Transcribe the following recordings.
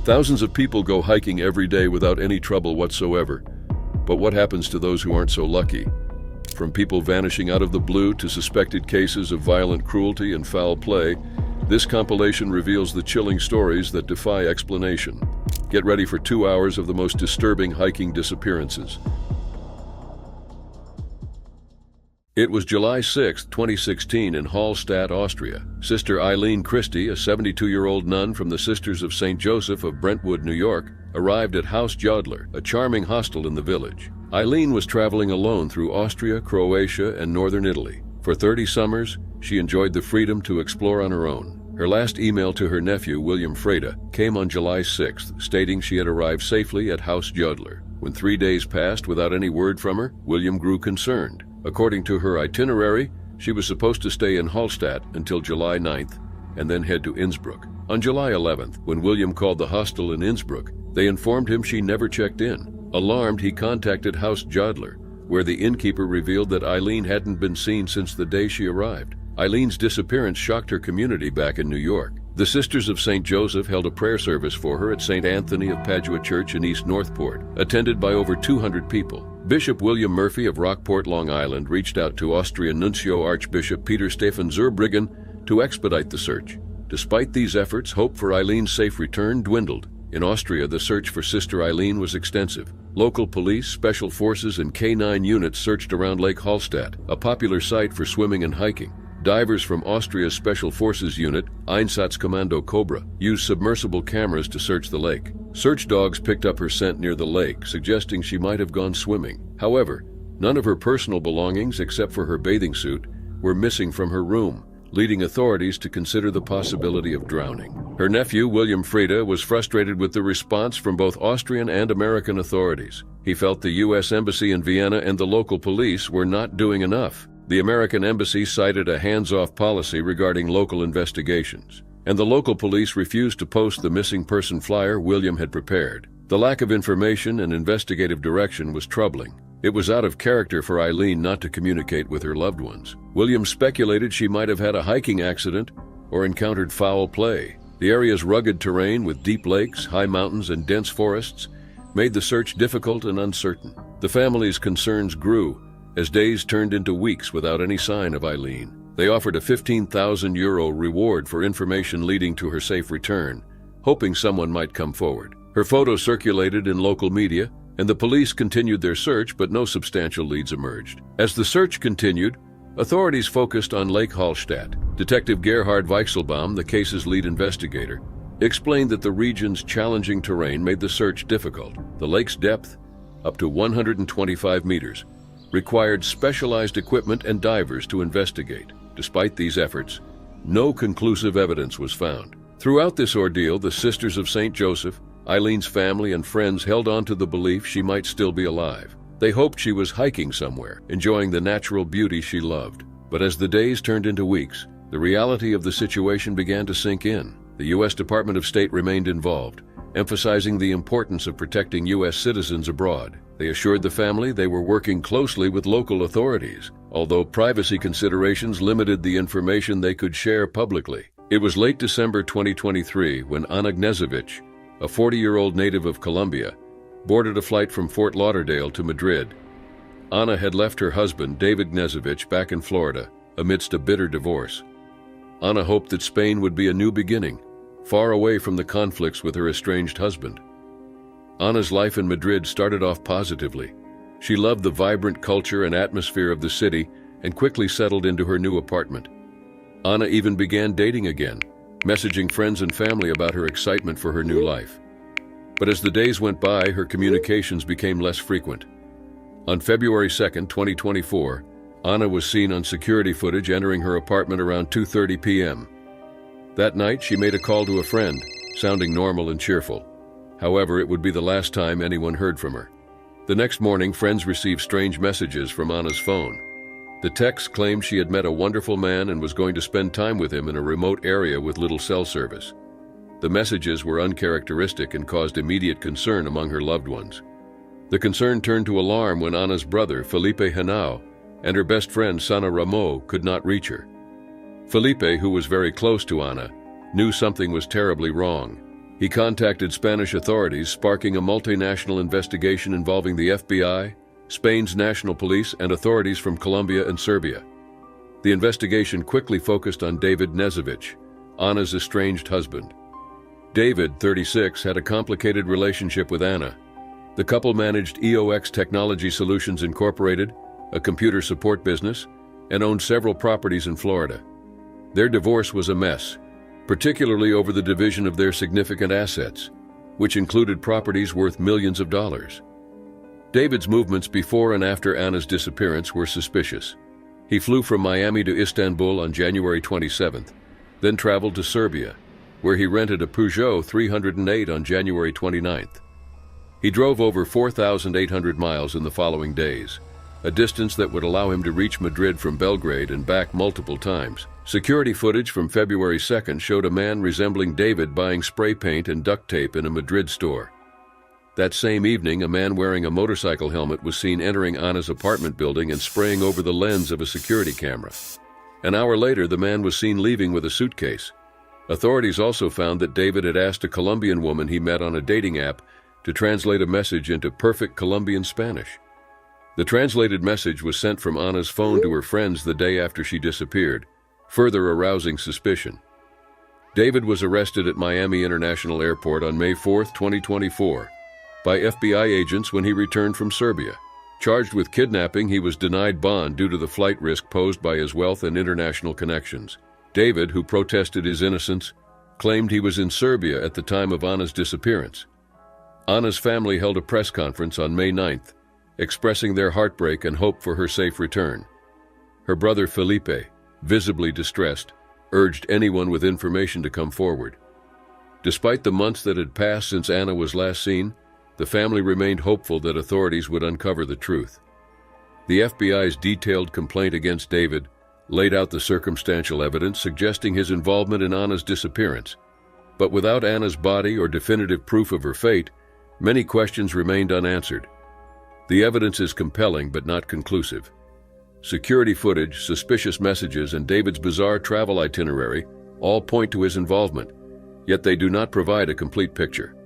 Thousands of people go hiking every day without any trouble whatsoever. But what happens to those who aren't so lucky? From people vanishing out of the blue to suspected cases of violent cruelty and foul play, this compilation reveals the chilling stories that defy explanation. Get ready for 2 hours of the most disturbing hiking disappearances. It was July 6, 2016 in Hallstatt, Austria. Sister Eileen Christie, a 72-year-old nun from the Sisters of St. Joseph of Brentwood, New York, arrived at Haus Jodler, a charming hostel in the village. Eileen was traveling alone through Austria, Croatia, and northern Italy. For 30 summers, she enjoyed the freedom to explore on her own. Her last email to her nephew, William Freda, came on July 6th, stating she had arrived safely at Haus Jodler. When 3 days passed without any word from her, William grew concerned. According to her itinerary, she was supposed to stay in Hallstatt until July 9th and then head to Innsbruck. On July 11th, when William called the hostel in Innsbruck, they informed him she never checked in. Alarmed, he contacted Haus Jodler, where the innkeeper revealed that Eileen hadn't been seen since the day she arrived. Eileen's disappearance shocked her community back in New York. The Sisters of St. Joseph held a prayer service for her at St. Anthony of Padua Church in East Northport, attended by over 200 people. Bishop William Murphy of Rockport, Long Island, reached out to Austrian Nuncio Archbishop Peter Stephan Zurbriggen to expedite the search. Despite these efforts, hope for Eileen's safe return dwindled. In Austria, the search for Sister Eileen was extensive. Local police, special forces, and K-9 units searched around Lake Hallstatt, a popular site for swimming and hiking. Divers from Austria's Special Forces Unit, Einsatzkommando Cobra, used submersible cameras to search the lake. Search dogs picked up her scent near the lake, suggesting she might have gone swimming. However, none of her personal belongings, except for her bathing suit, were missing from her room, leading authorities to consider the possibility of drowning. Her nephew, William Freda, was frustrated with the response from both Austrian and American authorities. He felt the U.S. Embassy in Vienna and the local police were not doing enough. The American embassy cited a hands-off policy regarding local investigations, and the local police refused to post the missing person flyer William had prepared. The lack of information and investigative direction was troubling. It was out of character for Eileen not to communicate with her loved ones. William speculated she might have had a hiking accident or encountered foul play. The area's rugged terrain with deep lakes, high mountains, and dense forests made the search difficult and uncertain. The family's concerns grew as days turned into weeks without any sign of Eileen. They offered a €15,000 reward for information leading to her safe return, hoping someone might come forward. Her photo circulated in local media, and the police continued their search, but no substantial leads emerged. As the search continued, authorities focused on Lake Hallstatt. Detective Gerhard Weichselbaum, the case's lead investigator, explained that the region's challenging terrain made the search difficult. The lake's depth, up to 125 meters, required specialized equipment and divers to investigate. Despite these efforts, no conclusive evidence was found. Throughout this ordeal, the Sisters of St. Joseph, Eileen's family and friends held on to the belief she might still be alive. They hoped she was hiking somewhere, enjoying the natural beauty she loved. But as the days turned into weeks, the reality of the situation began to sink in. The U.S. Department of State remained involved, emphasizing the importance of protecting U.S. citizens abroad. They assured the family they were working closely with local authorities, although privacy considerations limited the information they could share publicly. It was late December 2023 when Anna Gnezovic, a 40-year-old native of Colombia, boarded a flight from Fort Lauderdale to Madrid. Anna had left her husband, David Gnezovic, back in Florida amidst a bitter divorce. Anna hoped that Spain would be a new beginning, far away from the conflicts with her estranged husband. Anna's life in Madrid started off positively. She loved the vibrant culture and atmosphere of the city and quickly settled into her new apartment. Anna even began dating again, messaging friends and family about her excitement for her new life. But as the days went by, her communications became less frequent. On February 2, 2024, Anna was seen on security footage entering her apartment around 2:30 p.m. That night, she made a call to a friend, sounding normal and cheerful. However, it would be the last time anyone heard from her. The next morning, friends received strange messages from Anna's phone. The texts claimed she had met a wonderful man and was going to spend time with him in a remote area with little cell service. The messages were uncharacteristic and caused immediate concern among her loved ones. The concern turned to alarm when Anna's brother, Felipe Henao, and her best friend, Sana Rameau, could not reach her. Felipe, who was very close to Anna, knew something was terribly wrong. He contacted Spanish authorities, sparking a multinational investigation involving the FBI, Spain's national police, and authorities from Colombia and Serbia. The investigation quickly focused on David Knežević, Anna's estranged husband. David, 36, had a complicated relationship with Anna. The couple managed EOX Technology Solutions Incorporated, a computer support business, and owned several properties in Florida. Their divorce was a mess, particularly over the division of their significant assets, which included properties worth millions of dollars. David's movements before and after Anna's disappearance were suspicious. He flew from Miami to Istanbul on January 27th, then traveled to Serbia, where he rented a Peugeot 308 on January 29th. He drove over 4,800 miles in the following days, a distance that would allow him to reach Madrid from Belgrade and back multiple times. Security footage from February 2nd showed a man resembling David buying spray paint and duct tape in a Madrid store. That same evening, a man wearing a motorcycle helmet was seen entering Anna's apartment building and spraying over the lens of a security camera. An hour later, the man was seen leaving with a suitcase. Authorities also found that David had asked a Colombian woman he met on a dating app to translate a message into perfect Colombian Spanish. The translated message was sent from Anna's phone to her friends the day after she disappeared, further arousing suspicion. David was arrested at Miami International Airport on May 4, 2024, by FBI agents when he returned from Serbia. Charged with kidnapping, he was denied bond due to the flight risk posed by his wealth and international connections. David, who protested his innocence, claimed he was in Serbia at the time of Anna's disappearance. Anna's family held a press conference on May 9th, expressing their heartbreak and hope for her safe return. Her brother Felipe, visibly distressed, urged anyone with information to come forward. Despite the months that had passed since Anna was last seen, the family remained hopeful that authorities would uncover the truth. The FBI's detailed complaint against David laid out the circumstantial evidence suggesting his involvement in Anna's disappearance, but without Anna's body or definitive proof of her fate, many questions remained unanswered. The evidence is compelling but not conclusive. Security footage, suspicious messages, and David's bizarre travel itinerary all point to his involvement, yet they do not provide a complete picture.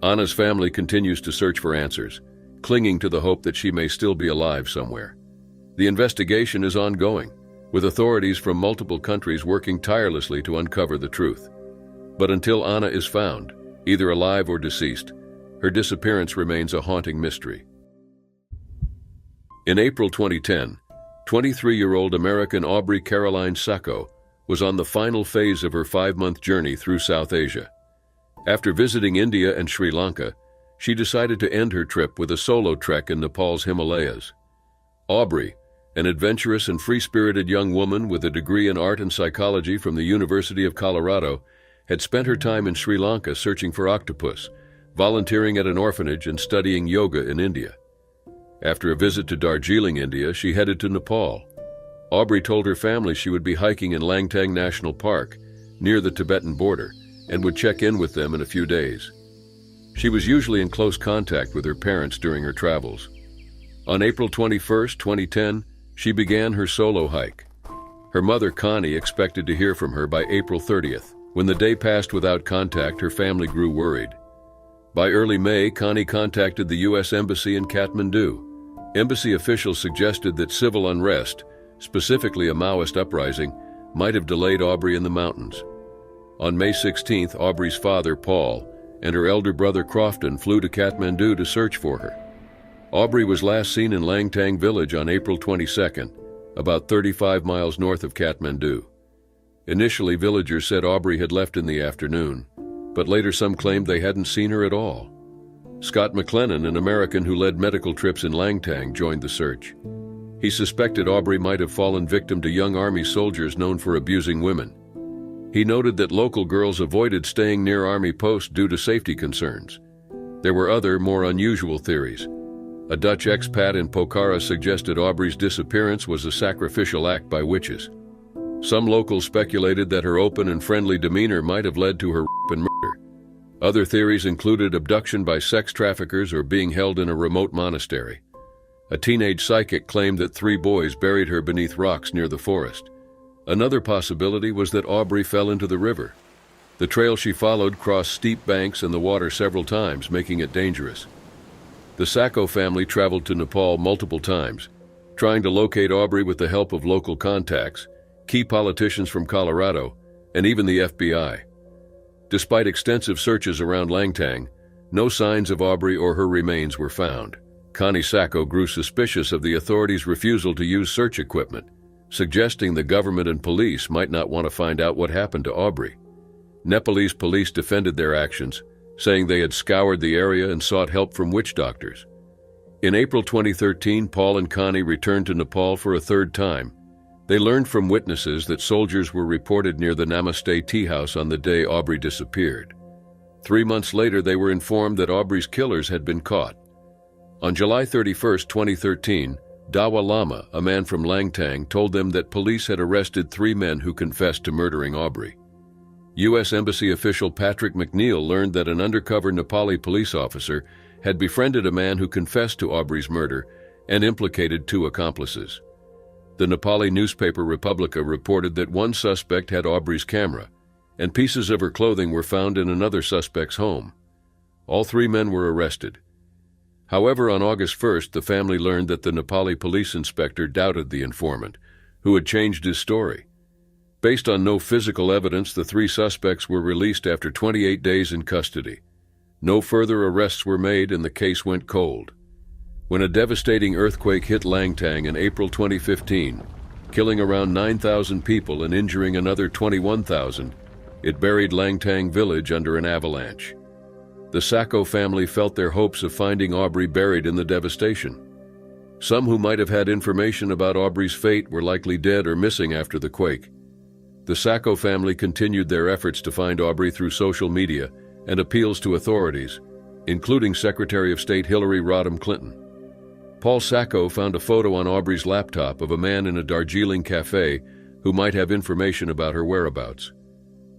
Anna's family continues to search for answers, clinging to the hope that she may still be alive somewhere. The investigation is ongoing, with authorities from multiple countries working tirelessly to uncover the truth. But until Anna is found, either alive or deceased, her disappearance remains a haunting mystery. In April 2010, 23-year-old American Aubrey Caroline Sacco was on the final phase of her 5-month journey through South Asia. After visiting India and Sri Lanka, she decided to end her trip with a solo trek in Nepal's Himalayas. Aubrey, an adventurous and free-spirited young woman with a degree in art and psychology from the University of Colorado, had spent her time in Sri Lanka searching for octopus, volunteering at an orphanage, and studying yoga in India. After a visit to Darjeeling, India, she headed to Nepal. Aubrey told her family she would be hiking in Langtang National Park, near the Tibetan border, and would check in with them in a few days. She was usually in close contact with her parents during her travels. On April 21, 2010, she began her solo hike. Her mother, Connie, expected to hear from her by April 30th. When the day passed without contact, her family grew worried. By early May, Connie contacted the U.S. Embassy in Kathmandu. Embassy officials suggested that civil unrest, specifically a Maoist uprising, might have delayed Aubrey in the mountains. On May 16th, Aubrey's father, Paul, and her elder brother, Crofton, flew to Kathmandu to search for her. Aubrey was last seen in Langtang village on April 22nd, about 35 miles north of Kathmandu. Initially, villagers said Aubrey had left in the afternoon, but later some claimed they hadn't seen her at all. Scott McLennan, an American who led medical trips in Langtang, joined the search. He suspected Aubrey might have fallen victim to young Army soldiers known for abusing women. He noted that local girls avoided staying near Army posts due to safety concerns. There were other, more unusual theories. A Dutch expat in Pokhara suggested Aubrey's disappearance was a sacrificial act by witches. Some locals speculated that her open and friendly demeanor might have led to her rape and murder. Other theories included abduction by sex traffickers or being held in a remote monastery. A teenage psychic claimed that 3 boys buried her beneath rocks near the forest. Another possibility was that Aubrey fell into the river. The trail she followed crossed steep banks and the water several times, making it dangerous. The Sacco family traveled to Nepal multiple times, trying to locate Aubrey with the help of local contacts, key politicians from Colorado, and even the FBI. Despite extensive searches around Langtang, no signs of Aubrey or her remains were found. Connie Sacco grew suspicious of the authorities' refusal to use search equipment, suggesting the government and police might not want to find out what happened to Aubrey. Nepalese police defended their actions, saying they had scoured the area and sought help from witch doctors. In April 2013, Paul and Connie returned to Nepal for a third time. They learned from witnesses that soldiers were reported near the Namaste tea house on the day Aubrey disappeared. 3 months later, they were informed that Aubrey's killers had been caught. On July 31, 2013, Dawa Lama, a man from Langtang, told them that police had arrested 3 men who confessed to murdering Aubrey. U.S. Embassy official Patrick McNeil learned that an undercover Nepali police officer had befriended a man who confessed to Aubrey's murder and implicated 2 accomplices. The Nepali newspaper Republica reported that one suspect had Aubrey's camera, and pieces of her clothing were found in another suspect's home. All 3 men were arrested. However, on August 1st, the family learned that the Nepali police inspector doubted the informant, who had changed his story. Based on no physical evidence, the 3 suspects were released after 28 days in custody. No further arrests were made and the case went cold. When a devastating earthquake hit Langtang in April 2015, killing around 9,000 people and injuring another 21,000, it buried Langtang village under an avalanche. The Sacco family felt their hopes of finding Aubrey buried in the devastation. Some who might have had information about Aubrey's fate were likely dead or missing after the quake. The Sacco family continued their efforts to find Aubrey through social media and appeals to authorities, including Secretary of State Hillary Rodham Clinton. Paul Sacco found a photo on Aubrey's laptop of a man in a Darjeeling cafe who might have information about her whereabouts.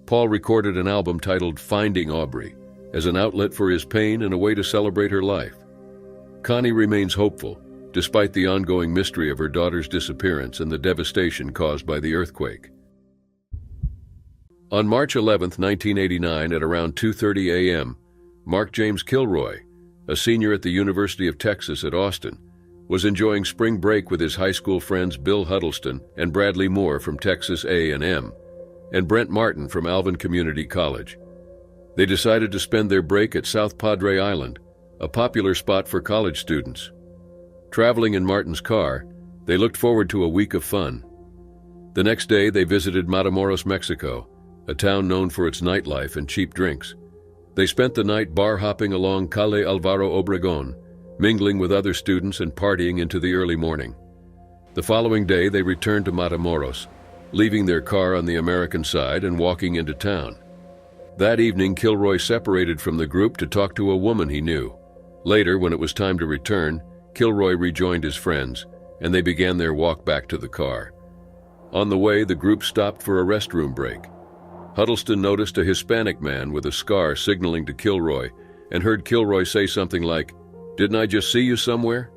Paul recorded an album titled Finding Aubrey as an outlet for his pain and a way to celebrate her life. Connie remains hopeful, despite the ongoing mystery of her daughter's disappearance and the devastation caused by the earthquake. On March 11, 1989, at around 2:30 a.m., Mark James Kilroy, a senior at the University of Texas at Austin, was enjoying spring break with his high school friends Bill Huddleston and Bradley Moore from Texas A&M, and Brent Martin from Alvin Community College. They decided to spend their break at South Padre Island, a popular spot for college students. Traveling in Martin's car, they looked forward to a week of fun. The next day, they visited Matamoros, Mexico, a town known for its nightlife and cheap drinks. They spent the night bar-hopping along Calle Alvaro Obregón, mingling with other students and partying into the early morning. The following day, they returned to Matamoros, leaving their car on the American side and walking into town. That evening, Kilroy separated from the group to talk to a woman he knew. Later, when it was time to return, Kilroy rejoined his friends, and they began their walk back to the car. On the way, the group stopped for a restroom break. Huddleston noticed a Hispanic man with a scar signaling to Kilroy and heard Kilroy say something like, "Didn't I just see you somewhere?"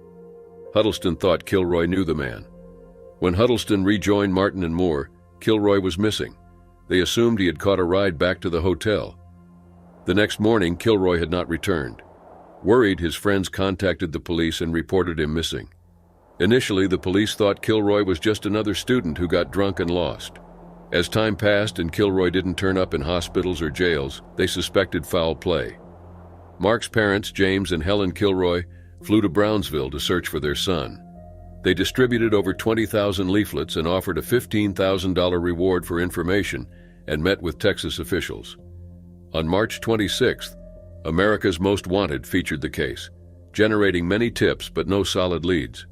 Huddleston thought Kilroy knew the man. When Huddleston rejoined Martin and Moore, Kilroy was missing. They assumed he had caught a ride back to the hotel. The next morning, Kilroy had not returned. Worried, his friends contacted the police and reported him missing. Initially, the police thought Kilroy was just another student who got drunk and lost. As time passed and Kilroy didn't turn up in hospitals or jails, they suspected foul play. Mark's parents, James and Helen Kilroy, flew to Brownsville to search for their son. They distributed over 20,000 leaflets and offered a $15,000 reward for information and met with Texas officials. On March 26th, America's Most Wanted featured the case, generating many tips but no solid leads.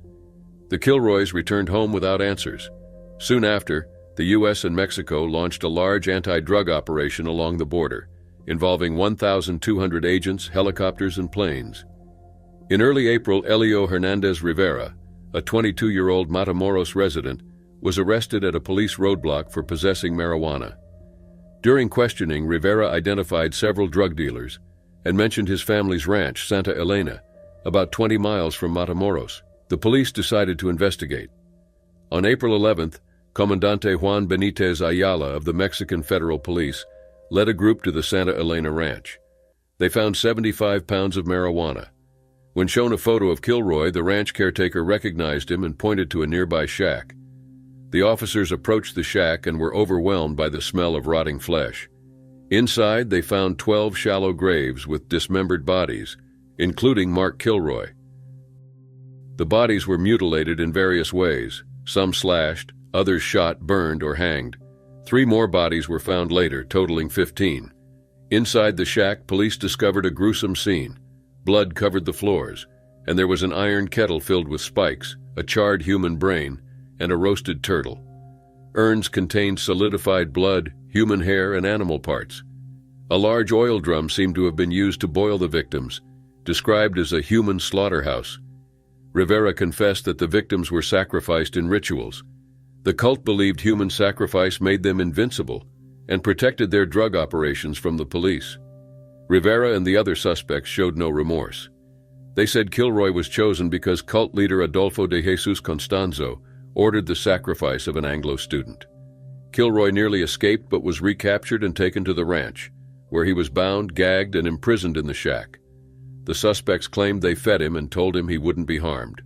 The Kilroys returned home without answers. Soon after, the U.S. and Mexico launched a large anti-drug operation along the border, involving 1,200 agents, helicopters, and planes. In early April, Elio Hernandez Rivera, a 22-year-old Matamoros resident, was arrested at a police roadblock for possessing marijuana. During questioning, Rivera identified several drug dealers and mentioned his family's ranch, Santa Elena, about 20 miles from Matamoros. The police decided to investigate. On April 11th, Comandante Juan Benitez Ayala of the Mexican Federal Police led a group to the Santa Elena Ranch. They found 75 pounds of marijuana. When shown a photo of Kilroy, the ranch caretaker recognized him and pointed to a nearby shack. The officers approached the shack and were overwhelmed by the smell of rotting flesh. Inside, they found 12 shallow graves with dismembered bodies, including Mark Kilroy. The bodies were mutilated in various ways, some slashed, others shot, burned, or hanged. 3 more bodies were found later, totaling 15. Inside the shack, police discovered a gruesome scene. Blood covered the floors, and there was an iron kettle filled with spikes, a charred human brain, and a roasted turtle. Urns contained solidified blood, human hair, and animal parts. A large oil drum seemed to have been used to boil the victims, described as a human slaughterhouse. Rivera confessed that the victims were sacrificed in rituals. The cult believed human sacrifice made them invincible and protected their drug operations from the police. Rivera and the other suspects showed no remorse. They said Kilroy was chosen because cult leader Adolfo de Jesus Constanzo ordered the sacrifice of an Anglo student. Kilroy nearly escaped but was recaptured and taken to the ranch, where he was bound, gagged, and imprisoned in the shack. The suspects claimed they fed him and told him he wouldn't be harmed.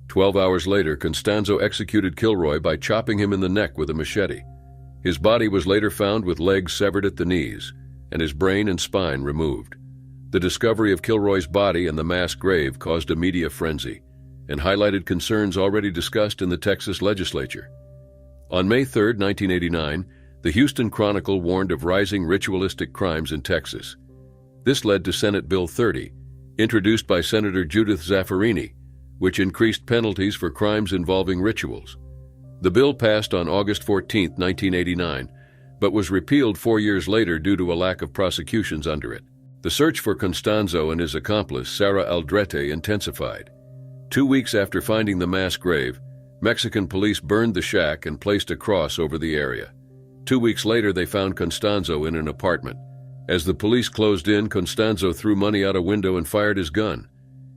12 hours later, Constanzo executed Kilroy by chopping him in the neck with a machete. His body was later found with legs severed at the knees, and his brain and spine removed. The discovery of Kilroy's body and the mass grave caused a media frenzy and highlighted concerns already discussed in the Texas legislature. On May 3, 1989, the Houston Chronicle warned of rising ritualistic crimes in Texas. This led to Senate Bill 30, introduced by Senator Judith Zaffirini, which increased penalties for crimes involving rituals. The bill passed on August 14, 1989, but was repealed 4 years later due to a lack of prosecutions under it. The search for Constanzo and his accomplice, Sara Aldrete, intensified. 2 weeks after finding the mass grave, Mexican police burned the shack and placed a cross over the area. 2 weeks later, they found Constanzo in an apartment. As the police closed in, Constanzo threw money out a window and fired his gun.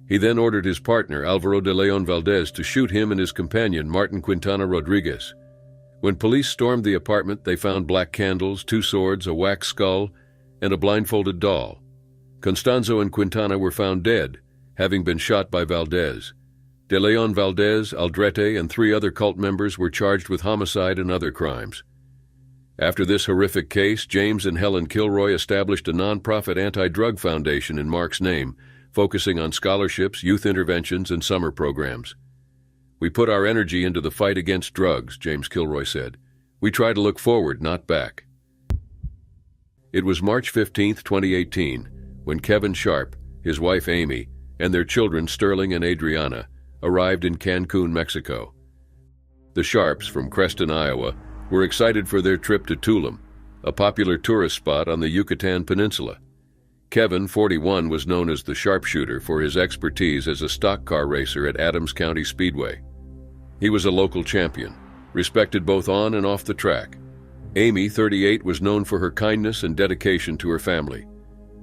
He then ordered his partner, Alvaro de Leon Valdez, to shoot him and his companion, Martin Quintana Rodriguez. When police stormed the apartment, they found black candles, 2 swords, a wax skull, and a blindfolded doll. Constanzo and Quintana were found dead, having been shot by Valdez. De Leon Valdez, Aldrete, and 3 other cult members were charged with homicide and other crimes. After this horrific case, James and Helen Kilroy established a nonprofit anti-drug foundation in Mark's name, focusing on scholarships, youth interventions, and summer programs. "We put our energy into the fight against drugs," James Kilroy said. "We try to look forward, not back." It was March 15, 2018, when Kevin Sharp, his wife Amy, and their children Sterling and Adriana arrived in Cancun, Mexico. The Sharps, from Creston, Iowa, were excited for their trip to Tulum, a popular tourist spot on the Yucatan Peninsula. Kevin, 41, was known as the Sharpshooter for his expertise as a stock car racer at Adams County Speedway. He was a local champion, respected both on and off the track. Amy, 38, was known for her kindness and dedication to her family.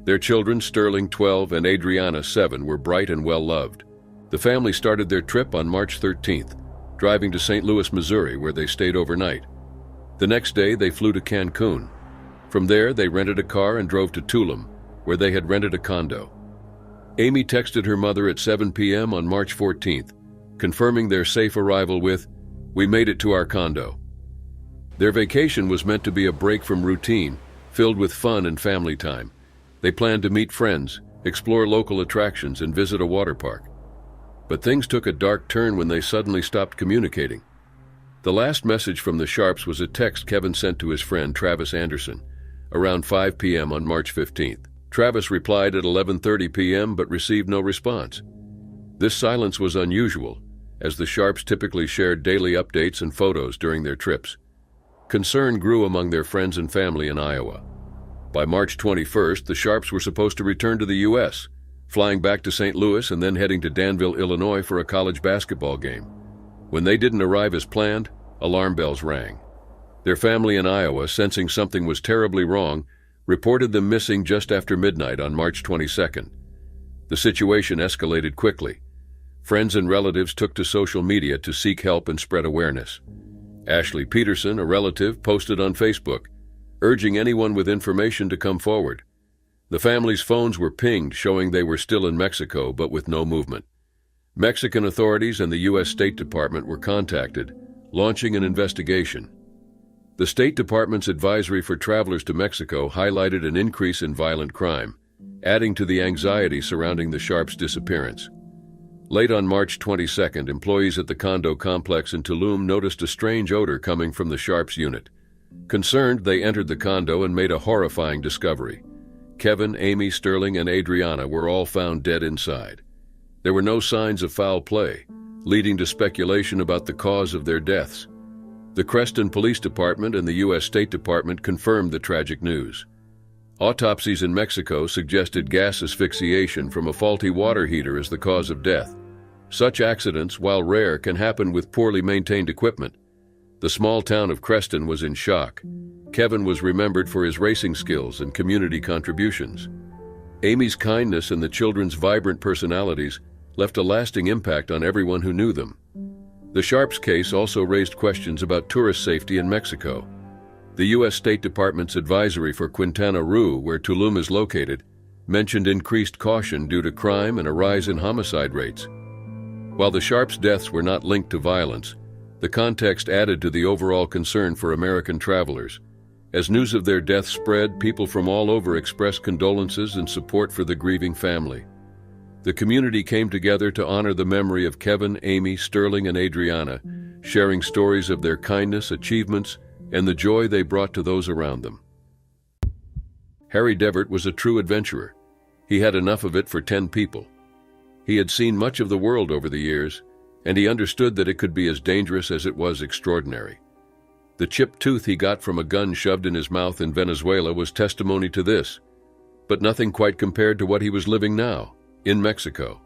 Their children, Sterling, 12, and Adriana, 7, were bright and well-loved. The family started their trip on March 13th, driving to St. Louis, Missouri, where they stayed overnight. The next day, they flew to Cancun. From there, they rented a car and drove to Tulum, where they had rented a condo. Amy texted her mother at 7 p.m. on March 14th, confirming their safe arrival with, "We made it to our condo." Their vacation was meant to be a break from routine, filled with fun and family time. They planned to meet friends, explore local attractions, and visit a water park. But things took a dark turn when they suddenly stopped communicating. The last message from the Sharps was a text Kevin sent to his friend Travis Anderson, around 5 p.m. on March 15th. Travis replied at 11:30 p.m. but received no response. This silence was unusual, as the Sharps typically shared daily updates and photos during their trips. Concern grew among their friends and family in Iowa. By March 21st, the Sharps were supposed to return to the U.S., flying back to St. Louis and then heading to Danville, Illinois for a college basketball game. When they didn't arrive as planned, alarm bells rang. Their family in Iowa, sensing something was terribly wrong, reported them missing just after midnight on March 22nd. The situation escalated quickly. Friends and relatives took to social media to seek help and spread awareness. Ashley Peterson, a relative, posted on Facebook, urging anyone with information to come forward. The family's phones were pinged, showing they were still in Mexico, but with no movement. Mexican authorities and the U.S. State Department were contacted, launching an investigation. The State Department's advisory for travelers to Mexico highlighted an increase in violent crime, adding to the anxiety surrounding the Sharps' disappearance. Late on March 22nd, employees at the condo complex in Tulum noticed a strange odor coming from the Sharps unit. Concerned, they entered the condo and made a horrifying discovery. Kevin, Amy, Sterling, and Adriana were all found dead inside. There were no signs of foul play, leading to speculation about the cause of their deaths. The Creston Police Department and the U.S. State Department confirmed the tragic news. Autopsies in Mexico suggested gas asphyxiation from a faulty water heater as the cause of death. Such accidents, while rare, can happen with poorly maintained equipment. The small town of Creston was in shock. Kevin was remembered for his racing skills and community contributions. Amy's kindness and the children's vibrant personalities left a lasting impact on everyone who knew them. The Sharps case also raised questions about tourist safety in Mexico. The U.S. State Department's advisory for Quintana Roo, where Tulum is located, mentioned increased caution due to crime and a rise in homicide rates. While the Sharps' deaths were not linked to violence, the context added to the overall concern for American travelers. As news of their death spread, people from all over expressed condolences and support for the grieving family. The community came together to honor the memory of Kevin, Amy, Sterling, and Adriana, sharing stories of their kindness, achievements, and the joy they brought to those around them. Harry Devert was a true adventurer. He had enough of it for 10 people. He had seen much of the world over the years, and he understood that it could be as dangerous as it was extraordinary. The chipped tooth he got from a gun shoved in his mouth in Venezuela was testimony to this, but nothing quite compared to what he was living now, in Mexico.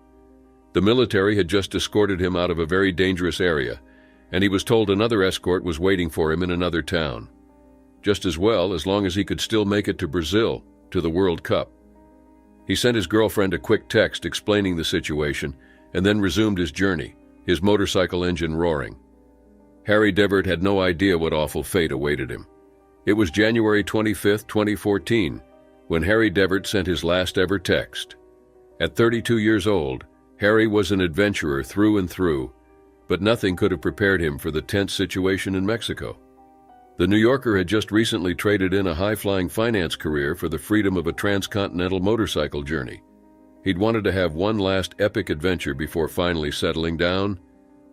The military had just escorted him out of a very dangerous area, and he was told another escort was waiting for him in another town. Just as well, as long as he could still make it to Brazil, to the World Cup. He sent his girlfriend a quick text explaining the situation, and then resumed his journey, his motorcycle engine roaring. Harry Devert had no idea what awful fate awaited him. It was January 25, 2014, when Harry Devert sent his last ever text. At 32 years old, Harry was an adventurer through and through, but nothing could have prepared him for the tense situation in Mexico. The New Yorker had just recently traded in a high-flying finance career for the freedom of a transcontinental motorcycle journey. He'd wanted to have one last epic adventure before finally settling down,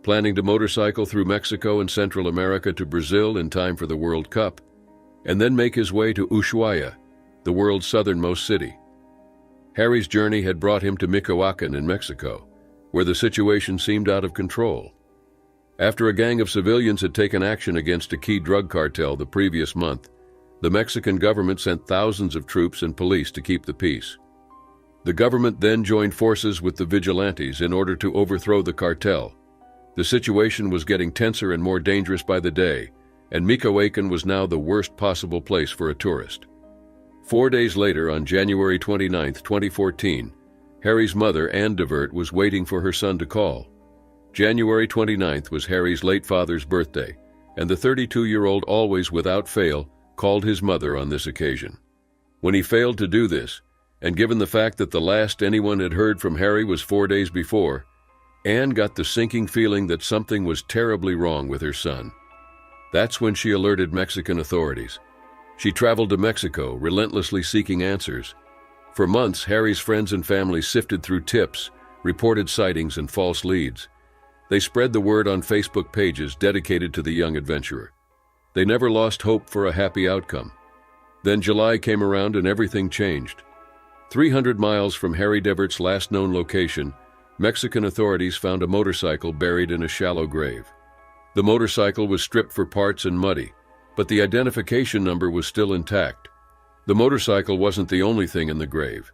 planning to motorcycle through Mexico and Central America to Brazil in time for the World Cup, and then make his way to Ushuaia, the world's southernmost city. Harry's journey had brought him to Michoacan in Mexico, where the situation seemed out of control. After a gang of civilians had taken action against a key drug cartel the previous month, the Mexican government sent thousands of troops and police to keep the peace. The government then joined forces with the vigilantes in order to overthrow the cartel. The situation was getting tenser and more dangerous by the day, and Michoacan was now the worst possible place for a tourist. 4 days later, on January 29, 2014, Harry's mother, Ann Devert, was waiting for her son to call. January 29th was Harry's late father's birthday, and the 32-year-old always, without fail, called his mother on this occasion. When he failed to do this, and given the fact that the last anyone had heard from Harry was 4 days before, Ann got the sinking feeling that something was terribly wrong with her son. That's when she alerted Mexican authorities. She traveled to Mexico, relentlessly seeking answers. For months, Harry's friends and family sifted through tips, reported sightings, and false leads. They spread the word on Facebook pages dedicated to the young adventurer. They never lost hope for a happy outcome. Then July came around and everything changed. 300 miles from Harry Devert's last known location, Mexican authorities found a motorcycle buried in a shallow grave. The motorcycle was stripped for parts and muddy, but the identification number was still intact. The motorcycle wasn't the only thing in the grave.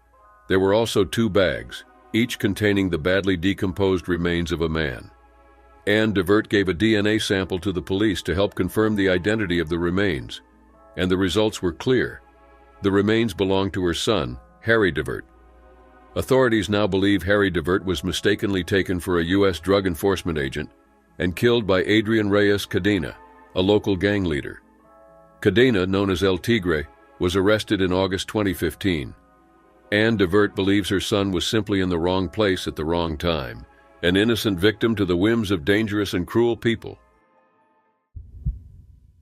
There were also 2 bags, each containing the badly decomposed remains of a man. Ann Devert gave a DNA sample to the police to help confirm the identity of the remains, and the results were clear. The remains belonged to her son, Harry Devert. Authorities now believe Harry Devert was mistakenly taken for a U.S. drug enforcement agent and killed by Adrian Reyes Cadena, a local gang leader. Cadena, known as El Tigre, was arrested in August 2015. Anne DeVert believes her son was simply in the wrong place at the wrong time, an innocent victim to the whims of dangerous and cruel people.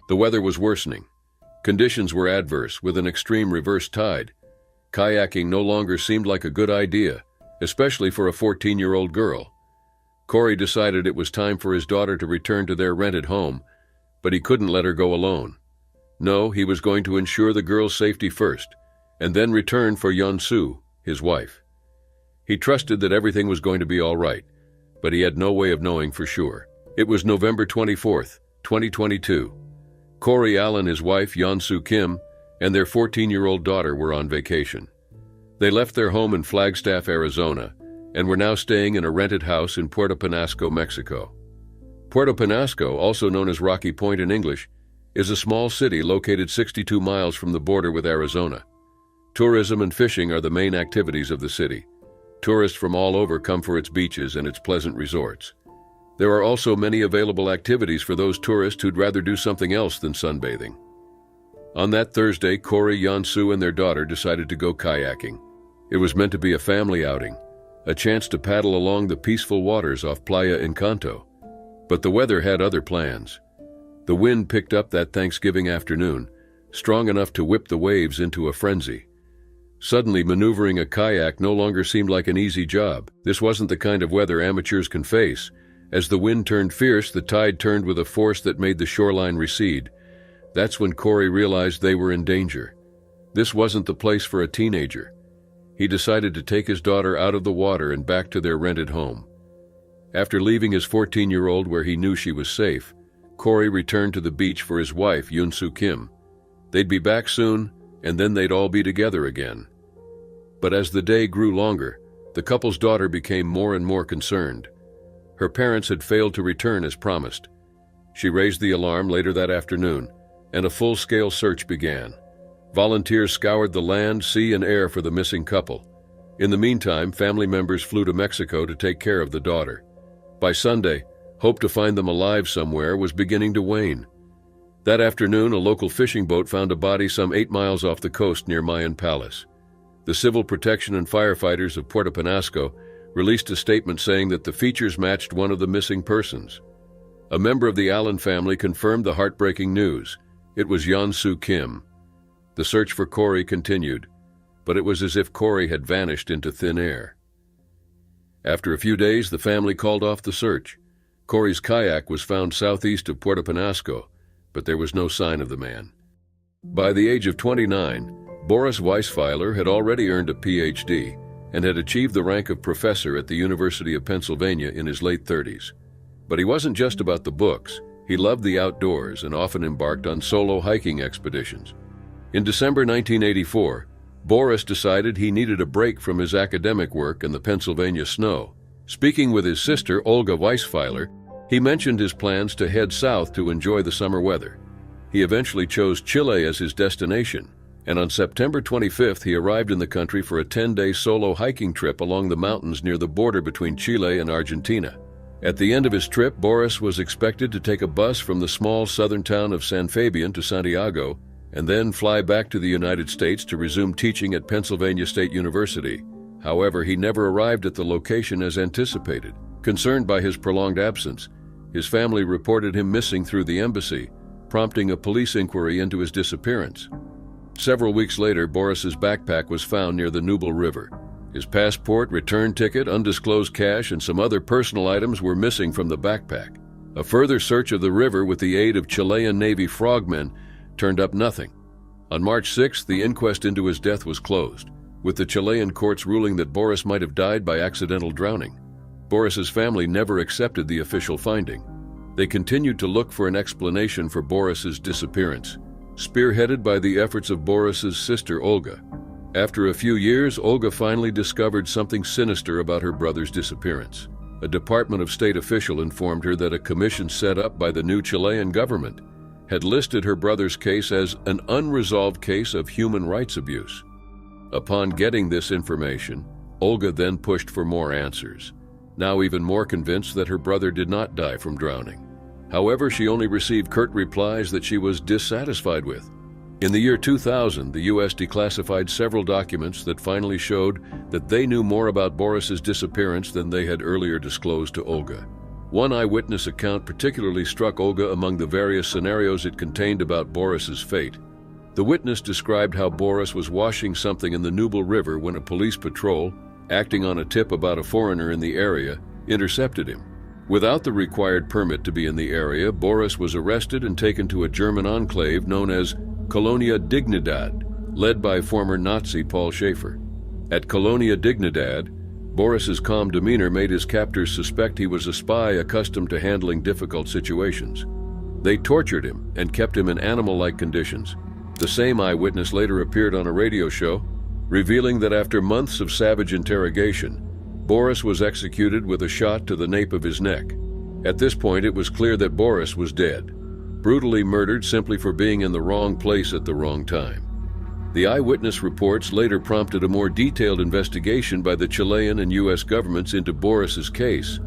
The weather was worsening. Conditions were adverse, with an extreme reverse tide. Kayaking no longer seemed like a good idea, especially for a 14-year-old girl. Corey decided it was time for his daughter to return to their rented home, but he couldn't let her go alone. No, he was going to ensure the girl's safety first, and then return for Yeon-soo, his wife. He trusted that everything was going to be all right, but he had no way of knowing for sure. It was November 24th, 2022. Corey Allen, his wife, Yeon-soo Kim, and their 14-year-old daughter were on vacation. They left their home in Flagstaff, Arizona, and were now staying in a rented house in Puerto Penasco, Mexico. Puerto Penasco, also known as Rocky Point in English, is a small city located 62 miles from the border with Arizona. Tourism and fishing are the main activities of the city. Tourists from all over come for its beaches and its pleasant resorts. There are also many available activities for those tourists who'd rather do something else than sunbathing. On that Thursday, Corey, Yeon-soo, and their daughter decided to go kayaking. It was meant to be a family outing, a chance to paddle along the peaceful waters off Playa Encanto. But the weather had other plans. The wind picked up that Thanksgiving afternoon, strong enough to whip the waves into a frenzy. Suddenly, maneuvering a kayak no longer seemed like an easy job. This wasn't the kind of weather amateurs can face. As the wind turned fierce, the tide turned with a force that made the shoreline recede. That's when Corey realized they were in danger. This wasn't the place for a teenager. He decided to take his daughter out of the water and back to their rented home. After leaving his 14-year-old where he knew she was safe, Corey returned to the beach for his wife, Yeon-soo Kim. They'd be back soon, and then they'd all be together again. But as the day grew longer, the couple's daughter became more and more concerned. Her parents had failed to return as promised. She raised the alarm later that afternoon, and a full-scale search began. Volunteers scoured the land, sea, and air for the missing couple. In the meantime, family members flew to Mexico to take care of the daughter. By Sunday, hope to find them alive somewhere was beginning to wane. That afternoon, a local fishing boat found a body some 8 miles off the coast near Mayan Palace. The Civil Protection and firefighters of Puerto Penasco released a statement saying that the features matched one of the missing persons. A member of the Allen family confirmed the heartbreaking news. It was Yeon-soo Kim. The search for Corey continued, but it was as if Corey had vanished into thin air. After a few days, the family called off the search. Corey's kayak was found southeast of Puerto Penasco, but there was no sign of the man. By the age of 29, Boris Weisfeiler had already earned a Ph.D. and had achieved the rank of professor at the University of Pennsylvania in his late 30s. But he wasn't just about the books. He loved the outdoors and often embarked on solo hiking expeditions. In December 1984, Boris decided he needed a break from his academic work and the Pennsylvania snow. Speaking with his sister, Olga Weisfeiler, he mentioned his plans to head south to enjoy the summer weather. He eventually chose Chile as his destination, and on September 25th he arrived in the country for a 10-day solo hiking trip along the mountains near the border between Chile and Argentina. At the end of his trip, Boris was expected to take a bus from the small southern town of San Fabian to Santiago, and then fly back to the United States to resume teaching at Pennsylvania State University. However, he never arrived at the location as anticipated. Concerned by his prolonged absence, his family reported him missing through the embassy, prompting a police inquiry into his disappearance. Several weeks later, Boris's backpack was found near the Nubel River. His passport, return ticket, undisclosed cash, and some other personal items were missing from the backpack. A further search of the river with the aid of Chilean Navy frogmen turned up nothing. On March 6th, the inquest into his death was closed, with the Chilean courts ruling that Boris might have died by accidental drowning. Boris's family never accepted the official finding. They continued to look for an explanation for Boris's disappearance, spearheaded by the efforts of Boris's sister Olga. After a few years, Olga finally discovered something sinister about her brother's disappearance. A Department of State official informed her that a commission set up by the new Chilean government had listed her brother's case as an unresolved case of human rights abuse. Upon getting this information, Olga then pushed for more answers, now even more convinced that her brother did not die from drowning. However, she only received curt replies that she was dissatisfied with. In the year 2000, the U.S. declassified several documents that finally showed that they knew more about Boris's disappearance than they had earlier disclosed to Olga. One eyewitness account particularly struck Olga among the various scenarios it contained about Boris's fate. The witness described how Boris was washing something in the Nubel River when a police patrol, acting on a tip about a foreigner in the area, intercepted him. Without the required permit to be in the area, Boris was arrested and taken to a German enclave known as Colonia Dignidad, led by former Nazi Paul Schaefer. At Colonia Dignidad, Boris's calm demeanor made his captors suspect he was a spy accustomed to handling difficult situations. They tortured him and kept him in animal-like conditions. The same eyewitness later appeared on a radio show, revealing that after months of savage interrogation, Boris was executed with a shot to the nape of his neck. At this point, it was clear that Boris was dead, brutally murdered simply for being in the wrong place at the wrong time. The eyewitness reports later prompted a more detailed investigation by the Chilean and U.S. governments into Boris's case.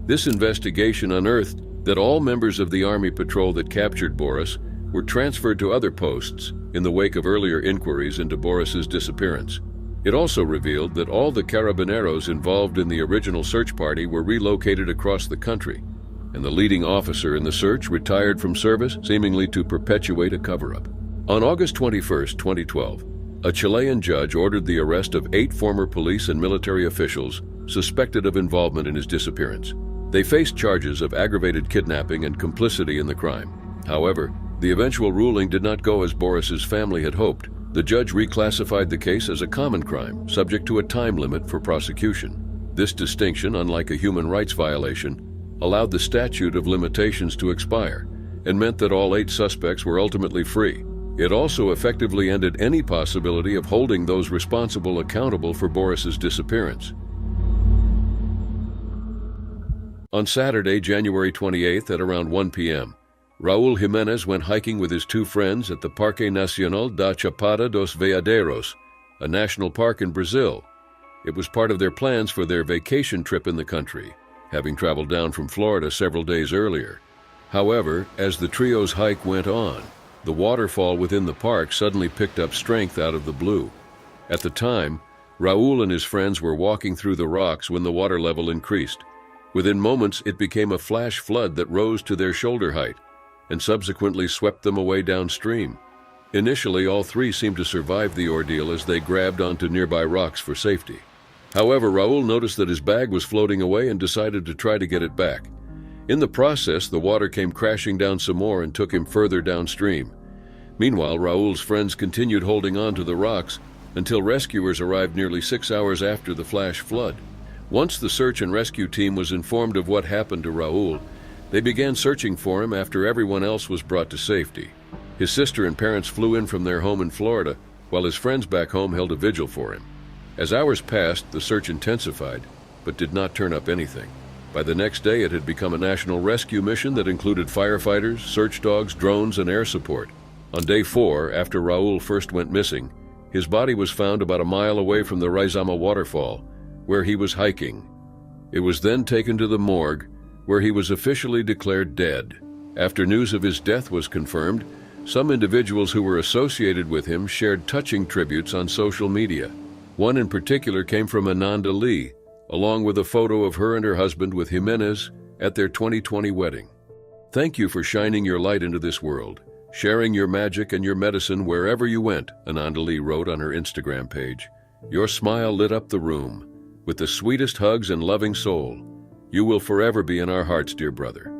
This investigation unearthed that all members of the Army patrol that captured Boris were transferred to other posts in the wake of earlier inquiries into Boris's disappearance. It also revealed that all the carabineros involved in the original search party were relocated across the country, and the leading officer in the search retired from service, seemingly to perpetuate a cover-up. On August 21, 2012, a Chilean judge ordered the arrest of 8 former police and military officials suspected of involvement in his disappearance. They faced charges of aggravated kidnapping and complicity in the crime. However, the eventual ruling did not go as Boris's family had hoped. The judge reclassified the case as a common crime, subject to a time limit for prosecution. This distinction, unlike a human rights violation, allowed the statute of limitations to expire and meant that all 8 suspects were ultimately free. It also effectively ended any possibility of holding those responsible accountable for Boris's disappearance. On Saturday, January 28th at around 1 p.m., Raul Jimenez went hiking with his 2 friends at the Parque Nacional da Chapada dos Veadeiros, a national park in Brazil. It was part of their plans for their vacation trip in the country, having traveled down from Florida several days earlier. However, as the trio's hike went on, the waterfall within the park suddenly picked up strength out of the blue. At the time, Raul and his friends were walking through the rocks when the water level increased. Within moments, it became a flash flood that rose to their shoulder height and subsequently swept them away downstream. Initially, all 3 seemed to survive the ordeal as they grabbed onto nearby rocks for safety. However, Raul noticed that his bag was floating away and decided to try to get it back. In the process, the water came crashing down some more and took him further downstream. Meanwhile, Raul's friends continued holding on to the rocks until rescuers arrived nearly 6 hours after the flash flood. Once the search and rescue team was informed of what happened to Raul, they began searching for him after everyone else was brought to safety. His sister and parents flew in from their home in Florida, while his friends back home held a vigil for him. As hours passed, the search intensified, but did not turn up anything. By the next day, it had become a national rescue mission that included firefighters, search dogs, drones, and air support. On day 4, after Raul first went missing, his body was found about a mile away from the Raizama waterfall, where he was hiking. It was then taken to the morgue, where he was officially declared dead. After news of his death was confirmed, some individuals who were associated with him shared touching tributes on social media. One in particular came from Ananda Lee, along with a photo of her and her husband with Jimenez at their 2020 wedding. "Thank you for shining your light into this world, sharing your magic and your medicine wherever you went," Ananda Lee wrote on her Instagram page. "Your smile lit up the room. With the sweetest hugs and loving soul. You will forever be in our hearts, dear brother.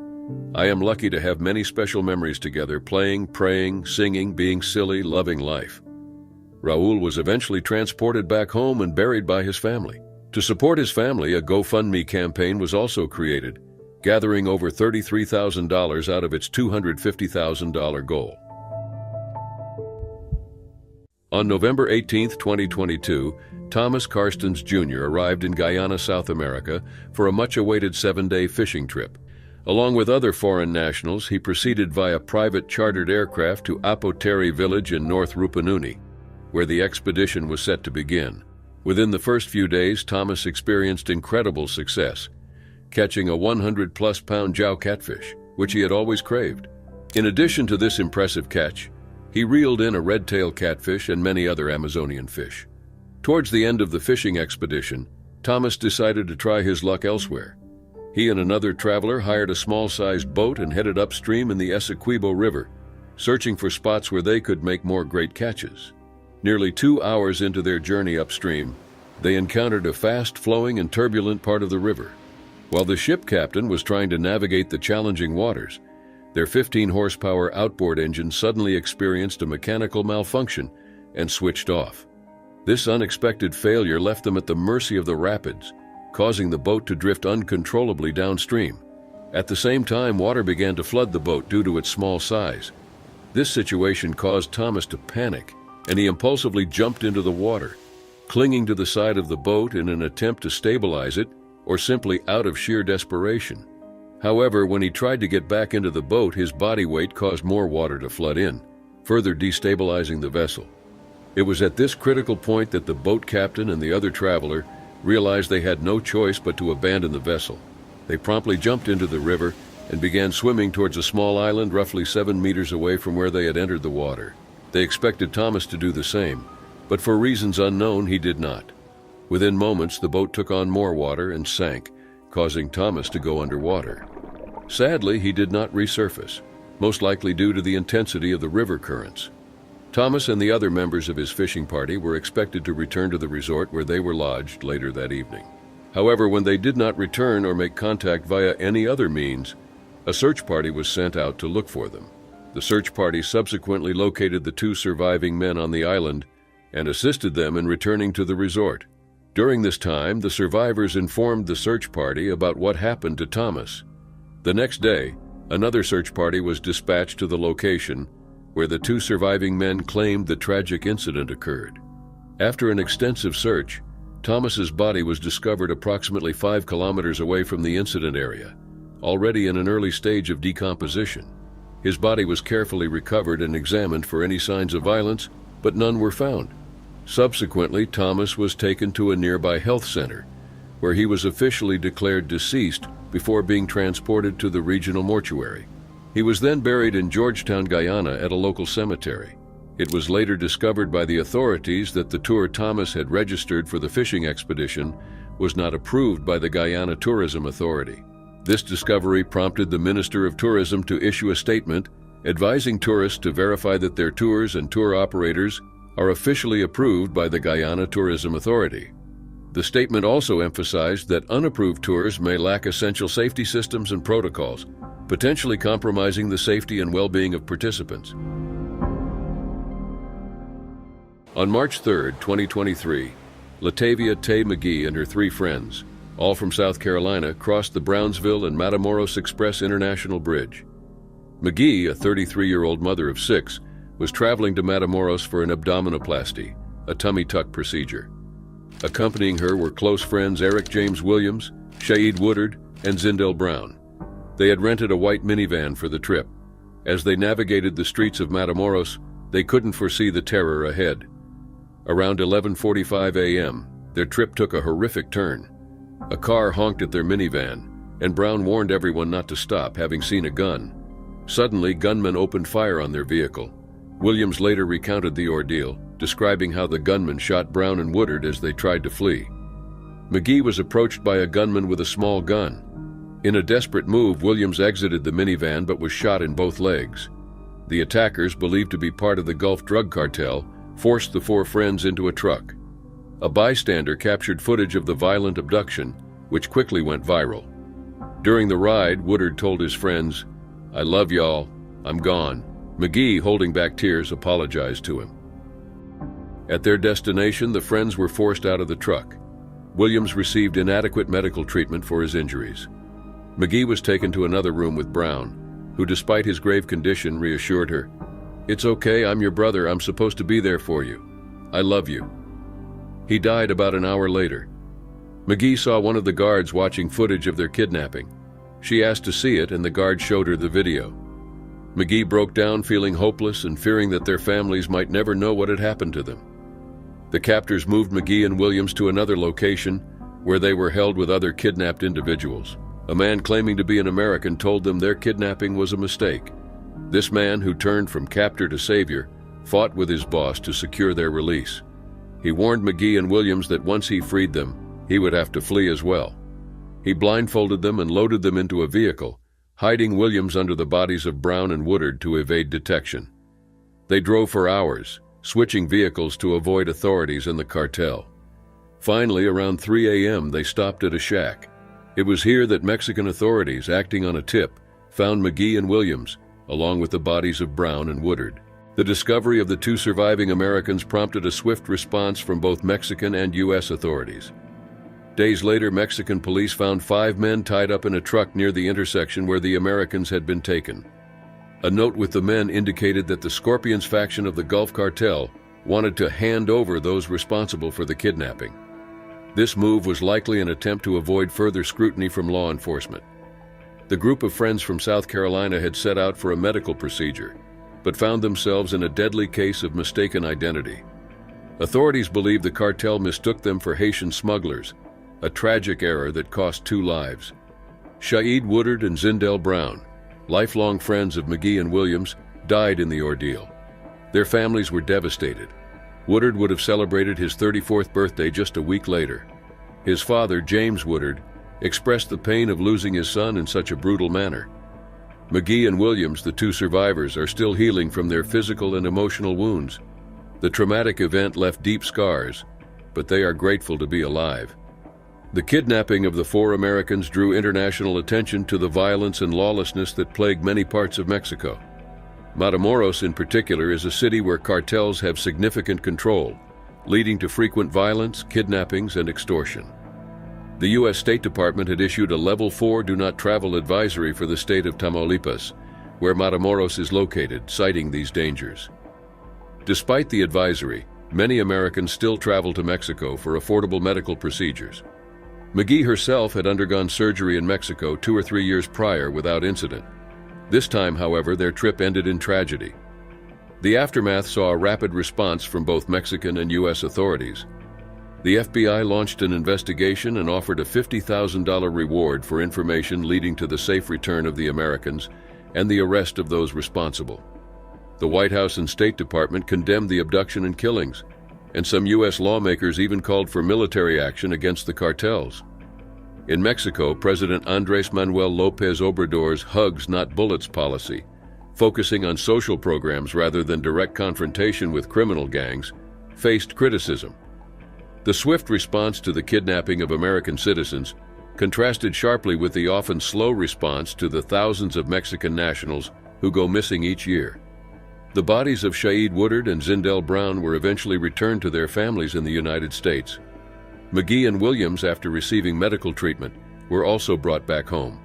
I am lucky to have many special memories together, playing, praying, singing, being silly, loving life." Raul was eventually transported back home and buried by his family. To support his family, a GoFundMe campaign was also created, gathering over $33,000 out of its $250,000 goal. On November 18, 2022, Thomas Karstens Jr. arrived in Guyana, South America, for a much-awaited 7-day fishing trip. Along with other foreign nationals, he proceeded via private chartered aircraft to Apoteri village in North Rupununi, where the expedition was set to begin. Within the first few days, Thomas experienced incredible success, catching a 100-plus-pound jow catfish. which he had always craved. In addition to this impressive catch, he reeled in a red-tailed catfish and many other Amazonian fish. Towards the end of the fishing expedition, Thomas decided to try his luck elsewhere. He and another traveler hired a small-sized boat and headed upstream in the Essequibo River, searching for spots where they could make more great catches. Nearly 2 hours into their journey upstream, they encountered a fast-flowing and turbulent part of the river. While the ship captain was trying to navigate the challenging waters, their 15-horsepower outboard engine suddenly experienced a mechanical malfunction and switched off. This unexpected failure left them at the mercy of the rapids, causing the boat to drift uncontrollably downstream. At the same time, water began to flood the boat due to its small size. This situation caused Thomas to panic, and he impulsively jumped into the water, clinging to the side of the boat in an attempt to stabilize it or simply out of sheer desperation. However, when he tried to get back into the boat, his body weight caused more water to flood in, further destabilizing the vessel. It was at this critical point that the boat captain and the other traveler realized they had no choice but to abandon the vessel. They promptly jumped into the river and began swimming towards a small island roughly 7 meters away from where they had entered the water. They expected Thomas to do the same, but for reasons unknown, he did not. Within moments, the boat took on more water and sank, causing Thomas to go underwater. Sadly, he did not resurface, most likely due to the intensity of the river currents. Thomas and the other members of his fishing party were expected to return to the resort where they were lodged later that evening. However, when they did not return or make contact via any other means, a search party was sent out to look for them. The search party subsequently located the 2 surviving men on the island and assisted them in returning to the resort. During this time, the survivors informed the search party about what happened to Thomas. The next day, another search party was dispatched to the location where the 2 surviving men claimed the tragic incident occurred. After an extensive search, Thomas's body was discovered approximately 5 kilometers away from the incident area, already in an early stage of decomposition. His body was carefully recovered and examined for any signs of violence, but none were found. Subsequently, Thomas was taken to a nearby health center, where he was officially declared deceased before being transported to the regional mortuary. He was then buried in Georgetown, Guyana at a local cemetery. It was later discovered by the authorities that the tour Thomas had registered for the fishing expedition was not approved by the Guyana Tourism Authority. This discovery prompted the Minister of Tourism to issue a statement advising tourists to verify that their tours and tour operators are officially approved by the Guyana Tourism Authority. The statement also emphasized that unapproved tours may lack essential safety systems and protocols, potentially compromising the safety and well-being of participants. On March 3, 2023, Latavia Tay McGee and her 3 friends, all from South Carolina, crossed the Brownsville and Matamoros Express International Bridge. McGee, a 33-year-old mother of 6, was traveling to Matamoros for an abdominoplasty, a tummy tuck procedure. Accompanying her were close friends Eric James Williams, Shaid Woodard, and Zindel Brown. They had rented a white minivan for the trip. As they navigated the streets of Matamoros, they couldn't foresee the terror ahead. Around 11:45 a.m., their trip took a horrific turn. A car honked at their minivan, and Brown warned everyone not to stop, having seen a gun. Suddenly, gunmen opened fire on their vehicle. Williams later recounted the ordeal, describing how the gunman shot Brown and Woodard as they tried to flee. McGee was approached by a gunman with a small gun. In a desperate move, Williams exited the minivan but was shot in both legs. The attackers, believed to be part of the Gulf drug cartel, forced the 4 friends into a truck. A bystander captured footage of the violent abduction, which quickly went viral. During the ride, Woodard told his friends, "I love y'all, I'm gone." McGee, holding back tears, apologized to him. At their destination, the friends were forced out of the truck. Williams received inadequate medical treatment for his injuries. McGee was taken to another room with Brown, who, despite his grave condition, reassured her, "It's okay, I'm your brother, I'm supposed to be there for you. I love you." He died about an hour later. McGee saw one of the guards watching footage of their kidnapping. She asked to see it, and the guard showed her the video. McGee broke down, feeling hopeless and fearing that their families might never know what had happened to them. The captors moved McGee and Williams to another location where they were held with other kidnapped individuals. A man claiming to be an American told them their kidnapping was a mistake. This man, who turned from captor to savior, fought with his boss to secure their release. He warned McGee and Williams that once he freed them, he would have to flee as well. He blindfolded them and loaded them into a vehicle, hiding Williams under the bodies of Brown and Woodard to evade detection. They drove for hours, switching vehicles to avoid authorities and the cartel. Finally, around 3 a.m., they stopped at a shack. It was here that Mexican authorities, acting on a tip, found McGee and Williams, along with the bodies of Brown and Woodard. The discovery of the two surviving Americans prompted a swift response from both Mexican and U.S. authorities. Days later, Mexican police found 5 men tied up in a truck near the intersection where the Americans had been taken. A note with the men indicated that the Scorpions faction of the Gulf Cartel wanted to hand over those responsible for the kidnapping. This move was likely an attempt to avoid further scrutiny from law enforcement. The group of friends from South Carolina had set out for a medical procedure, but found themselves in a deadly case of mistaken identity. Authorities believe the cartel mistook them for Haitian smugglers, a tragic error that cost 2 lives. Shaeed Woodard and Zindell Brown, lifelong friends of McGee and Williams, died in the ordeal. Their families were devastated. Woodard would have celebrated his 34th birthday just a week later. His father, James Woodard, expressed the pain of losing his son in such a brutal manner. McGee and Williams, the 2 survivors, are still healing from their physical and emotional wounds. The traumatic event left deep scars, but they are grateful to be alive. The kidnapping of the 4 Americans drew international attention to the violence and lawlessness that plague many parts of Mexico. Matamoros, in particular, is a city where cartels have significant control, leading to frequent violence, kidnappings, and extortion. The U.S. State Department had issued a Level 4 Do Not Travel advisory for the state of Tamaulipas, where Matamoros is located, citing these dangers. Despite the advisory, many Americans still travel to Mexico for affordable medical procedures. McGee herself had undergone surgery in Mexico 2 or 3 years prior without incident. This time, however, their trip ended in tragedy. The aftermath saw a rapid response from both Mexican and U.S. authorities. The FBI launched an investigation and offered a $50,000 reward for information leading to the safe return of the Americans and the arrest of those responsible. The White House and State Department condemned the abduction and killings, and some U.S. lawmakers even called for military action against the cartels. In Mexico, President Andrés Manuel López Obrador's Hugs Not Bullets policy, focusing on social programs rather than direct confrontation with criminal gangs, faced criticism. The swift response to the kidnapping of American citizens contrasted sharply with the often slow response to the thousands of Mexican nationals who go missing each year. The bodies of Shaeed Woodard and Zindell Brown were eventually returned to their families in the United States. McGee and Williams, after receiving medical treatment, were also brought back home.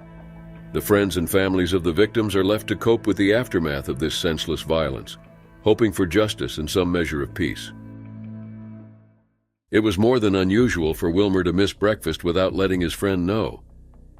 The friends and families of the victims are left to cope with the aftermath of this senseless violence, hoping for justice and some measure of peace. It was more than unusual for Wilmer to miss breakfast without letting his friend know.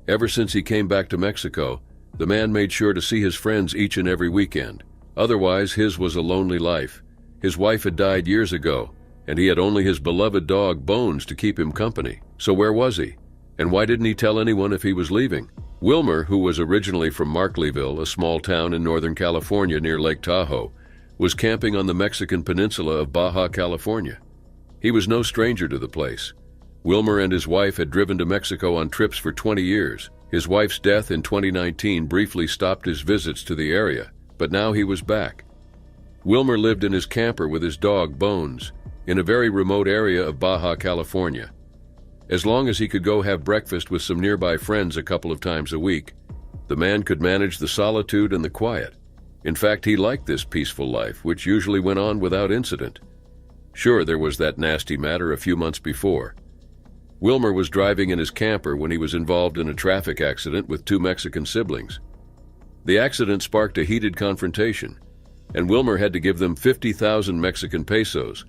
Ever since he came back to Mexico, the man made sure to see his friends each and every weekend. Otherwise, his was a lonely life. His wife had died years ago, and he had only his beloved dog, Bones, to keep him company. So where was he? And why didn't he tell anyone if he was leaving? Wilmer, who was originally from Markleyville, a small town in Northern California near Lake Tahoe, was camping on the Mexican peninsula of Baja California. He was no stranger to the place. Wilmer and his wife had driven to Mexico on trips for 20 years. His wife's death in 2019 briefly stopped his visits to the area, but now he was back. Wilmer lived in his camper with his dog, Bones, in a very remote area of Baja California. As long as he could go have breakfast with some nearby friends a couple of times a week, the man could manage the solitude and the quiet. In fact, he liked this peaceful life, which usually went on without incident. Sure, there was that nasty matter a few months before. Wilmer was driving in his camper when he was involved in a traffic accident with 2 Mexican siblings. The accident sparked a heated confrontation, and Wilmer had to give them 50,000 Mexican pesos,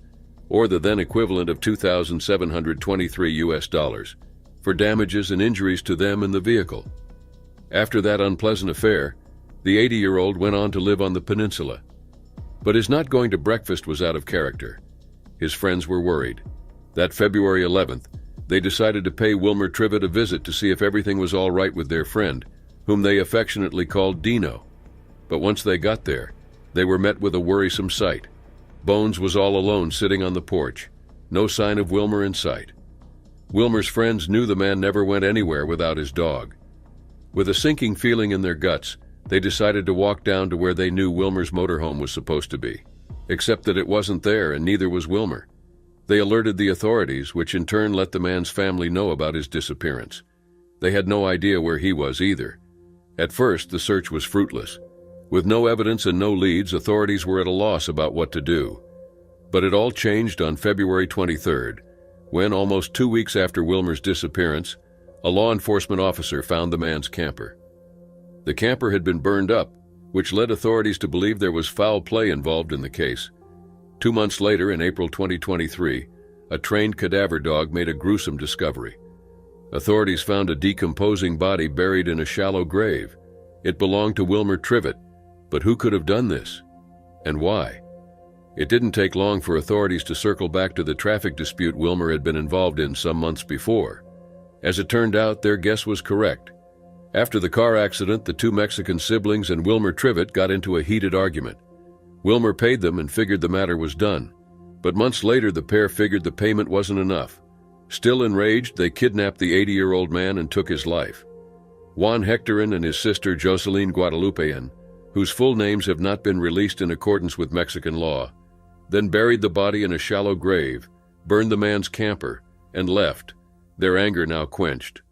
or the then equivalent of $2,723 US, for damages and injuries to them and the vehicle. After that unpleasant affair, the 80-year-old went on to live on the peninsula. But his not going to breakfast was out of character. His friends were worried. That February 11th, They decided to pay Wilmer Trivett a visit to see if everything was all right with their friend, whom they affectionately called Dino. But once they got there, they were met with a worrisome sight. Bones was all alone sitting on the porch, no sign of Wilmer in sight. Wilmer's friends knew the man never went anywhere without his dog. With a sinking feeling in their guts, they decided to walk down to where they knew Wilmer's motorhome was supposed to be, except that it wasn't there and neither was Wilmer. They alerted the authorities, which in turn let the man's family know about his disappearance. They had no idea where he was either. At first, the search was fruitless. With no evidence and no leads, authorities were at a loss about what to do. But it all changed on February 23rd, when, almost 2 weeks after Wilmer's disappearance, a law enforcement officer found the man's camper. The camper had been burned up, which led authorities to believe there was foul play involved in the case. 2 months later, in April 2023, a trained cadaver dog made a gruesome discovery. Authorities found a decomposing body buried in a shallow grave. It belonged to Wilmer Trivett, but who could have done this? And why? It didn't take long for authorities to circle back to the traffic dispute Wilmer had been involved in some months before. As it turned out, their guess was correct. After the car accident, the two Mexican siblings and Wilmer Trivett got into a heated argument. Wilmer paid them and figured the matter was done. But months later, the pair figured the payment wasn't enough. Still enraged, they kidnapped the 80-year-old man and took his life. Juan Hectorin and his sister Jocelyn Guadalupean, whose full names have not been released in accordance with Mexican law, then buried the body in a shallow grave, burned the man's camper, and left, their anger now quenched.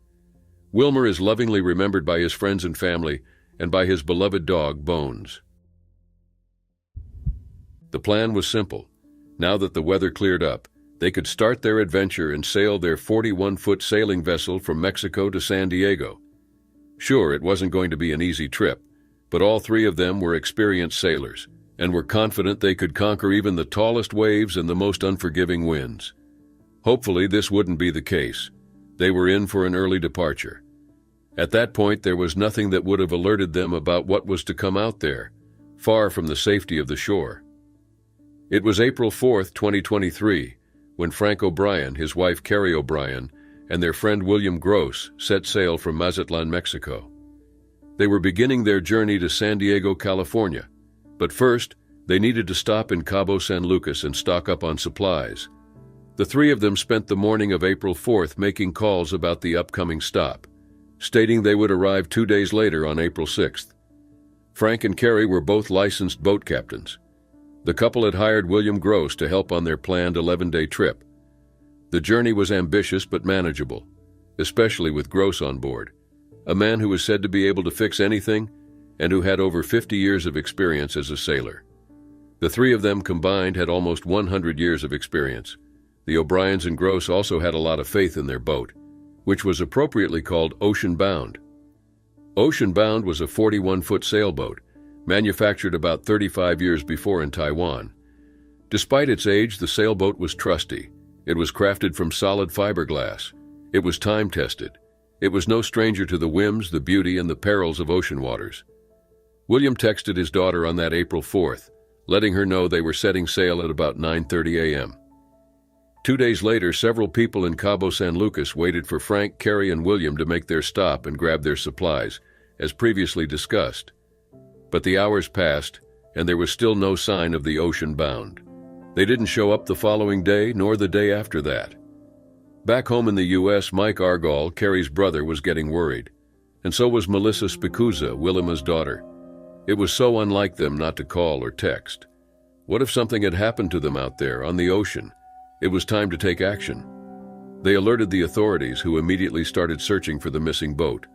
Wilmer is lovingly remembered by his friends and family and by his beloved dog, Bones. The plan was simple. Now that the weather cleared up, they could start their adventure and sail their 41-foot sailing vessel from Mexico to San Diego. Sure, it wasn't going to be an easy trip, but all three of them were experienced sailors and were confident they could conquer even the tallest waves and the most unforgiving winds. Hopefully, this wouldn't be the case. They were in for an early departure. At that point, there was nothing that would have alerted them about what was to come out there, far from the safety of the shore. It was April 4th, 2023, when Frank O'Brien, his wife Carrie O'Brien, and their friend William Gross set sail from Mazatlan, Mexico. They were beginning their journey to San Diego, California, but first, they needed to stop in Cabo San Lucas and stock up on supplies. The three of them spent the morning of April 4th making calls about the upcoming stop, stating they would arrive 2 days later on April 6th. Frank and Carrie were both licensed boat captains. The couple had hired William Gross to help on their planned 11-day trip. The journey was ambitious but manageable, especially with Gross on board, a man who was said to be able to fix anything and who had over 50 years of experience as a sailor. The three of them combined had almost 100 years of experience. The O'Briens and Gross also had a lot of faith in their boat, which was appropriately called Ocean Bound. Ocean Bound was a 41-foot sailboat, manufactured about 35 years before in Taiwan. Despite its age, the sailboat was trusty. It was crafted from solid fiberglass. It was time-tested. It was no stranger to the whims, the beauty, and the perils of ocean waters. William texted his daughter on that April 4th, letting her know they were setting sail at about 9:30 a.m. 2 days later, several people in Cabo San Lucas waited for Frank, Carrie, and William to make their stop and grab their supplies, as previously discussed. But the hours passed, and there was still no sign of the Ocean Bound. They didn't show up the following day, nor the day after that. Back home in the U.S., Mike Argall, Carrie's brother, was getting worried, and so was Melissa Spicuzza, Willima's daughter. It was so unlike them not to call or text. What if something had happened to them out there, on the ocean? It was time to take action. They alerted the authorities, who immediately started searching for the missing boat.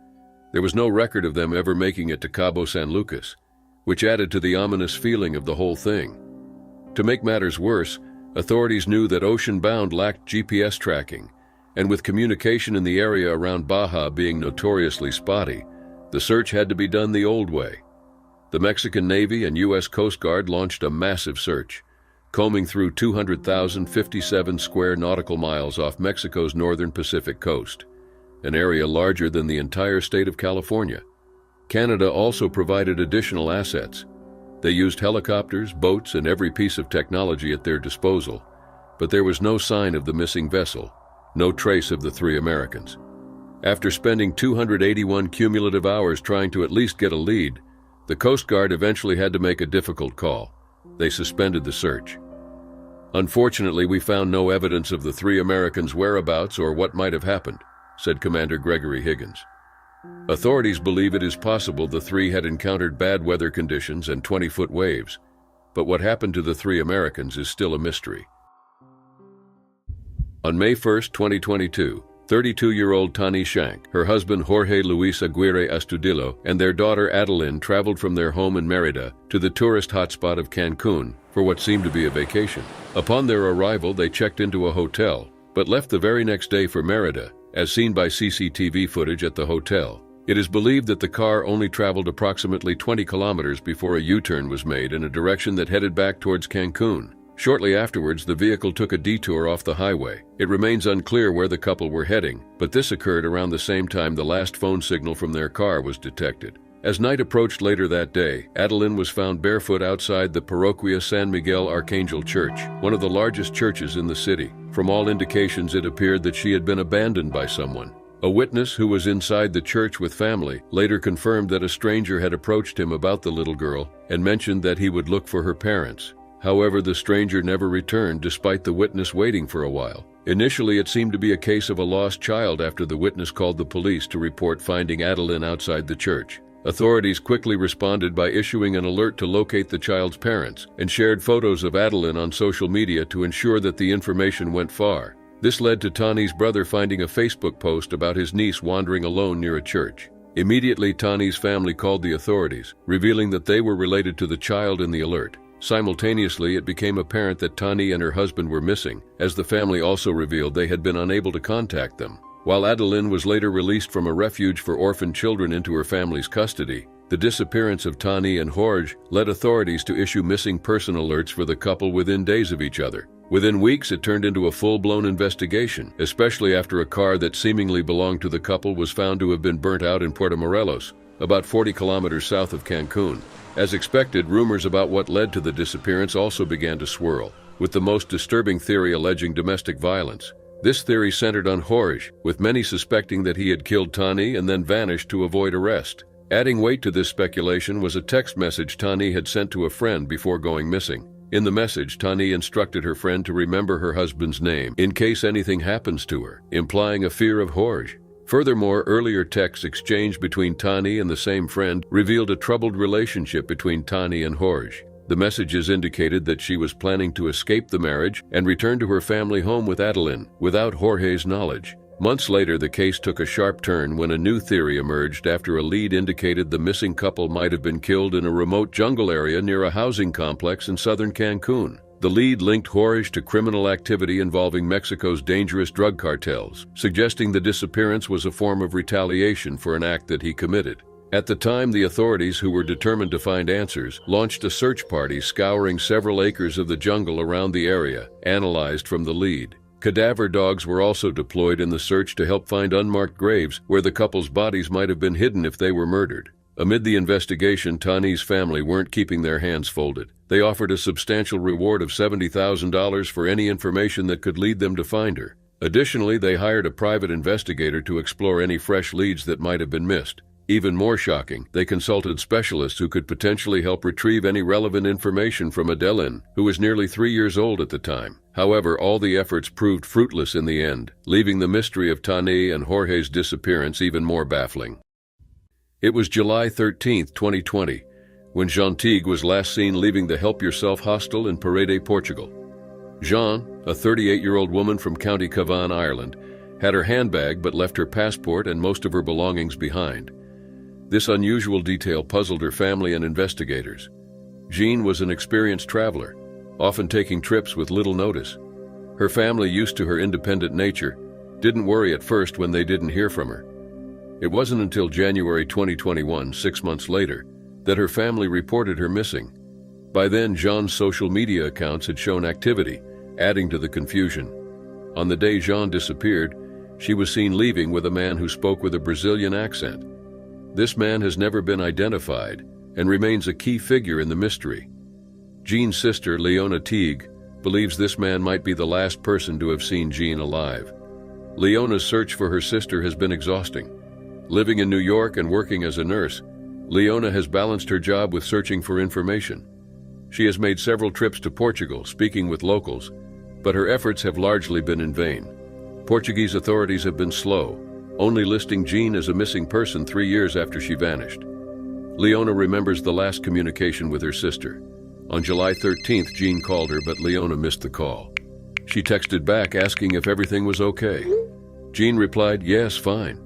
There was no record of them ever making it to Cabo San Lucas, which added to the ominous feeling of the whole thing. To make matters worse, authorities knew that Ocean Bound lacked GPS tracking, and with communication in the area around Baja being notoriously spotty, the search had to be done the old way. The Mexican Navy and U.S. Coast Guard launched a massive search, combing through 200,057 square nautical miles off Mexico's northern Pacific coast, an area larger than the entire state of California. Canada also provided additional assets. They used helicopters, boats, and every piece of technology at their disposal, but there was no sign of the missing vessel, No trace of the three Americans. After spending 281 cumulative hours trying to at least get a lead, the Coast Guard eventually had to make a difficult call. They suspended the search. "Unfortunately, we found no evidence of the three Americans' whereabouts or what might have happened," said Commander Gregory Higgins. Authorities believe it is possible the three had encountered bad weather conditions and 20-foot waves, but what happened to the three Americans is still a mystery. On May 1, 2022, 32-year-old Tani Shank, her husband Jorge Luis Aguirre Astudillo, and their daughter Adeline traveled from their home in Mérida to the tourist hotspot of Cancun for what seemed to be a vacation. Upon their arrival, they checked into a hotel, but left the very next day for Mérida, as seen by CCTV footage at the hotel. It is believed that the car only traveled approximately 20 kilometers before a U-turn was made in a direction that headed back towards Cancun. Shortly afterwards, the vehicle took a detour off the highway. It remains unclear where the couple were heading, but this occurred around the same time the last phone signal from their car was detected. As night approached later that day, Adeline was found barefoot outside the Parroquia San Miguel Archangel Church, one of the largest churches in the city. From all indications, it appeared that she had been abandoned by someone. A witness who was inside the church with family later confirmed that a stranger had approached him about the little girl and mentioned that he would look for her parents. However, the stranger never returned despite the witness waiting for a while. Initially, it seemed to be a case of a lost child after the witness called the police to report finding Adeline outside the church. Authorities quickly responded by issuing an alert to locate the child's parents and shared photos of Adeline on social media to ensure that the information went far. This led to Tani's brother finding a Facebook post about his niece wandering alone near a church. Immediately, Tani's family called the authorities, revealing that they were related to the child in the alert. Simultaneously, it became apparent that Tani and her husband were missing, as the family also revealed they had been unable to contact them. While Adeline was later released from a refuge for orphaned children into her family's custody, the disappearance of Tani and Jorge led authorities to issue missing person alerts for the couple within days of each other. Within weeks, it turned into a full-blown investigation, especially after a car that seemingly belonged to the couple was found to have been burnt out in Puerto Morelos, about 40 kilometers south of Cancun. As expected, rumors about what led to the disappearance also began to swirl, with the most disturbing theory alleging domestic violence. This theory centered on Jorge, with many suspecting that he had killed Tani and then vanished to avoid arrest. Adding weight to this speculation was a text message Tani had sent to a friend before going missing. In the message, Tani instructed her friend to remember her husband's name in case anything happens to her, implying a fear of Jorge. Furthermore, earlier texts exchanged between Tani and the same friend revealed a troubled relationship between Tani and Jorge. The messages indicated that she was planning to escape the marriage and return to her family home with Adeline, without Jorge's knowledge. Months later, the case took a sharp turn when a new theory emerged after a lead indicated the missing couple might have been killed in a remote jungle area near a housing complex in southern Cancun. The lead linked Jorge to criminal activity involving Mexico's dangerous drug cartels, suggesting the disappearance was a form of retaliation for an act that he committed. At the time, the authorities, who were determined to find answers, launched a search party scouring several acres of the jungle around the area, analyzed from the lead. Cadaver dogs were also deployed in the search to help find unmarked graves where the couple's bodies might have been hidden if they were murdered. Amid the investigation, Tani's family weren't keeping their hands folded. They offered a substantial reward of $70,000 for any information that could lead them to find her. Additionally, they hired a private investigator to explore any fresh leads that might have been missed. Even more shocking, they consulted specialists who could potentially help retrieve any relevant information from Adeline, who was nearly 3 years old at the time. However, all the efforts proved fruitless in the end, leaving the mystery of Tani and Jorge's disappearance even more baffling. It was July 13, 2020, when Jean Teague was last seen leaving the Help Yourself hostel in Paredes, Portugal. Jean, a 38-year-old woman from County Cavan, Ireland, had her handbag but left her passport and most of her belongings behind. This unusual detail puzzled her family and investigators. Jean was an experienced traveler, often taking trips with little notice. Her family, used to her independent nature, didn't worry at first when they didn't hear from her. It wasn't until January 2021, 6 months later, that her family reported her missing. By then, Jean's social media accounts had shown activity, adding to the confusion. On the day Jean disappeared, she was seen leaving with a man who spoke with a Brazilian accent. This man has never been identified and remains a key figure in the mystery. Jean's sister, Leona Teague, believes this man might be the last person to have seen Jean alive. Leona's search for her sister has been exhausting. Living in New York and working as a nurse, Leona has balanced her job with searching for information. She has made several trips to Portugal, speaking with locals, but her efforts have largely been in vain. Portuguese authorities have been slow, only listing Jean as a missing person 3 years after she vanished. Leona remembers the last communication with her sister. On July 13th, Jean called her, but Leona missed the call. She texted back asking if everything was okay. Jean replied, "Yes, fine."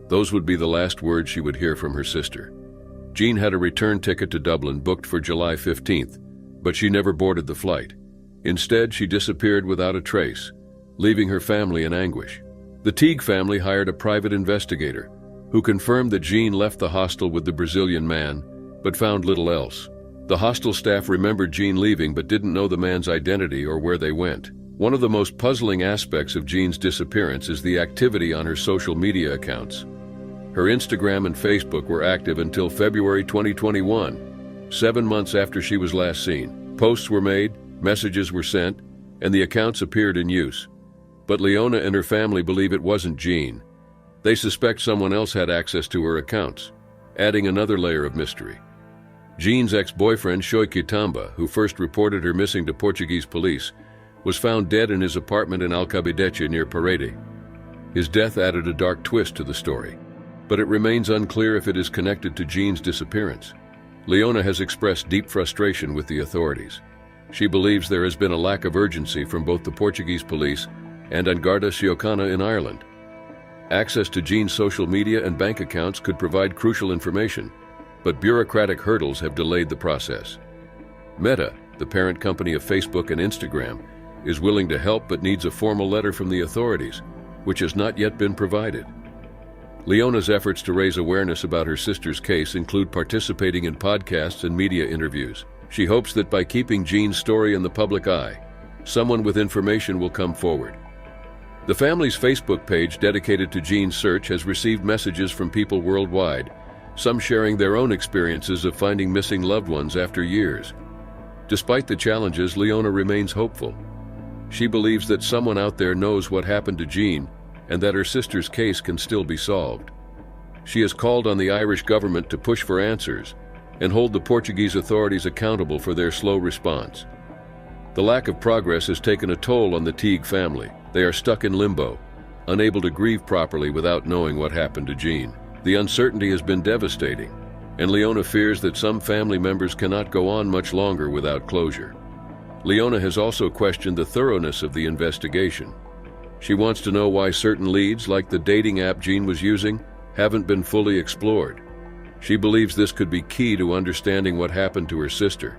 Those would be the last words she would hear from her sister. Jean had a return ticket to Dublin booked for July 15th, but she never boarded the flight. Instead, she disappeared without a trace, leaving her family in anguish. The Teague family hired a private investigator, who confirmed that Jean left the hostel with the Brazilian man, but found little else. The hostel staff remembered Jean leaving but didn't know the man's identity or where they went. One of the most puzzling aspects of Jean's disappearance is the activity on her social media accounts. Her Instagram and Facebook were active until February 2021, 7 months after she was last seen. Posts were made, messages were sent, and the accounts appeared in use. But Leona and her family believe it wasn't Jean. They suspect someone else had access to her accounts, adding another layer of mystery. Jean's ex-boyfriend, Shoy Kitamba, who first reported her missing to Portuguese police, was found dead in his apartment in Alcabideche near Parede. His death added a dark twist to the story, but it remains unclear if it is connected to Jean's disappearance. Leona has expressed deep frustration with the authorities. She believes there has been a lack of urgency from both the Portuguese police and Garda Síochána in Ireland. Access to Jean's social media and bank accounts could provide crucial information, but bureaucratic hurdles have delayed the process. Meta, the parent company of Facebook and Instagram, is willing to help but needs a formal letter from the authorities, which has not yet been provided. Leona's efforts to raise awareness about her sister's case include participating in podcasts and media interviews. She hopes that by keeping Jean's story in the public eye, someone with information will come forward. The family's Facebook page dedicated to Jean's search has received messages from people worldwide, some sharing their own experiences of finding missing loved ones after years. Despite the challenges, Leona remains hopeful. She believes that someone out there knows what happened to Jean and that her sister's case can still be solved. She has called on the Irish government to push for answers and hold the Portuguese authorities accountable for their slow response. The lack of progress has taken a toll on the Teague family. They are stuck in limbo, unable to grieve properly without knowing what happened to Jean. The uncertainty has been devastating, and Leona fears that some family members cannot go on much longer without closure. Leona has also questioned the thoroughness of the investigation. She wants to know why certain leads, like the dating app Jean was using, haven't been fully explored. She believes this could be key to understanding what happened to her sister.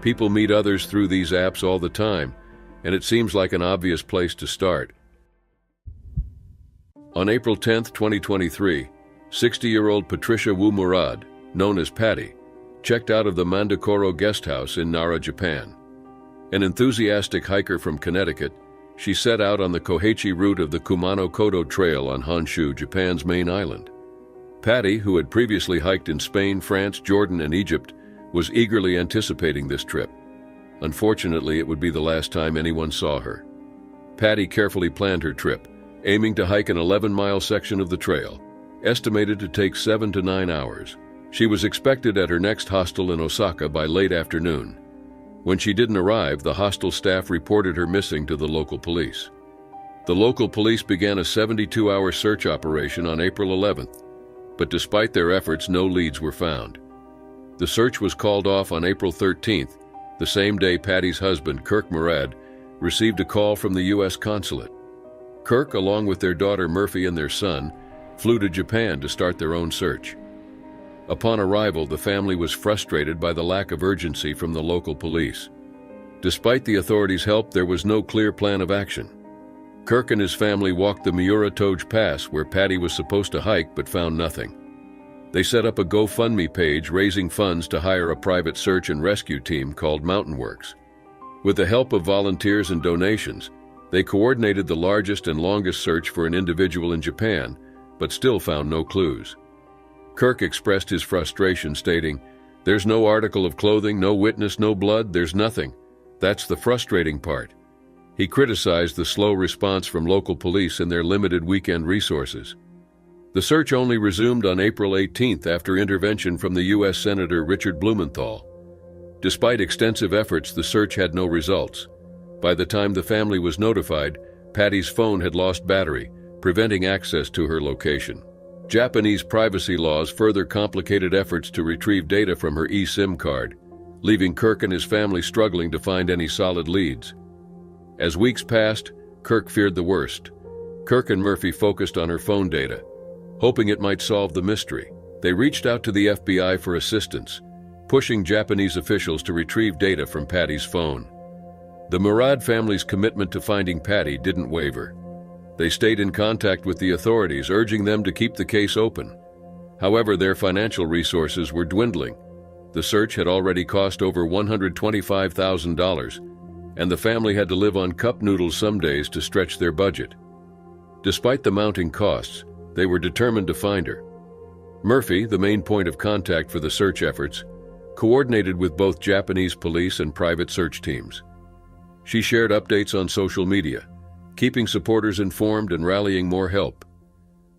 People meet others through these apps all the time, and it seems like an obvious place to start. On April 10, 2023, 60-year-old Patricia Wu Murad, known as Patty, checked out of the Mandakoro guest house in Nara, Japan. An enthusiastic hiker from Connecticut, she set out on the Kohechi route of the Kumano-Kodo Trail on Honshu, Japan's main island. Patty, who had previously hiked in Spain, France, Jordan, and Egypt, was eagerly anticipating this trip. Unfortunately, it would be the last time anyone saw her. Patty carefully planned her trip, aiming to hike an 11-mile section of the trail, estimated to take 7 to 9 hours. She was expected at her next hostel in Osaka by late afternoon. When she didn't arrive, the hostel staff reported her missing to the local police. The local police began a 72-hour search operation on April 11th, but despite their efforts, no leads were found. The search was called off on April 13th, the same day Patty's husband, Kirk Murad, received a call from the U.S. consulate. Kirk, along with their daughter Murphy and their son, flew to Japan to start their own search. Upon arrival, the family was frustrated by the lack of urgency from the local police. Despite the authorities' help, there was no clear plan of action. Kirk and his family walked the Miura Toge Pass, where Patty was supposed to hike, but found nothing. They set up a GoFundMe page raising funds to hire a private search and rescue team called Mountain Works. With the help of volunteers and donations, they coordinated the largest and longest search for an individual in Japan, but still found no clues. Kirk expressed his frustration, stating, "There's no article of clothing, no witness, no blood, there's nothing. That's the frustrating part." He criticized the slow response from local police and their limited weekend resources. The search only resumed on April 18th after intervention from the U.S. Senator Richard Blumenthal. Despite extensive efforts, the search had no results. By the time the family was notified, Patty's phone had lost battery, preventing access to her location. Japanese privacy laws further complicated efforts to retrieve data from her eSIM card, leaving Kirk and his family struggling to find any solid leads. As weeks passed, Kirk feared the worst. Kirk and Murphy focused on her phone data, hoping it might solve the mystery. They reached out to the FBI for assistance, pushing Japanese officials to retrieve data from Patty's phone. The Murad family's commitment to finding Patty didn't waver. They stayed in contact with the authorities, urging them to keep the case open. However, their financial resources were dwindling. The search had already cost over $125,000, and the family had to live on cup noodles some days to stretch their budget. Despite the mounting costs, they were determined to find her. Murphy, the main point of contact for the search efforts, coordinated with both Japanese police and private search teams. She shared updates on social media, keeping supporters informed and rallying more help.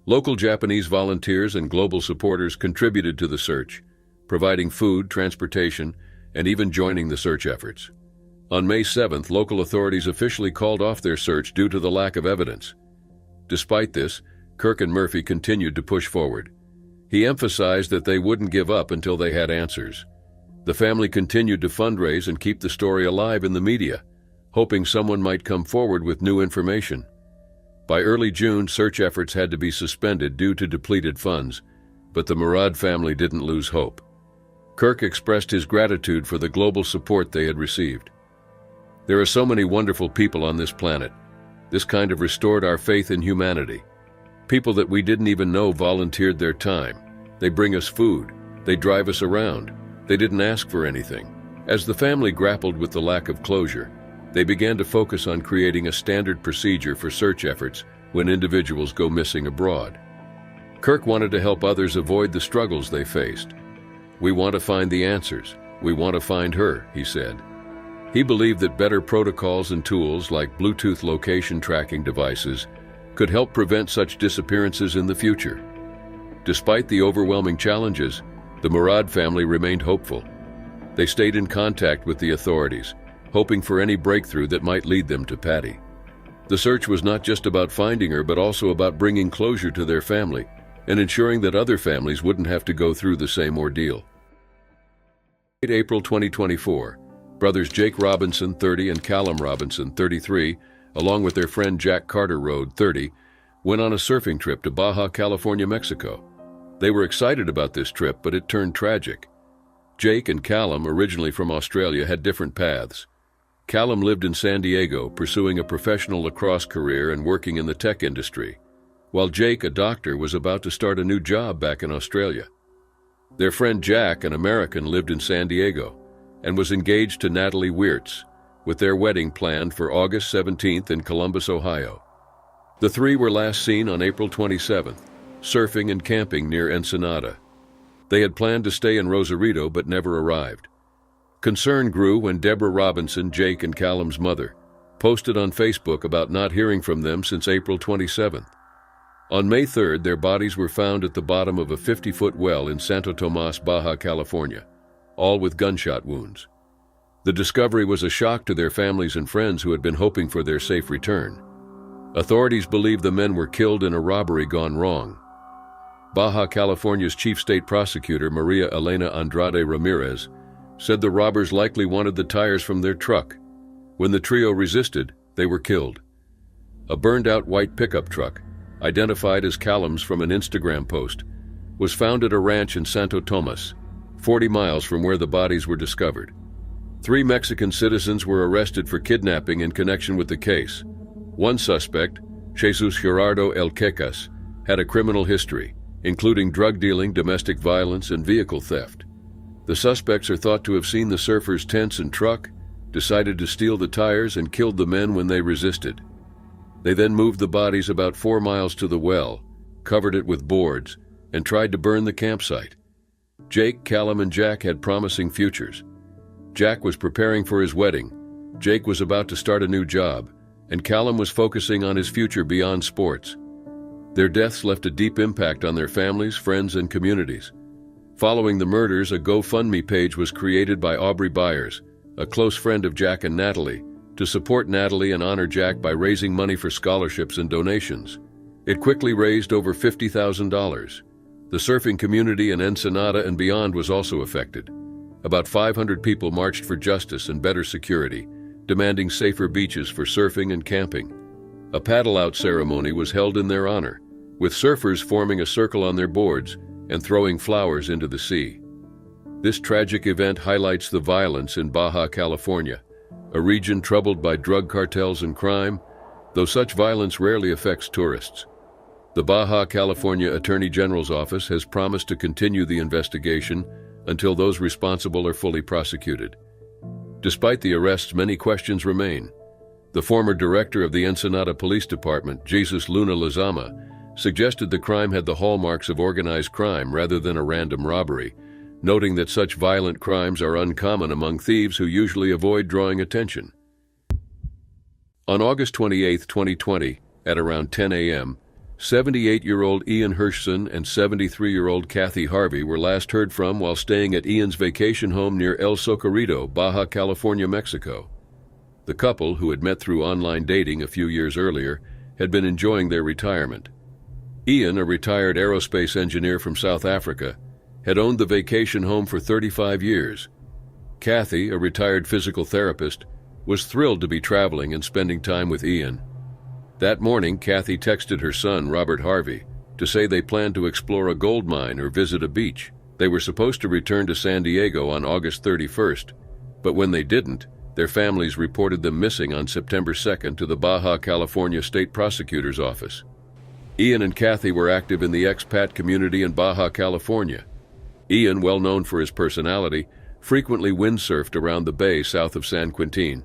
Local Japanese volunteers and global supporters contributed to the search, providing food, transportation, and even joining the search efforts. On May 7th, local authorities officially called off their search due to the lack of evidence. Despite this, Kirk and Murphy continued to push forward. He emphasized that they wouldn't give up until they had answers. The family continued to fundraise and keep the story alive in the media, hoping someone might come forward with new information. By early June, search efforts had to be suspended due to depleted funds, but the Murad family didn't lose hope. Kirk expressed his gratitude for the global support they had received. "There are so many wonderful people on this planet. This kind of restored our faith in humanity. People that we didn't even know volunteered their time. They bring us food. They drive us around. They didn't ask for anything." As the family grappled with the lack of closure, they began to focus on creating a standard procedure for search efforts when individuals go missing abroad. Kirk wanted to help others avoid the struggles they faced. "We want to find the answers. We want to find her," he said. He believed that better protocols and tools like Bluetooth location tracking devices could help prevent such disappearances in the future. Despite the overwhelming challenges, the Murad family remained hopeful. They stayed in contact with the authorities, hoping for any breakthrough that might lead them to Patty. The search was not just about finding her, but also about bringing closure to their family and ensuring that other families wouldn't have to go through the same ordeal. In April 2024, brothers Jake Robinson, 30, and Callum Robinson, 33, along with their friend Jack Carter Road, 30, went on a surfing trip to Baja California, Mexico. They were excited about this trip, but it turned tragic. Jake and Callum, originally from Australia, had different paths. Callum lived in San Diego, pursuing a professional lacrosse career and working in the tech industry, while Jake, a doctor, was about to start a new job back in Australia. Their friend Jack, an American, lived in San Diego and was engaged to Natalie Wirtz, with their wedding planned for August 17th in Columbus, Ohio. The three were last seen on April 27th, surfing and camping near Ensenada. They had planned to stay in Rosarito but never arrived. Concern grew when Deborah Robinson, Jake and Callum's mother, posted on Facebook about not hearing from them since April 27th. On May 3rd, their bodies were found at the bottom of a 50-foot well in Santo Tomas, Baja California, all with gunshot wounds. The discovery was a shock to their families and friends who had been hoping for their safe return. Authorities believe the men were killed in a robbery gone wrong. Baja California's chief state prosecutor, Maria Elena Andrade Ramirez, said the robbers likely wanted the tires from their truck. When the trio resisted, they were killed. A burned-out white pickup truck, identified as Callum's from an Instagram post, was found at a ranch in Santo Tomas, 40 miles from where the bodies were discovered. 3 Mexican citizens were arrested for kidnapping in connection with the case. One suspect, Jesus Gerardo El Quecas, had a criminal history, including drug dealing, domestic violence, and vehicle theft. The suspects are thought to have seen the surfers' tents and truck, decided to steal the tires, and killed the men when they resisted. They then moved the bodies about 4 miles to the well, covered it with boards, and tried to burn the campsite. Jake, Callum, and Jack had promising futures. Jack was preparing for his wedding. Jake was about to start a new job, and Callum was focusing on his future beyond sports. Their deaths left a deep impact on their families, friends, and communities. Following the murders, a GoFundMe page was created by Aubrey Byers, a close friend of Jack and Natalie, to support Natalie and honor Jack by raising money for scholarships and donations. It quickly raised over $50,000. The surfing community in Ensenada and beyond was also affected. About 500 people marched for justice and better security, demanding safer beaches for surfing and camping. A paddle-out ceremony was held in their honor, with surfers forming a circle on their boards and throwing flowers into the sea. This tragic event highlights the violence in Baja California, a region troubled by drug cartels and crime, though such violence rarely affects tourists. The Baja California Attorney General's office has promised to continue the investigation until those responsible are fully prosecuted. Despite the arrests, many questions remain. The former director of the Ensenada Police Department, Jesus Luna Lezama, suggested the crime had the hallmarks of organized crime rather than a random robbery, noting that such violent crimes are uncommon among thieves who usually avoid drawing attention. On August 28, 2020, at around 10 a.m., 78-year-old Ian Hirschson and 73-year-old Kathy Harvey were last heard from while staying at Ian's vacation home near El Socorrito, Baja California, Mexico. The couple, who had met through online dating a few years earlier, had been enjoying their retirement. Ian, a retired aerospace engineer from South Africa, had owned the vacation home for 35 years. Kathy, a retired physical therapist, was thrilled to be traveling and spending time with Ian. That morning, Kathy texted her son, Robert Harvey, to say they planned to explore a gold mine or visit a beach. They were supposed to return to San Diego on August 31st, but when they didn't, their families reported them missing on September 2nd to the Baja California State Prosecutor's Office. Ian and Kathy were active in the expat community in Baja California. Ian, well known for his personality, frequently windsurfed around the bay south of San Quintin.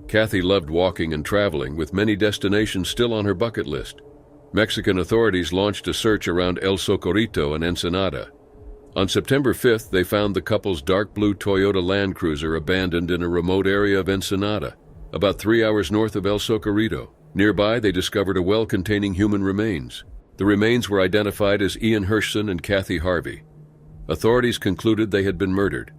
Kathy loved walking and traveling, with many destinations still on her bucket list. Mexican authorities launched a search around El Socorrito and Ensenada. On September 5th, they found the couple's dark blue Toyota Land Cruiser abandoned in a remote area of Ensenada, about 3 hours north of El Socorrito. Nearby, they discovered a well containing human remains. The remains were identified as Ian Hirschson and Kathy Harvey. Authorities concluded they had been murdered.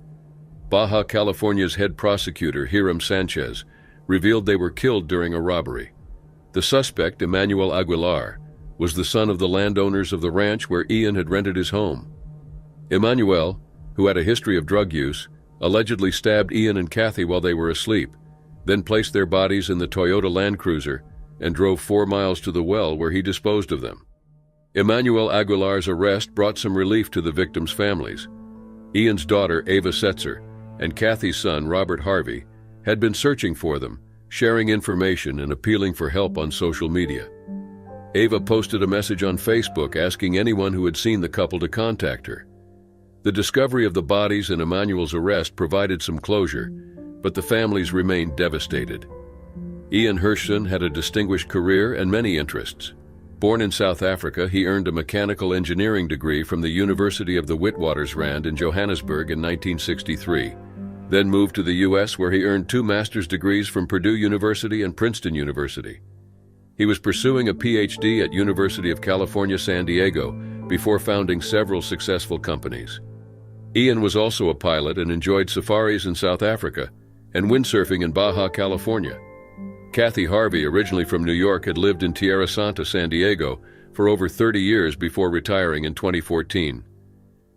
Baja California's head prosecutor, Hiram Sanchez, revealed they were killed during a robbery. The suspect, Emmanuel Aguilar, was the son of the landowners of the ranch where Ian had rented his home. Emmanuel, who had a history of drug use, allegedly stabbed Ian and Kathy while they were asleep, then placed their bodies in the Toyota Land Cruiser and drove 4 miles to the well where he disposed of them. Emmanuel Aguilar's arrest brought some relief to the victims' families. Ian's daughter, Ava Setzer, and Kathy's son, Robert Harvey, had been searching for them, sharing information and appealing for help on social media. Ava posted a message on Facebook asking anyone who had seen the couple to contact her. The discovery of the bodies and Emmanuel's arrest provided some closure, but the families remained devastated. Ian Hirschson had a distinguished career and many interests. Born in South Africa, he earned a mechanical engineering degree from the University of the Witwatersrand in Johannesburg in 1963, then moved to the U.S. where he earned 2 master's degrees from Purdue University and Princeton University. He was pursuing a PhD at University of California, San Diego, before founding several successful companies. Ian was also a pilot and enjoyed safaris in South Africa and windsurfing in Baja California. Kathy Harvey, originally from New York, had lived in Tierra Santa, San Diego, for over 30 years before retiring in 2014.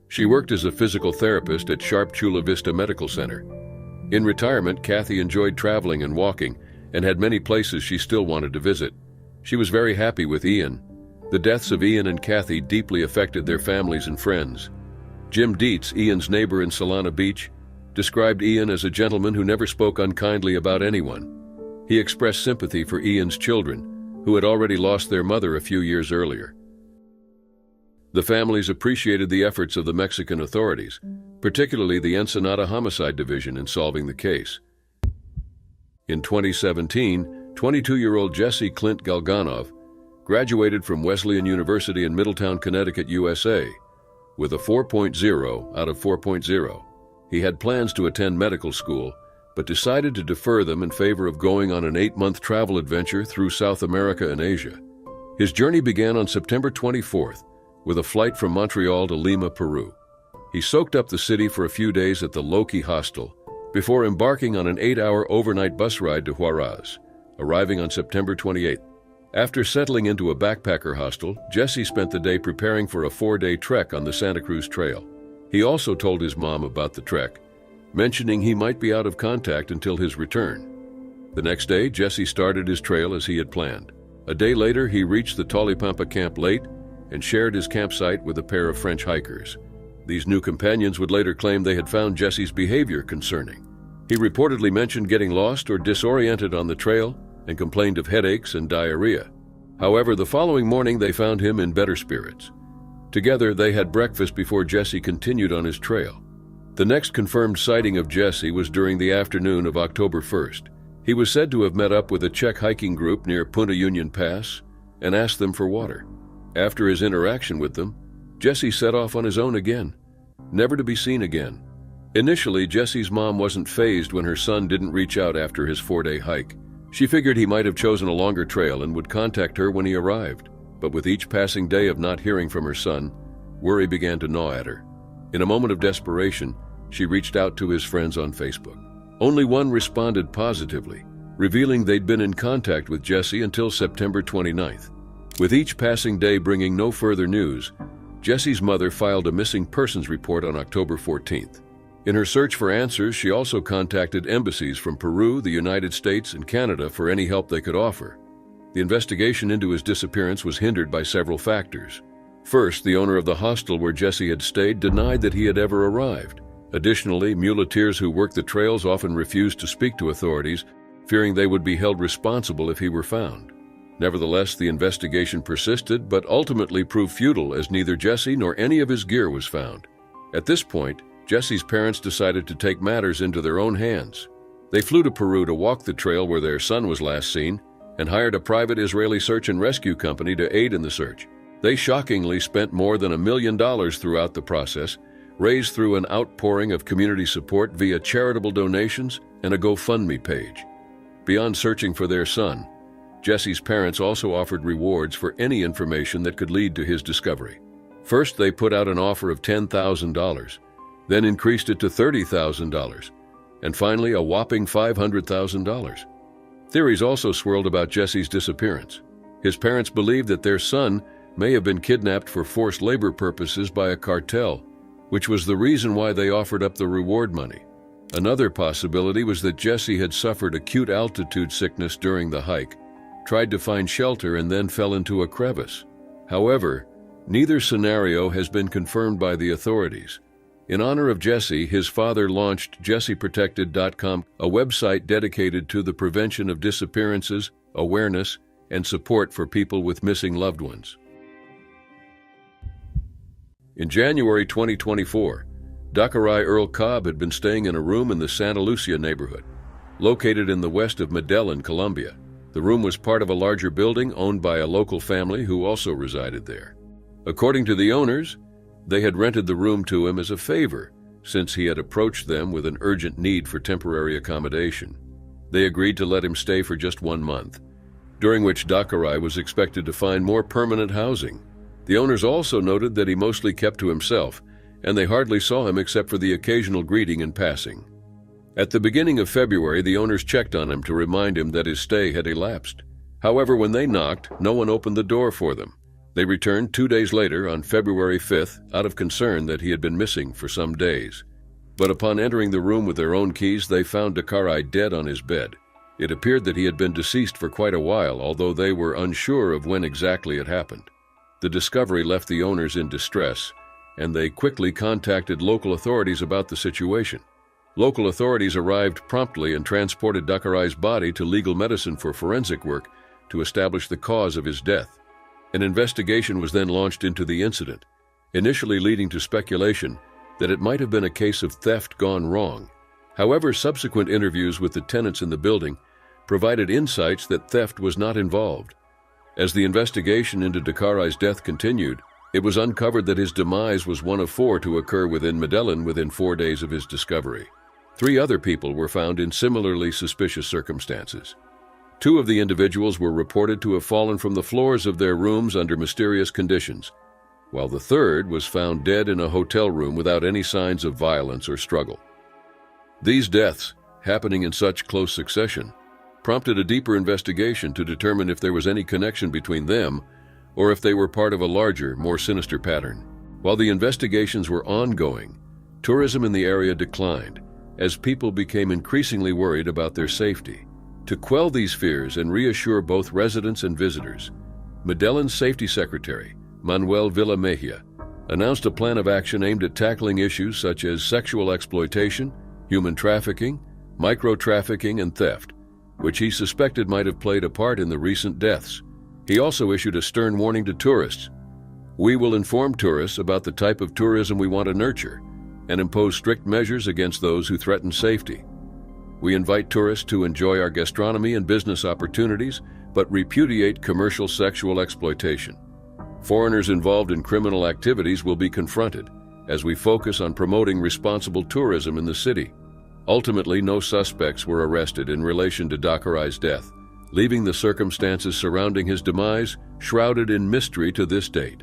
She worked as a physical therapist at Sharp Chula Vista Medical Center. In retirement, Kathy enjoyed traveling and walking and had many places she still wanted to visit. She was very happy with Ian. The deaths of Ian and Kathy deeply affected their families and friends. Jim Dietz, Ian's neighbor in Solana Beach, described Ian as a gentleman who never spoke unkindly about anyone. He expressed sympathy for Ian's children, who had already lost their mother a few years earlier. The families appreciated the efforts of the Mexican authorities, particularly the Ensenada Homicide Division, in solving the case. In 2017, 22-year-old Jesse Clint Galganov graduated from Wesleyan University in Middletown, Connecticut, USA, with a 4.0 out of 4.0. He had plans to attend medical school, but decided to defer them in favor of going on an 8-month travel adventure through South America and Asia. His journey began on September 24th with a flight from Montreal to Lima, Peru. He soaked up the city for a few days at the Loki Hostel before embarking on an 8-hour overnight bus ride to Huaraz, arriving on September 28th. After settling into a backpacker hostel, Jesse spent the day preparing for a 4-day trek on the Santa Cruz Trail. He also told his mom about the trek, mentioning he might be out of contact until his return. The next day, Jesse started his trail as he had planned. A day later, he reached the Tolipampa camp late and shared his campsite with a pair of French hikers. These new companions would later claim they had found Jesse's behavior concerning. He reportedly mentioned getting lost or disoriented on the trail and complained of headaches and diarrhea. However, the following morning they found him in better spirits. Together, they had breakfast before Jesse continued on his trail. The next confirmed sighting of Jesse was during the afternoon of October 1st. He was said to have met up with a Czech hiking group near Punta Union Pass and asked them for water. After his interaction with them, Jesse set off on his own again, never to be seen again. Initially, Jesse's mom wasn't fazed when her son didn't reach out after his 4-day hike. She figured he might have chosen a longer trail and would contact her when he arrived. But with each passing day of not hearing from her son, worry began to gnaw at her. In a moment of desperation, she reached out to his friends on Facebook. Only one responded positively, revealing they'd been in contact with Jesse until September 29th. With each passing day bringing no further news, Jesse's mother filed a missing persons report on October 14th. In her search for answers, she also contacted embassies from Peru, the United States, and Canada for any help they could offer. The investigation into his disappearance was hindered by several factors. First, the owner of the hostel where Jesse had stayed denied that he had ever arrived. Additionally, muleteers who worked the trails often refused to speak to authorities, fearing they would be held responsible if he were found. Nevertheless, the investigation persisted, but ultimately proved futile as neither Jesse nor any of his gear was found. At this point, Jesse's parents decided to take matters into their own hands. They flew to Peru to walk the trail where their son was last seen and hired a private Israeli search and rescue company to aid in the search. They shockingly spent more than $1 million throughout the process, raised through an outpouring of community support via charitable donations and a GoFundMe page. Beyond searching for their son, Jesse's parents also offered rewards for any information that could lead to his discovery. First, they put out an offer of $10,000, then increased it to $30,000, and finally a whopping $500,000. Theories also swirled about Jesse's disappearance. His parents believed that their son may have been kidnapped for forced labor purposes by a cartel, which was the reason why they offered up the reward money. Another possibility was that Jesse had suffered acute altitude sickness during the hike, tried to find shelter, and then fell into a crevice. However, neither scenario has been confirmed by the authorities. In honor of Jesse, his father launched JesseProtected.com, a website dedicated to the prevention of disappearances, awareness, and support for people with missing loved ones. In January 2024, Dakarai Earl Cobb had been staying in a room in the Santa Lucia neighborhood, located in the west of Medellin, Colombia. The room was part of a larger building owned by a local family who also resided there. According to the owners, they had rented the room to him as a favor, since he had approached them with an urgent need for temporary accommodation. They agreed to let him stay for just 1 month, during which Dakarai was expected to find more permanent housing. The owners also noted that he mostly kept to himself, and they hardly saw him except for the occasional greeting in passing. At the beginning of February, the owners checked on him to remind him that his stay had elapsed. However, when they knocked, no one opened the door for them. They returned 2 days later, on February 5th, out of concern that he had been missing for some days. But upon entering the room with their own keys, they found Dakarai dead on his bed. It appeared that he had been deceased for quite a while, although they were unsure of when exactly it happened. The discovery left the owners in distress, and they quickly contacted local authorities about the situation. Local authorities arrived promptly and transported Dakarai's body to legal medicine for forensic work to establish the cause of his death. An investigation was then launched into the incident, initially leading to speculation that it might have been a case of theft gone wrong. However, subsequent interviews with the tenants in the building provided insights that theft was not involved. As the investigation into Dakarai's death continued, it was uncovered that his demise was one of 4 to occur within Medellin within 4 days of his discovery. 3 other people were found in similarly suspicious circumstances. 2 of the individuals were reported to have fallen from the floors of their rooms under mysterious conditions, while the 3rd was found dead in a hotel room without any signs of violence or struggle. These deaths, happening in such close succession, prompted a deeper investigation to determine if there was any connection between them or if they were part of a larger, more sinister pattern. While the investigations were ongoing, tourism in the area declined as people became increasingly worried about their safety. To quell these fears and reassure both residents and visitors, Medellín's safety secretary, Manuel Villamejia, announced a plan of action aimed at tackling issues such as sexual exploitation, human trafficking, micro-trafficking, and theft, which he suspected might have played a part in the recent deaths. He also issued a stern warning to tourists. "We will inform tourists about the type of tourism we want to nurture and impose strict measures against those who threaten safety. We invite tourists to enjoy our gastronomy and business opportunities, but repudiate commercial sexual exploitation. Foreigners involved in criminal activities will be confronted as we focus on promoting responsible tourism in the city." Ultimately, no suspects were arrested in relation to Dakarai's death, leaving the circumstances surrounding his demise shrouded in mystery to this date.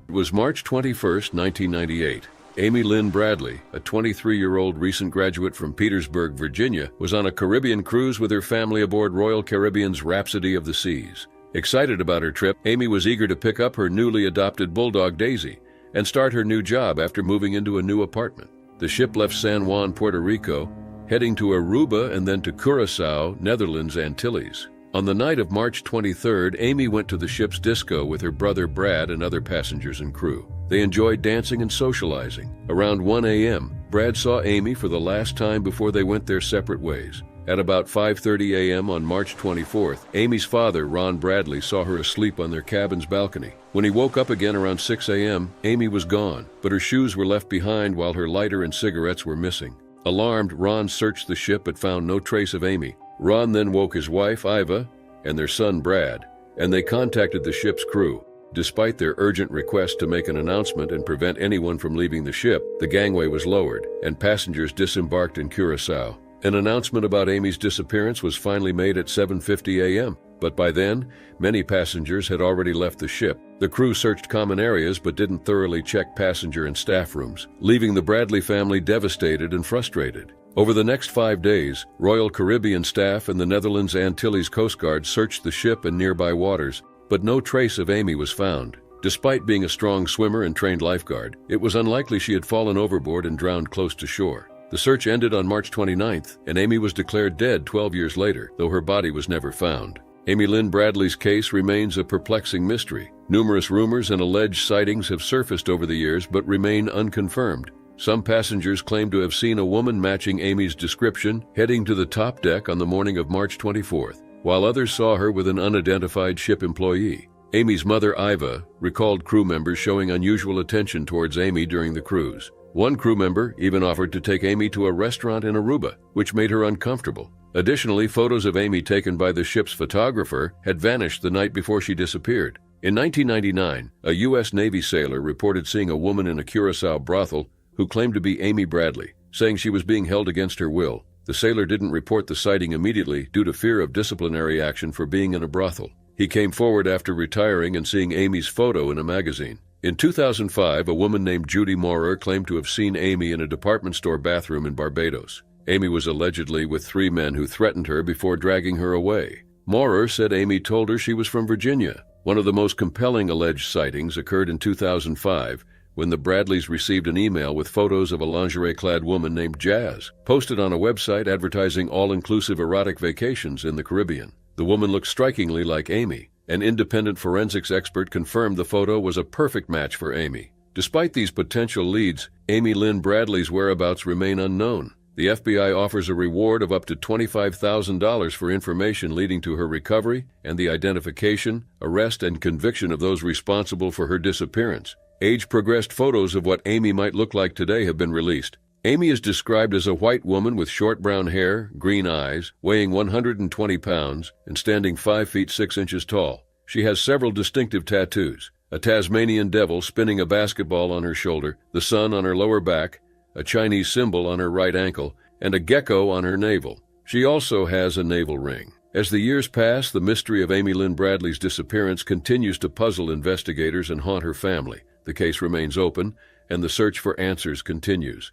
It was March 21, 1998. Amy Lynn Bradley, a 23-year-old recent graduate from Petersburg, Virginia, was on a Caribbean cruise with her family aboard Royal Caribbean's Rhapsody of the Seas. Excited about her trip, Amy was eager to pick up her newly adopted bulldog Daisy and start her new job after moving into a new apartment. The ship left San Juan, Puerto Rico, heading to Aruba and then to Curaçao, Netherlands, Antilles. On the night of March 23rd, Amy went to the ship's disco with her brother Brad and other passengers and crew. They enjoyed dancing and socializing. Around 1 a.m., Brad saw Amy for the last time before they went their separate ways. At about 5:30 a.m. on March 24th, Amy's father, Ron Bradley, saw her asleep on their cabin's balcony. When he woke up again around 6 a.m., Amy was gone, but her shoes were left behind while her lighter and cigarettes were missing. Alarmed, Ron searched the ship but found no trace of Amy. Ron then woke his wife, Iva, and their son, Brad, and they contacted the ship's crew. Despite their urgent request to make an announcement and prevent anyone from leaving the ship, the gangway was lowered, and passengers disembarked in Curaçao. An announcement about Amy's disappearance was finally made at 7:50 a.m., but by then, many passengers had already left the ship. The crew searched common areas but didn't thoroughly check passenger and staff rooms, leaving the Bradley family devastated and frustrated. Over the next 5 days, Royal Caribbean staff and the Netherlands Antilles Coast Guard searched the ship and nearby waters, but no trace of Amy was found. Despite being a strong swimmer and trained lifeguard, it was unlikely she had fallen overboard and drowned close to shore. The search ended on March 29th, and Amy was declared dead 12 years later, though her body was never found. Amy Lynn Bradley's case remains a perplexing mystery. Numerous rumors and alleged sightings have surfaced over the years but remain unconfirmed. Some passengers claim to have seen a woman matching Amy's description heading to the top deck on the morning of March 24th, while others saw her with an unidentified ship employee. Amy's mother, Iva, recalled crew members showing unusual attention towards Amy during the cruise. One crew member even offered to take Amy to a restaurant in Aruba, which made her uncomfortable. Additionally, photos of Amy taken by the ship's photographer had vanished the night before she disappeared. In 1999, a U.S. Navy sailor reported seeing a woman in a Curaçao brothel who claimed to be Amy Bradley, saying she was being held against her will. The sailor didn't report the sighting immediately due to fear of disciplinary action for being in a brothel. He came forward after retiring and seeing Amy's photo in a magazine. In 2005, a woman named Judy Maurer claimed to have seen Amy in a department store bathroom in Barbados. Amy was allegedly with 3 men who threatened her before dragging her away. Maurer said Amy told her she was from Virginia. One of the most compelling alleged sightings occurred in 2005 when the Bradleys received an email with photos of a lingerie-clad woman named Jazz, posted on a website advertising all-inclusive erotic vacations in the Caribbean. The woman looked strikingly like Amy. An independent forensics expert confirmed the photo was a perfect match for Amy. Despite these potential leads, Amy Lynn Bradley's whereabouts remain unknown. The FBI offers a reward of up to $25,000 for information leading to her recovery and the identification, arrest, and conviction of those responsible for her disappearance. Age-progressed photos of what Amy might look like today have been released. Amy is described as a white woman with short brown hair, green eyes, weighing 120 pounds, and standing 5 feet 6 inches tall. She has several distinctive tattoos: a Tasmanian devil spinning a basketball on her shoulder, the sun on her lower back, a Chinese symbol on her right ankle, and a gecko on her navel. She also has a navel ring. As the years pass, the mystery of Amy Lynn Bradley's disappearance continues to puzzle investigators and haunt her family. The case remains open, and the search for answers continues.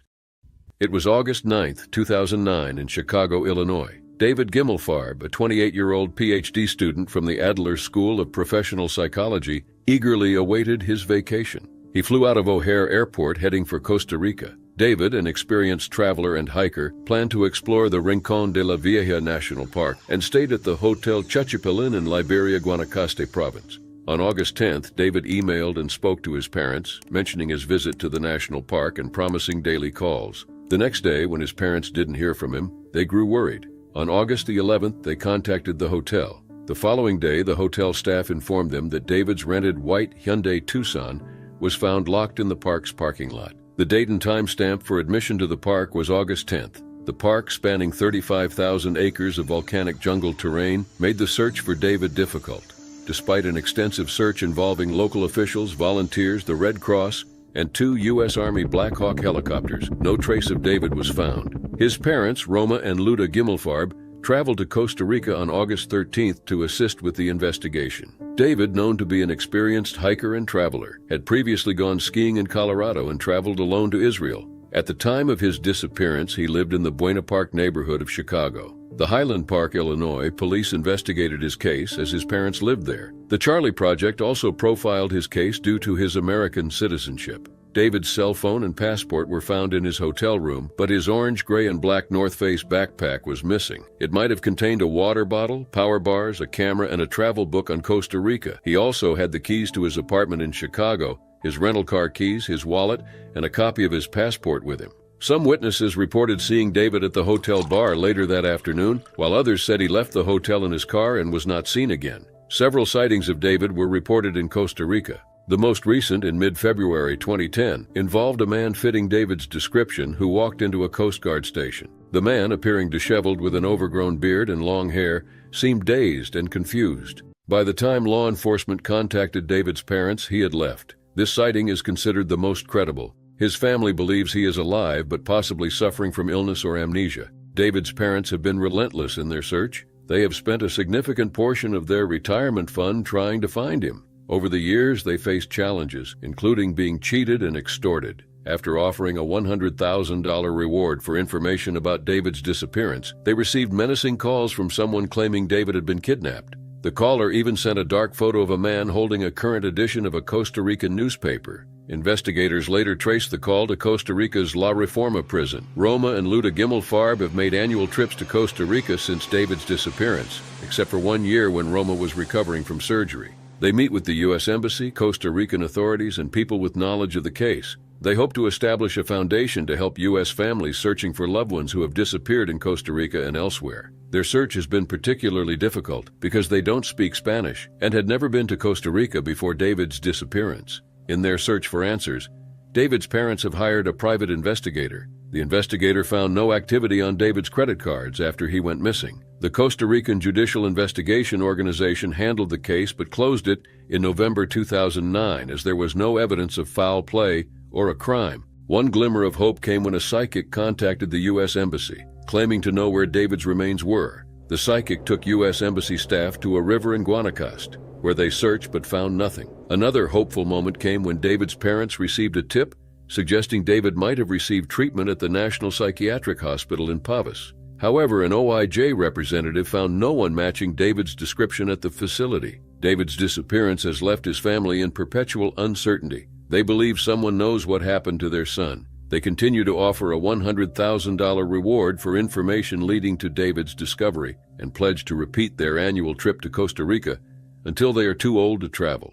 It was August 9, 2009, in Chicago, Illinois. David Gimmelfarb, a 28-year-old PhD student from the Adler School of Professional Psychology, eagerly awaited his vacation. He flew out of O'Hare Airport heading for Costa Rica. David, an experienced traveler and hiker, planned to explore the Rincón de la Vieja National Park and stayed at the Hotel Chachipilin in Liberia, Guanacaste Province. On August 10th, David emailed and spoke to his parents, mentioning his visit to the national park and promising daily calls. The next day, when his parents didn't hear from him, they grew worried. On August the 11th, they contacted the hotel. The following day, the hotel staff informed them that David's rented white Hyundai Tucson was found locked in the park's parking lot. The date and time stamp for admission to the park was August 10th. The park, spanning 35,000 acres of volcanic jungle terrain, made the search for David difficult. Despite an extensive search involving local officials, volunteers, the Red Cross, and 2 U.S. Army Black Hawk helicopters, no trace of David was found. His parents, Roma and Luda Gimmelfarb, traveled to Costa Rica on August 13th to assist with the investigation. David, known to be an experienced hiker and traveler, had previously gone skiing in Colorado and traveled alone to Israel. At the time of his disappearance, he lived in the Buena Park neighborhood of Chicago. The Highland Park, Illinois, police investigated his case as his parents lived there. The Charlie Project also profiled his case due to his American citizenship. David's cell phone and passport were found in his hotel room, but his orange, gray, and black North Face backpack was missing. It might have contained a water bottle, power bars, a camera, and a travel book on Costa Rica. He also had the keys to his apartment in Chicago, his rental car keys, his wallet, and a copy of his passport with him. Some witnesses reported seeing David at the hotel bar later that afternoon, while others said he left the hotel in his car and was not seen again. Several sightings of David were reported in Costa Rica. The most recent, in mid-February 2010, involved a man fitting David's description who walked into a Coast Guard station. The man, appearing disheveled with an overgrown beard and long hair, seemed dazed and confused. By the time law enforcement contacted David's parents, he had left. This sighting is considered the most credible. His family believes he is alive but possibly suffering from illness or amnesia. David's parents have been relentless in their search. They have spent a significant portion of their retirement fund trying to find him. Over the years, they faced challenges, including being cheated and extorted. After offering a $100,000 reward for information about David's disappearance, they received menacing calls from someone claiming David had been kidnapped. The caller even sent a dark photo of a man holding a current edition of a Costa Rican newspaper. Investigators later traced the call to Costa Rica's La Reforma prison. Roma and Luda Gimmelfarb have made annual trips to Costa Rica since David's disappearance, except for 1 year when Roma was recovering from surgery. They meet with the U.S. Embassy, Costa Rican authorities, and people with knowledge of the case. They hope to establish a foundation to help U.S. families searching for loved ones who have disappeared in Costa Rica and elsewhere. Their search has been particularly difficult because they don't speak Spanish and had never been to Costa Rica before David's disappearance. In their search for answers, David's parents have hired a private investigator. The investigator found no activity on David's credit cards after he went missing. The Costa Rican Judicial Investigation Organization handled the case but closed it in November 2009 as there was no evidence of foul play or a crime. One glimmer of hope came when a psychic contacted the U.S. Embassy, claiming to know where David's remains were. The psychic took U.S. Embassy staff to a river in Guanacaste, where they searched but found nothing. Another hopeful moment came when David's parents received a tip suggesting David might have received treatment at the National Psychiatric Hospital in Pavas. However, an OIJ representative found no one matching David's description at the facility. David's disappearance has left his family in perpetual uncertainty. They believe someone knows what happened to their son. They continue to offer a $100,000 reward for information leading to David's discovery and pledge to repeat their annual trip to Costa Rica until they are too old to travel.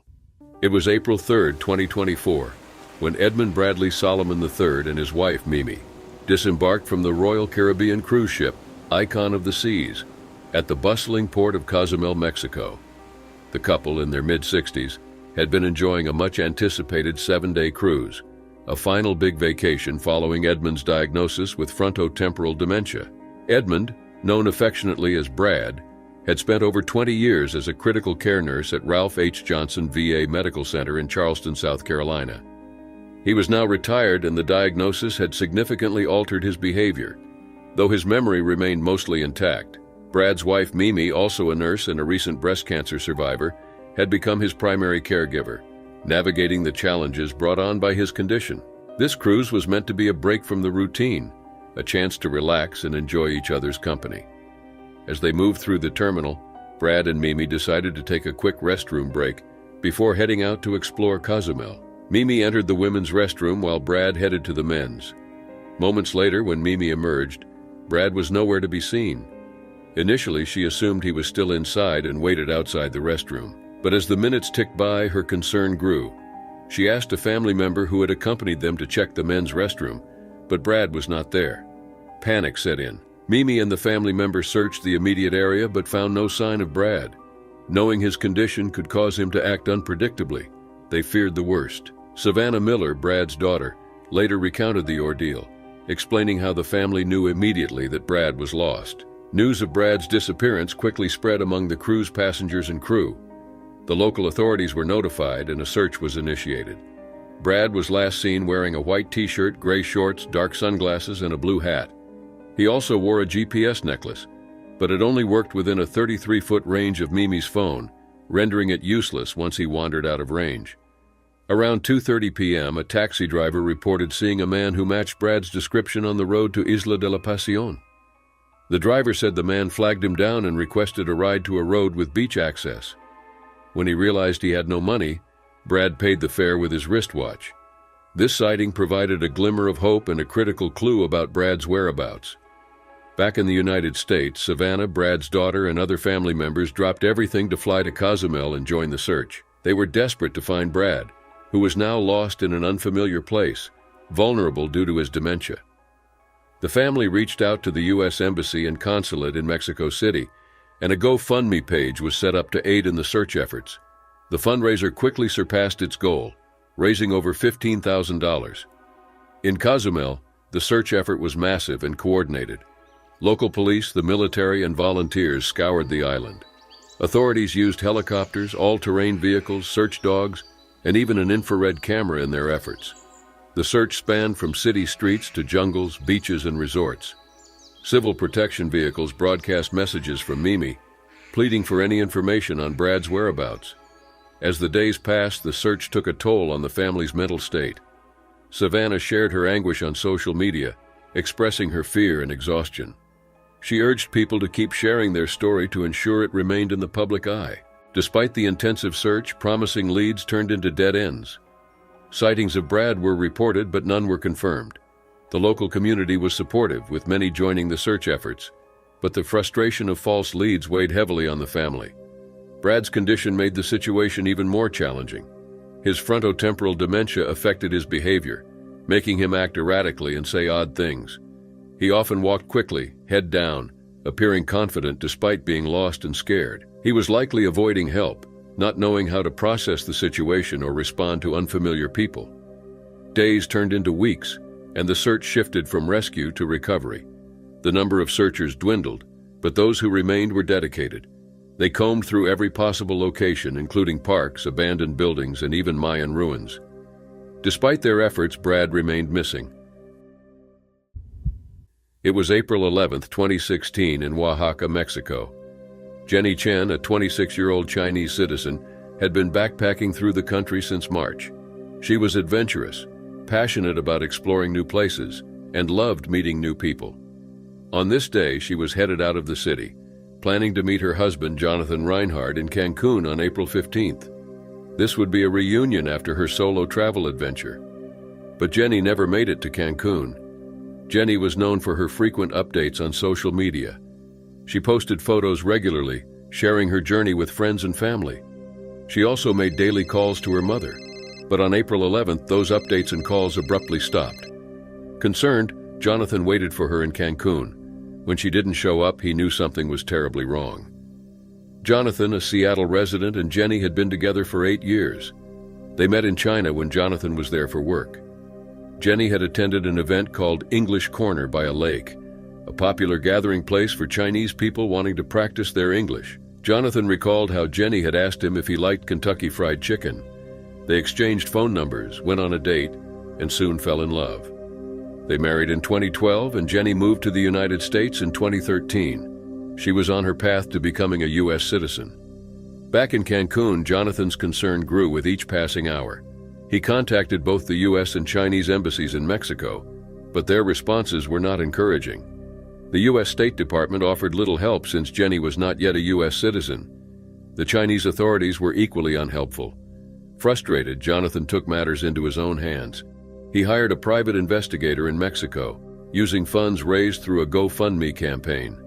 It was April 3, 2024, when Edmund Bradley Solomon III and his wife, Mimi, disembarked from the Royal Caribbean cruise ship, Icon of the Seas, at the bustling port of Cozumel, Mexico. The couple, in their mid-60s, had been enjoying a much-anticipated 7-day cruise, a final big vacation following Edmund's diagnosis with frontotemporal dementia. Edmund, known affectionately as Brad, had spent over 20 years as a critical care nurse at Ralph H. Johnson VA Medical Center in Charleston, South Carolina. He was now retired, and the diagnosis had significantly altered his behavior. Though his memory remained mostly intact, Brad's wife Mimi, also a nurse and a recent breast cancer survivor, had become his primary caregiver, navigating the challenges brought on by his condition. This cruise was meant to be a break from the routine, a chance to relax and enjoy each other's company. As they moved through the terminal, Brad and Mimi decided to take a quick restroom break before heading out to explore Cozumel. Mimi entered the women's restroom while Brad headed to the men's. Moments later, when Mimi emerged, Brad was nowhere to be seen. Initially, she assumed he was still inside and waited outside the restroom. But as the minutes ticked by, her concern grew. She asked a family member who had accompanied them to check the men's restroom, but Brad was not there. Panic set in. Mimi and the family member searched the immediate area but found no sign of Brad. Knowing his condition could cause him to act unpredictably, they feared the worst. Savannah Miller, Brad's daughter, later recounted the ordeal, explaining how the family knew immediately that Brad was lost. News of Brad's disappearance quickly spread among the cruise passengers and crew. The local authorities were notified and a search was initiated. Brad was last seen wearing a white t-shirt, gray shorts, dark sunglasses, and a blue hat. He also wore a GPS necklace, but it only worked within a 33-foot range of Mimi's phone, rendering it useless once he wandered out of range. Around 2:30 p.m., a taxi driver reported seeing a man who matched Brad's description on the road to Isla de la Pasión. The driver said the man flagged him down and requested a ride to a road with beach access. When he realized he had no money, Brad paid the fare with his wristwatch. This sighting provided a glimmer of hope and a critical clue about Brad's whereabouts. Back in the United States, Savannah, Brad's daughter, and other family members dropped everything to fly to Cozumel and join the search. They were desperate to find Brad, who was now lost in an unfamiliar place, vulnerable due to his dementia. The family reached out to the U.S. Embassy and Consulate in Mexico City, and a GoFundMe page was set up to aid in the search efforts. The fundraiser quickly surpassed its goal, raising over $15,000. In Cozumel, the search effort was massive and coordinated. Local police, the military, and volunteers scoured the island. Authorities used helicopters, all-terrain vehicles, search dogs, and even an infrared camera in their efforts. The search spanned from city streets to jungles, beaches, and resorts. Civil protection vehicles broadcast messages from Mimi, pleading for any information on Brad's whereabouts. As the days passed, the search took a toll on the family's mental state. Savannah shared her anguish on social media, expressing her fear and exhaustion. She urged people to keep sharing their story to ensure it remained in the public eye. Despite the intensive search, promising leads turned into dead ends. Sightings of Brad were reported, but none were confirmed. The local community was supportive, with many joining the search efforts, but the frustration of false leads weighed heavily on the family. Brad's condition made the situation even more challenging. His frontotemporal dementia affected his behavior, making him act erratically and say odd things. He often walked quickly, head down, appearing confident despite being lost and scared. He was likely avoiding help, not knowing how to process the situation or respond to unfamiliar people. Days turned into weeks, and the search shifted from rescue to recovery. The number of searchers dwindled, but those who remained were dedicated. They combed through every possible location, including parks, abandoned buildings, and even Mayan ruins. Despite their efforts, Brad remained missing. It was April 11, 2016, in Oaxaca, Mexico. Jenny Chen, a 26-year-old Chinese citizen, had been backpacking through the country since March. She was adventurous, passionate about exploring new places, and loved meeting new people. On this day, she was headed out of the city, planning to meet her husband, Jonathan Reinhardt, in Cancun on April 15th. This would be a reunion after her solo travel adventure. But Jenny never made it to Cancun. Jenny was known for her frequent updates on social media. She posted photos regularly, sharing her journey with friends and family. She also made daily calls to her mother. But on April 11th, those updates and calls abruptly stopped. Concerned, Jonathan waited for her in Cancun. When she didn't show up, he knew something was terribly wrong. Jonathan, a Seattle resident, and Jenny had been together for 8 years. They met in China when Jonathan was there for work. Jenny had attended an event called English Corner by a lake, a popular gathering place for Chinese people wanting to practice their English. Jonathan recalled how Jenny had asked him if he liked Kentucky Fried Chicken. They exchanged phone numbers, went on a date, and soon fell in love. They married in 2012, and Jenny moved to the United States in 2013. She was on her path to becoming a U.S. citizen. Back in Cancun, Jonathan's concern grew with each passing hour. He contacted both the U.S. and Chinese embassies in Mexico, but their responses were not encouraging. The U.S. State Department offered little help since Jenny was not yet a U.S. citizen. The Chinese authorities were equally unhelpful. Frustrated, Jonathan took matters into his own hands. He hired a private investigator in Mexico, using funds raised through a GoFundMe campaign.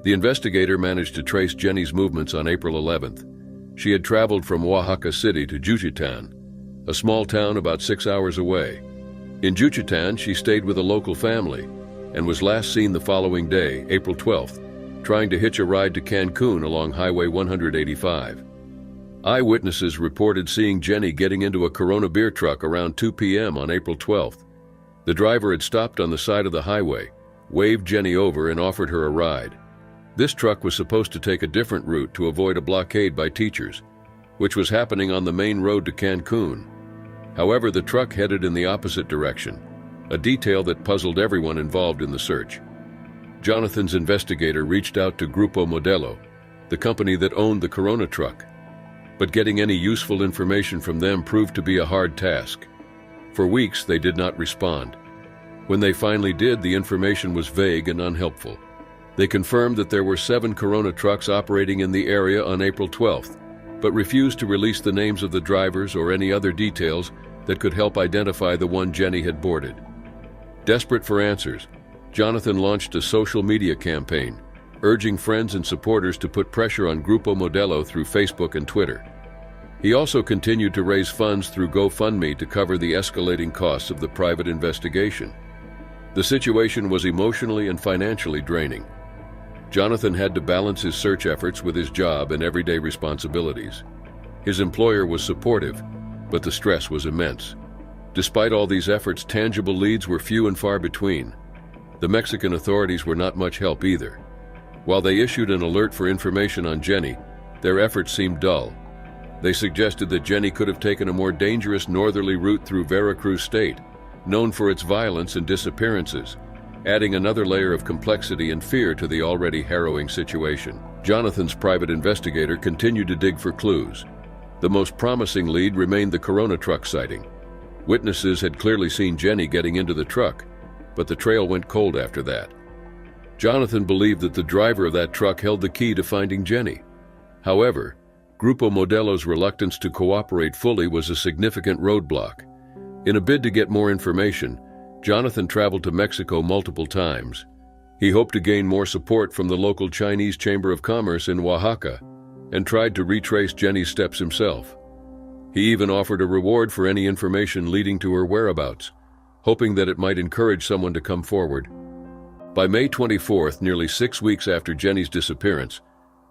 The investigator managed to trace Jenny's movements on April 11th. She had traveled from Oaxaca City to Juchitán, a small town about 6 hours away. In Juchitán, she stayed with a local family and was last seen the following day, April 12th, trying to hitch a ride to Cancun along Highway 185. Eyewitnesses reported seeing Jenny getting into a Corona beer truck around 2 p.m. on April 12th. The driver had stopped on the side of the highway, waved Jenny over, and offered her a ride. This truck was supposed to take a different route to avoid a blockade by teachers, which was happening on the main road to Cancun. However, the truck headed in the opposite direction, a detail that puzzled everyone involved in the search. Jonathan's investigator reached out to Grupo Modelo, the company that owned the Corona truck, but getting any useful information from them proved to be a hard task. For weeks, they did not respond. When they finally did, the information was vague and unhelpful. They confirmed that there were 7 Corona trucks operating in the area on April 12th, but refused to release the names of the drivers or any other details that could help identify the one Jenny had boarded. Desperate for answers, Jonathan launched a social media campaign, urging friends and supporters to put pressure on Grupo Modelo through Facebook and Twitter. He also continued to raise funds through GoFundMe to cover the escalating costs of the private investigation. The situation was emotionally and financially draining. Jonathan had to balance his search efforts with his job and everyday responsibilities. His employer was supportive, but the stress was immense. Despite all these efforts, tangible leads were few and far between. The Mexican authorities were not much help either. While they issued an alert for information on Jenny, their efforts seemed dull. They suggested that Jenny could have taken a more dangerous northerly route through Veracruz State, known for its violence and disappearances, adding another layer of complexity and fear to the already harrowing situation. Jonathan's private investigator continued to dig for clues. The most promising lead remained the Corona truck sighting. Witnesses had clearly seen Jenny getting into the truck, but the trail went cold after that. Jonathan believed that the driver of that truck held the key to finding Jenny. However, Grupo Modelo's reluctance to cooperate fully was a significant roadblock. In a bid to get more information, Jonathan traveled to Mexico multiple times. He hoped to gain more support from the local Chinese Chamber of Commerce in Oaxaca and tried to retrace Jenny's steps himself. He even offered a reward for any information leading to her whereabouts, hoping that it might encourage someone to come forward. By May 24th, nearly 6 weeks after Jenny's disappearance,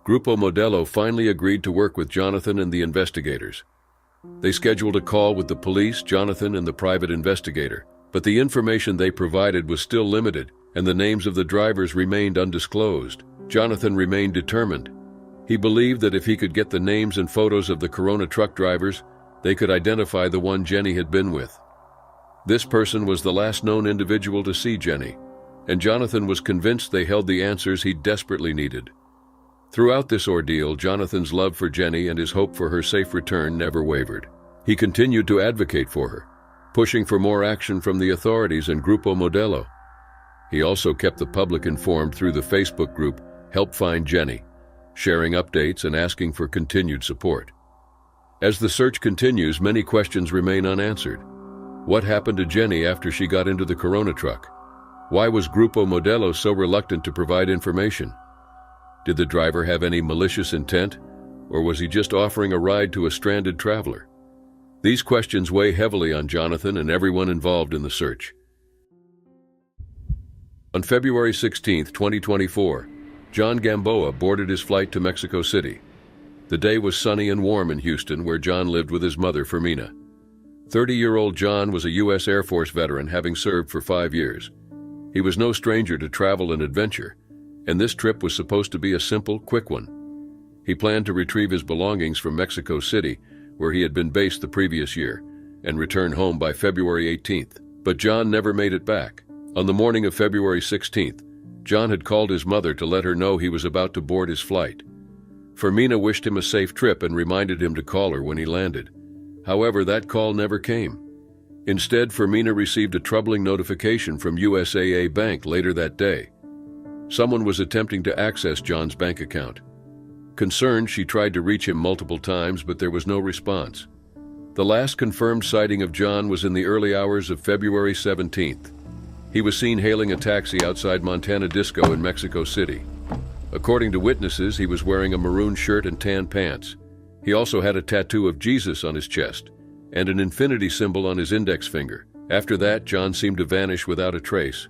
Grupo Modelo finally agreed to work with Jonathan and the investigators. They scheduled a call with the police, Jonathan, and the private investigator, but the information they provided was still limited, and the names of the drivers remained undisclosed. Jonathan remained determined. He believed that if he could get the names and photos of the Corona truck drivers, they could identify the one Jenny had been with. This person was the last known individual to see Jenny, and Jonathan was convinced they held the answers he desperately needed. Throughout this ordeal, Jonathan's love for Jenny and his hope for her safe return never wavered. He continued to advocate for her, pushing for more action from the authorities and Grupo Modelo. He also kept the public informed through the Facebook group Help Find Jenny, sharing updates and asking for continued support. As the search continues, many questions remain unanswered. What happened to Jenny after she got into the Corona truck? Why was Grupo Modelo so reluctant to provide information? Did the driver have any malicious intent, or was he just offering a ride to a stranded traveler? These questions weigh heavily on Jonathan and everyone involved in the search. On February 16, 2024, John Gamboa boarded his flight to Mexico City. The day was sunny and warm in Houston, where John lived with his mother, Fermina. 30-year-old John was a U.S. Air Force veteran, having served for 5 years. He was no stranger to travel and adventure, and this trip was supposed to be a simple, quick one. He planned to retrieve his belongings from Mexico City, where he had been based the previous year, and return home by February 18th. But John never made it back. On the morning of February 16th, John had called his mother to let her know he was about to board his flight. Fermina wished him a safe trip and reminded him to call her when he landed. However, that call never came. Instead, Fermina received a troubling notification from USAA Bank later that day. Someone was attempting to access John's bank account. Concerned, she tried to reach him multiple times, but there was no response. The last confirmed sighting of John was in the early hours of February 17th. He was seen hailing a taxi outside Montana Disco in Mexico City. According to witnesses, he was wearing a maroon shirt and tan pants. He also had a tattoo of Jesus on his chest and an infinity symbol on his index finger. After that, John seemed to vanish without a trace.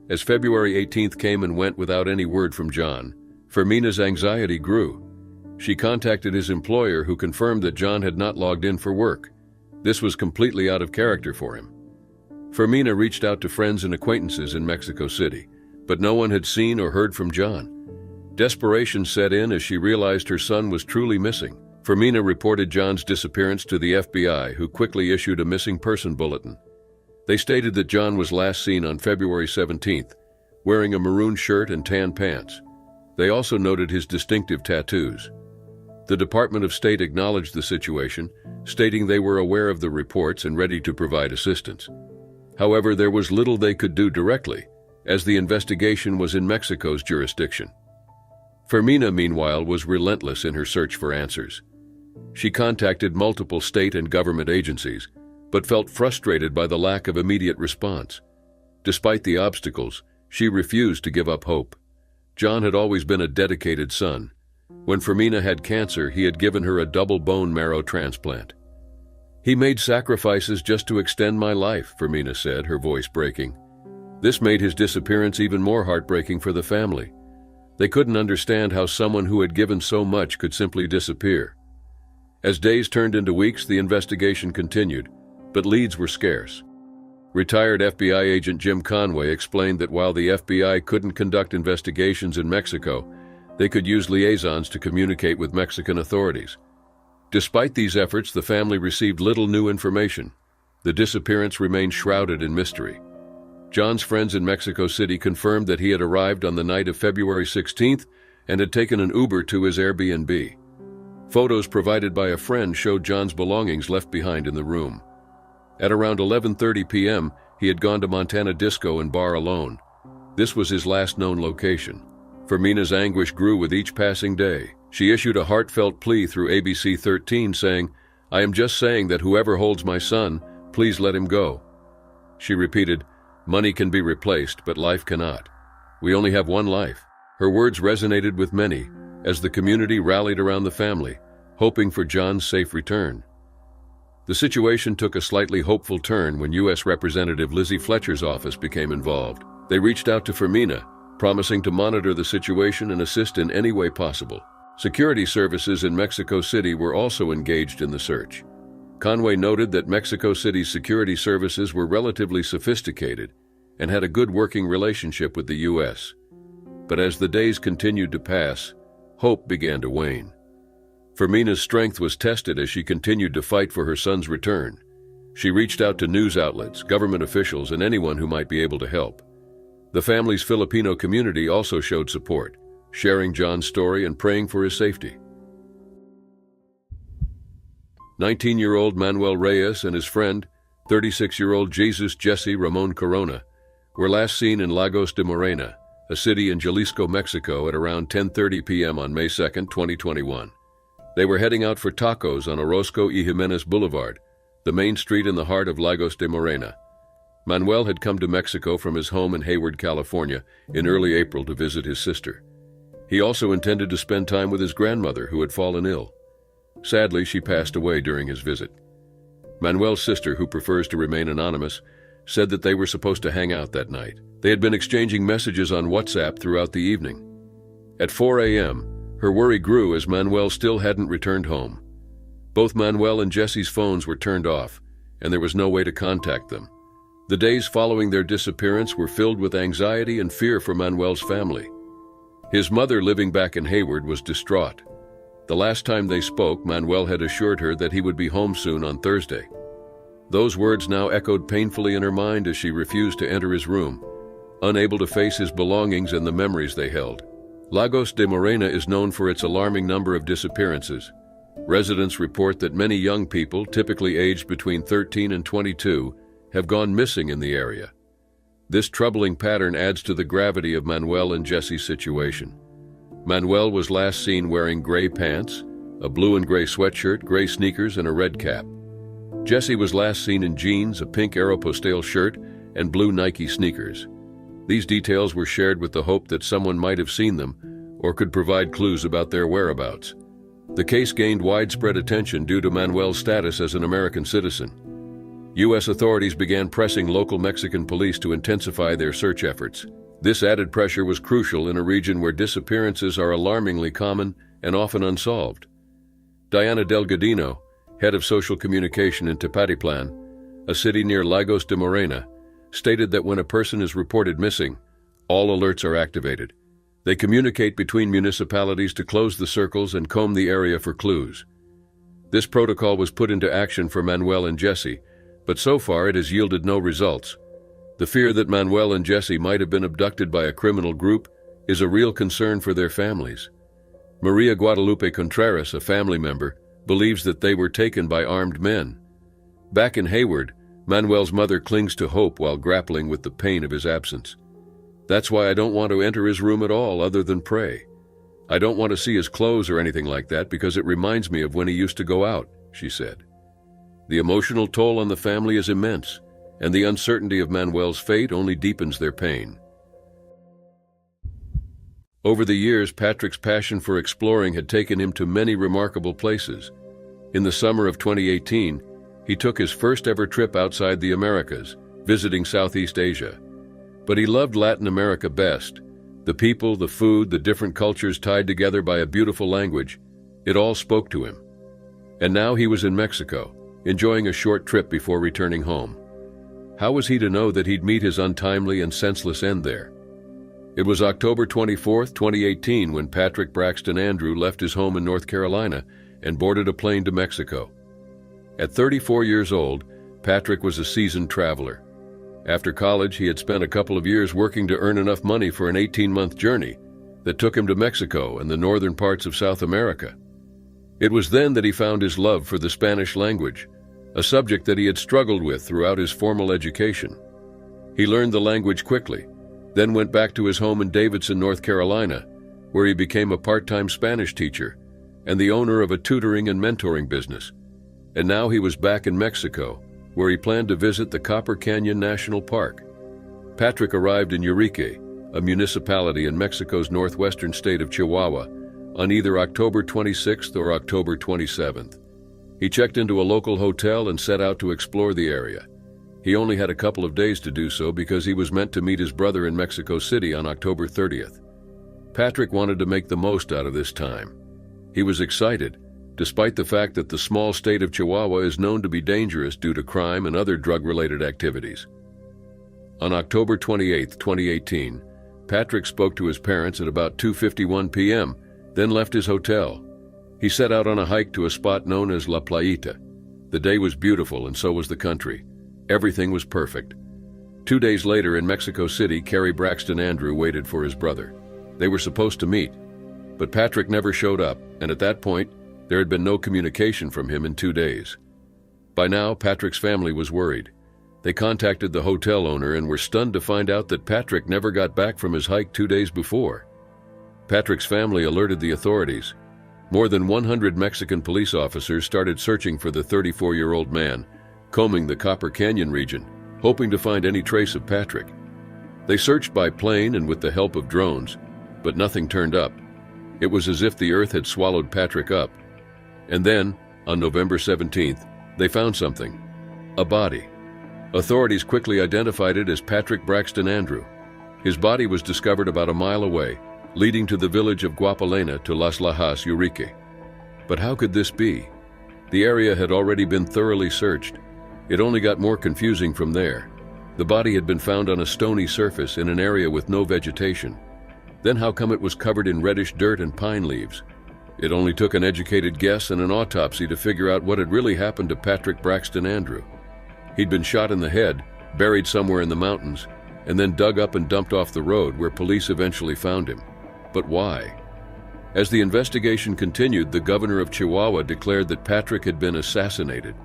As February 18th came and went without any word from John, Fermina's anxiety grew. She contacted his employer, who confirmed that John had not logged in for work. This was completely out of character for him. Fermina reached out to friends and acquaintances in Mexico City, but no one had seen or heard from John. Desperation set in as she realized her son was truly missing. Fermina reported John's disappearance to the FBI, who quickly issued a missing person bulletin. They stated that John was last seen on February 17th, wearing a maroon shirt and tan pants. They also noted his distinctive tattoos. The Department of State acknowledged the situation, stating they were aware of the reports and ready to provide assistance. However, there was little they could do directly, as the investigation was in Mexico's jurisdiction. Fermina, meanwhile, was relentless in her search for answers. She contacted multiple state and government agencies, but felt frustrated by the lack of immediate response. Despite the obstacles, she refused to give up hope. John had always been a dedicated son. When Fermina had cancer, he had given her a double bone marrow transplant. "He made sacrifices just to extend my life," Fermina said, her voice breaking. This made his disappearance even more heartbreaking for the family. They couldn't understand how someone who had given so much could simply disappear. As days turned into weeks, the investigation continued, but leads were scarce. Retired FBI agent Jim Conway explained that while the FBI couldn't conduct investigations in Mexico, they could use liaisons to communicate with Mexican authorities. Despite these efforts, the family received little new information. The disappearance remained shrouded in mystery. John's friends in Mexico City confirmed that he had arrived on the night of February 16th and had taken an Uber to his Airbnb. Photos provided by a friend showed John's belongings left behind in the room. At around 11:30 p.m., he had gone to Montana Disco and Bar alone. This was his last known location. Fermina's anguish grew with each passing day. She issued a heartfelt plea through ABC 13 saying, "I am just saying that whoever holds my son, please let him go." She repeated, "Money can be replaced, but life cannot. We only have one life." Her words resonated with many as the community rallied around the family, hoping for John's safe return. The situation took a slightly hopeful turn when U.S. Representative Lizzie Fletcher's office became involved. They reached out to Fermina, promising to monitor the situation and assist in any way possible. Security services in Mexico City were also engaged in the search. Conway noted that Mexico City's security services were relatively sophisticated and had a good working relationship with the U.S. But as the days continued to pass, hope began to wane. Fermina's strength was tested as she continued to fight for her son's return. She reached out to news outlets, government officials, and anyone who might be able to help. The family's Filipino community also showed support, sharing John's story and praying for his safety. 19-year-old Manuel Reyes and his friend, 36-year-old Jesus Jesse Ramon Corona, were last seen in Lagos de Morena, a city in Jalisco, Mexico, at around 10:30 p.m. on May 2, 2021. They were heading out for tacos on Orozco y Jimenez Boulevard, the main street in the heart of Lagos de Morena. Manuel had come to Mexico from his home in Hayward, California, in early April to visit his sister. He also intended to spend time with his grandmother, who had fallen ill. Sadly, she passed away during his visit. Manuel's sister, who prefers to remain anonymous, said that they were supposed to hang out that night. They had been exchanging messages on WhatsApp throughout the evening. At 4 a.m., her worry grew as Manuel still hadn't returned home. Both Manuel and Jesse's phones were turned off, and there was no way to contact them. The days following their disappearance were filled with anxiety and fear for Manuel's family. His mother, living back in Hayward, was distraught. The last time they spoke, Manuel had assured her that he would be home soon on Thursday. Those words now echoed painfully in her mind as she refused to enter his room, unable to face his belongings and the memories they held. Lagos de Morena is known for its alarming number of disappearances. Residents report that many young people, typically aged between 13 and 22, have gone missing in the area. This troubling pattern adds to the gravity of Manuel and Jesse's situation. Manuel was last seen wearing gray pants, a blue and gray sweatshirt, gray sneakers, and a red cap. Jesse was last seen in jeans, a pink Aeropostale shirt, and blue Nike sneakers. These details were shared with the hope that someone might have seen them or could provide clues about their whereabouts. The case gained widespread attention due to Manuel's status as an American citizen. U.S. authorities began pressing local Mexican police to intensify their search efforts. This added pressure was crucial in a region where disappearances are alarmingly common and often unsolved. Diana Delgadino, head of social communication in Tepatiplan, a city near Lagos de Morena, stated that when a person is reported missing, all alerts are activated. They communicate between municipalities to close the circles and comb the area for clues. This protocol was put into action for Manuel and Jesse, but so far it has yielded no results. The fear that Manuel and Jesse might have been abducted by a criminal group is a real concern for their families. Maria Guadalupe Contreras, a family member, believes that they were taken by armed men. Back in Hayward, Manuel's mother clings to hope while grappling with the pain of his absence. "That's why I don't want to enter his room at all other than pray. I don't want to see his clothes or anything like that because it reminds me of when he used to go out," she said. The emotional toll on the family is immense, and the uncertainty of Manuel's fate only deepens their pain. Over the years, Patrick's passion for exploring had taken him to many remarkable places. In the summer of 2018, he took his first ever trip outside the Americas, visiting Southeast Asia. But he loved Latin America best. The people, the food, the different cultures tied together by a beautiful language, it all spoke to him. And now he was in Mexico, enjoying a short trip before returning home. How was he to know that he'd meet his untimely and senseless end there? It was October 24, 2018, when Patrick Braxton Andrew left his home in North Carolina and boarded a plane to Mexico. At 34 years old, Patrick was a seasoned traveler. After college, he had spent a couple of years working to earn enough money for an 18-month journey that took him to Mexico and the northern parts of South America. It was then that he found his love for the Spanish language, a subject that he had struggled with throughout his formal education. He learned the language quickly, then went back to his home in Davidson, North Carolina, where he became a part-time Spanish teacher and the owner of a tutoring and mentoring business. And now he was back in Mexico, where he planned to visit the Copper Canyon National Park. Patrick arrived in Urique, a municipality in Mexico's northwestern state of Chihuahua, on either October 26th or October 27th. He checked into a local hotel and set out to explore the area. He only had a couple of days to do so because he was meant to meet his brother in Mexico City on October 30th. Patrick wanted to make the most out of this time. He was excited, despite the fact that the small state of Chihuahua is known to be dangerous due to crime and other drug-related activities. On October 28, 2018, Patrick spoke to his parents at about 2:51 p.m., then left his hotel. He set out on a hike to a spot known as La Playita. The day was beautiful, and so was the country. Everything was perfect. 2 days later in Mexico City, Carrie Braxton Andrew waited for his brother. They were supposed to meet, but Patrick never showed up, and at that point, there had been no communication from him in 2 days. By now, Patrick's family was worried. They contacted the hotel owner and were stunned to find out that Patrick never got back from his hike 2 days before. Patrick's family alerted the authorities. More than 100 Mexican police officers started searching for the 34-year-old man, combing the Copper Canyon region, hoping to find any trace of Patrick. They searched by plane and with the help of drones, but nothing turned up. It was as if the earth had swallowed Patrick up. And then, on November 17th, they found something: a body. Authorities quickly identified it as Patrick Braxton Andrew. His body was discovered about a mile away, leading to the village of Guapalena to Las Lajas, Urique. But how could this be? The area had already been thoroughly searched. It only got more confusing from there. The body had been found on a stony surface in an area with no vegetation. Then how come it was covered in reddish dirt and pine leaves? It only took an educated guess and an autopsy to figure out what had really happened to Patrick Braxton Andrew. He'd been shot in the head, buried somewhere in the mountains, and then dug up and dumped off the road where police eventually found him. But why? As the investigation continued, the governor of Chihuahua declared that Patrick had been assassinated.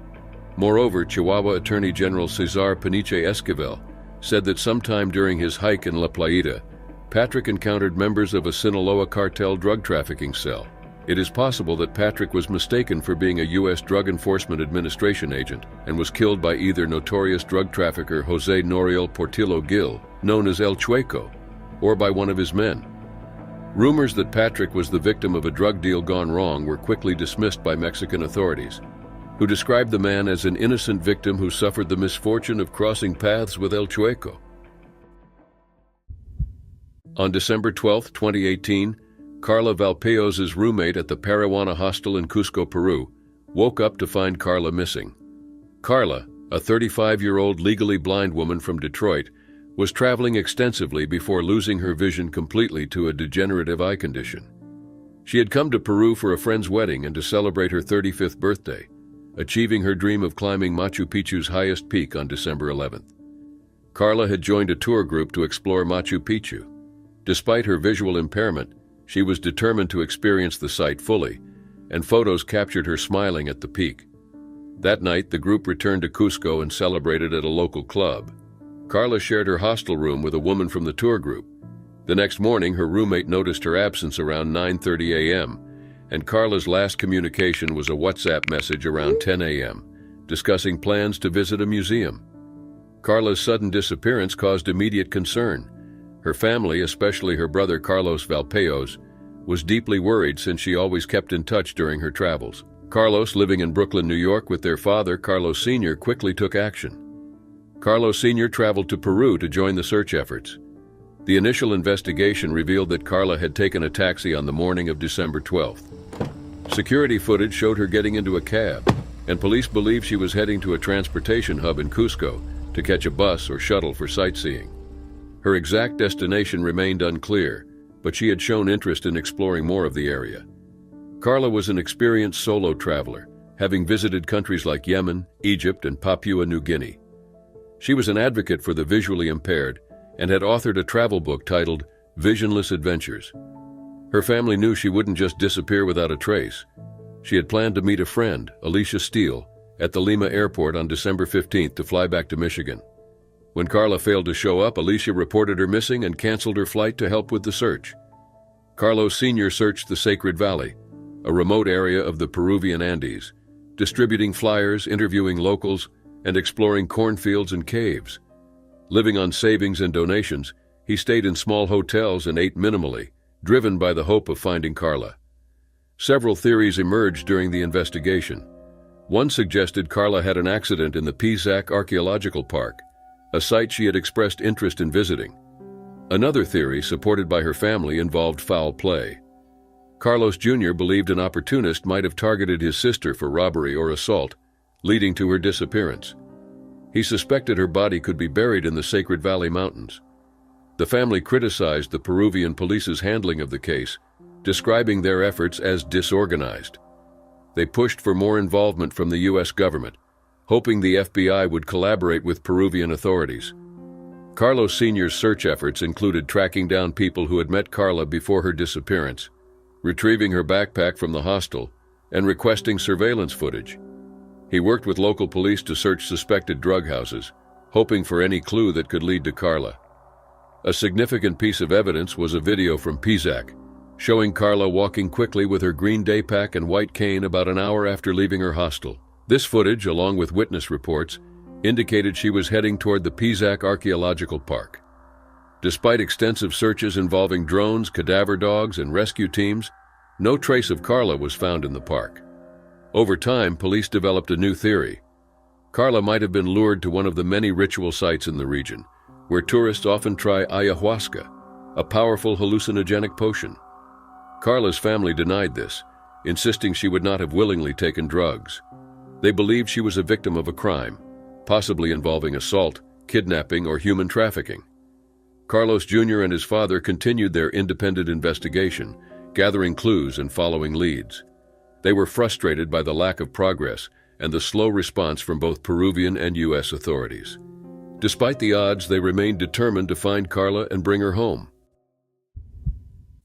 Moreover, Chihuahua Attorney General Cesar Peniche Esquivel said that sometime during his hike in La Playita, Patrick encountered members of a Sinaloa cartel drug trafficking cell. It is possible that Patrick was mistaken for being a U.S. Drug Enforcement Administration agent and was killed by either notorious drug trafficker Jose Noriel Portillo Gil, known as El Chueco, or by one of his men. Rumors that Patrick was the victim of a drug deal gone wrong were quickly dismissed by Mexican authorities, who described the man as an innocent victim who suffered the misfortune of crossing paths with El Chueco. On December 12, 2018, Carla Valpeos's roommate at the Paraguana hostel in Cusco, Peru, woke up to find Carla missing. Carla, a 35-year-old legally blind woman from Detroit, was traveling extensively before losing her vision completely to a degenerative eye condition. She had come to Peru for a friend's wedding and to celebrate her 35th birthday, achieving her dream of climbing Machu Picchu's highest peak on December 11th. Carla had joined a tour group to explore Machu Picchu. Despite her visual impairment, she was determined to experience the site fully, and photos captured her smiling at the peak. That night, the group returned to Cusco and celebrated at a local club. Carla shared her hostel room with a woman from the tour group. The next morning, her roommate noticed her absence around 9:30 a.m., and Carla's last communication was a WhatsApp message around 10 a.m., discussing plans to visit a museum. Carla's sudden disappearance caused immediate concern. Her family, especially her brother Carlos Valpeos, was deeply worried since she always kept in touch during her travels. Carlos, living in Brooklyn, New York with their father, Carlos Sr., quickly took action. Carlos Sr. traveled to Peru to join the search efforts. The initial investigation revealed that Carla had taken a taxi on the morning of December 12th. Security footage showed her getting into a cab, and police believed she was heading to a transportation hub in Cusco to catch a bus or shuttle for sightseeing. Her exact destination remained unclear, but she had shown interest in exploring more of the area. Carla was an experienced solo traveler, having visited countries like Yemen, Egypt, and Papua New Guinea. She was an advocate for the visually impaired and had authored a travel book titled Visionless Adventures. Her family knew she wouldn't just disappear without a trace. She had planned to meet a friend, Alicia Steele, at the Lima airport on December 15th to fly back to Michigan. When Carla failed to show up, Alicia reported her missing and canceled her flight to help with the search. Carlos Sr. searched the Sacred Valley, a remote area of the Peruvian Andes, distributing flyers, interviewing locals, and exploring cornfields and caves. Living on savings and donations, he stayed in small hotels and ate minimally, driven by the hope of finding Carla. Several theories emerged during the investigation. One suggested Carla had an accident in the Pisac Archaeological Park, a site she had expressed interest in visiting. Another theory, supported by her family, involved foul play. Carlos Jr. believed an opportunist might have targeted his sister for robbery or assault, leading to her disappearance. He suspected her body could be buried in the Sacred Valley Mountains. The family criticized the Peruvian police's handling of the case, describing their efforts as disorganized. They pushed for more involvement from the U.S. government, hoping the FBI would collaborate with Peruvian authorities. Carlos Sr.'s search efforts included tracking down people who had met Carla before her disappearance, retrieving her backpack from the hostel, and requesting surveillance footage. He worked with local police to search suspected drug houses, hoping for any clue that could lead to Carla. A significant piece of evidence was a video from Pisac, showing Carla walking quickly with her green day pack and white cane about an hour after leaving her hostel. This footage, along with witness reports, indicated she was heading toward the Pisac Archaeological Park. Despite extensive searches involving drones, cadaver dogs, and rescue teams, no trace of Carla was found in the park. Over time, police developed a new theory. Carla might have been lured to one of the many ritual sites in the region, where tourists often try ayahuasca, a powerful hallucinogenic potion. Carla's family denied this, insisting she would not have willingly taken drugs. They believed she was a victim of a crime, possibly involving assault, kidnapping, or human trafficking. Carlos Jr. and his father continued their independent investigation, gathering clues and following leads. They were frustrated by the lack of progress and the slow response from both Peruvian and U.S. authorities. Despite the odds, they remained determined to find Carla and bring her home.